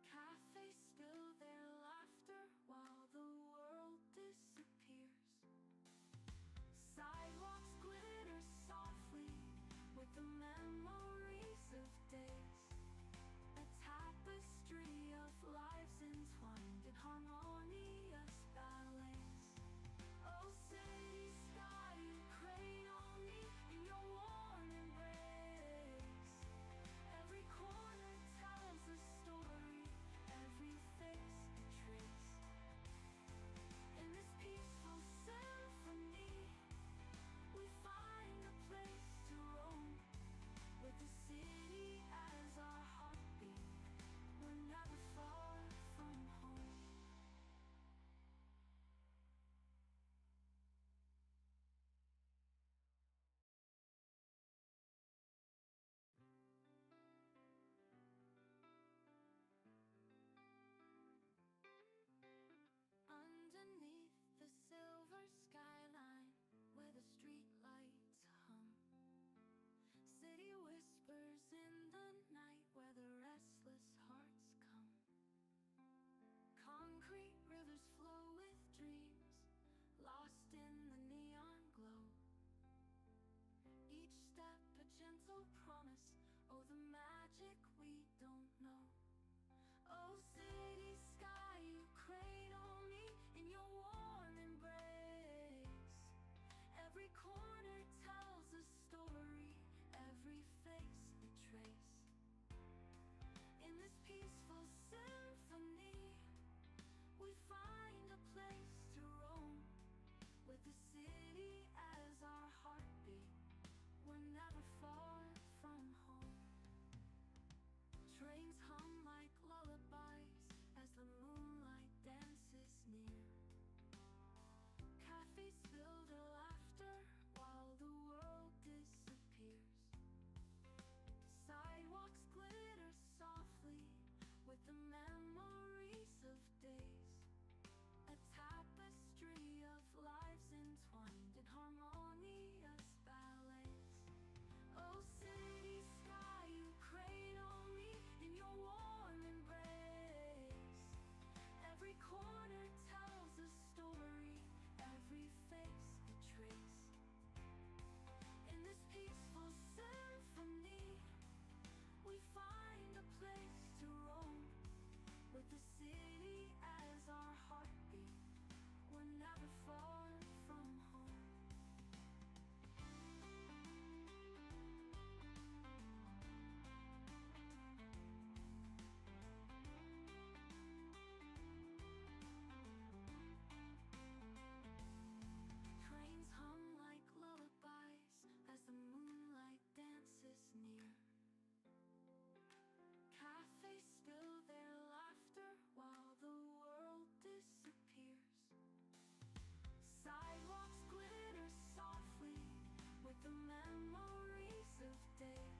Cafes spill their laughter while the world disappears. Sidewalks glitter softly with the memories of days. A tapestry of lives entwined in harmonious ballets. Oh, city sky, you cradle me in your warm embrace. Every corner tells a story, every face a trace. In this peaceful symphony, we find a place to roam. never far from home. Trains hum like lullabies as the moonlight dances near. Cafes fill their laughter while the world disappears. Sidewalks glitter softly with the memories of days. A tapestry of lives entwined in harmonious ballets. Oh, city sky, you cradle me in your warm embrace. Every corner tells a story, every face a trace. In this peaceful symphony, we find a place to roam, with the city as our heartbeat. We're never far from home. Trains hum like lullabies as the moonlight dances near. Cafes spill their laughter while the world disappears. Sidewalks glitter softly with the memories of days.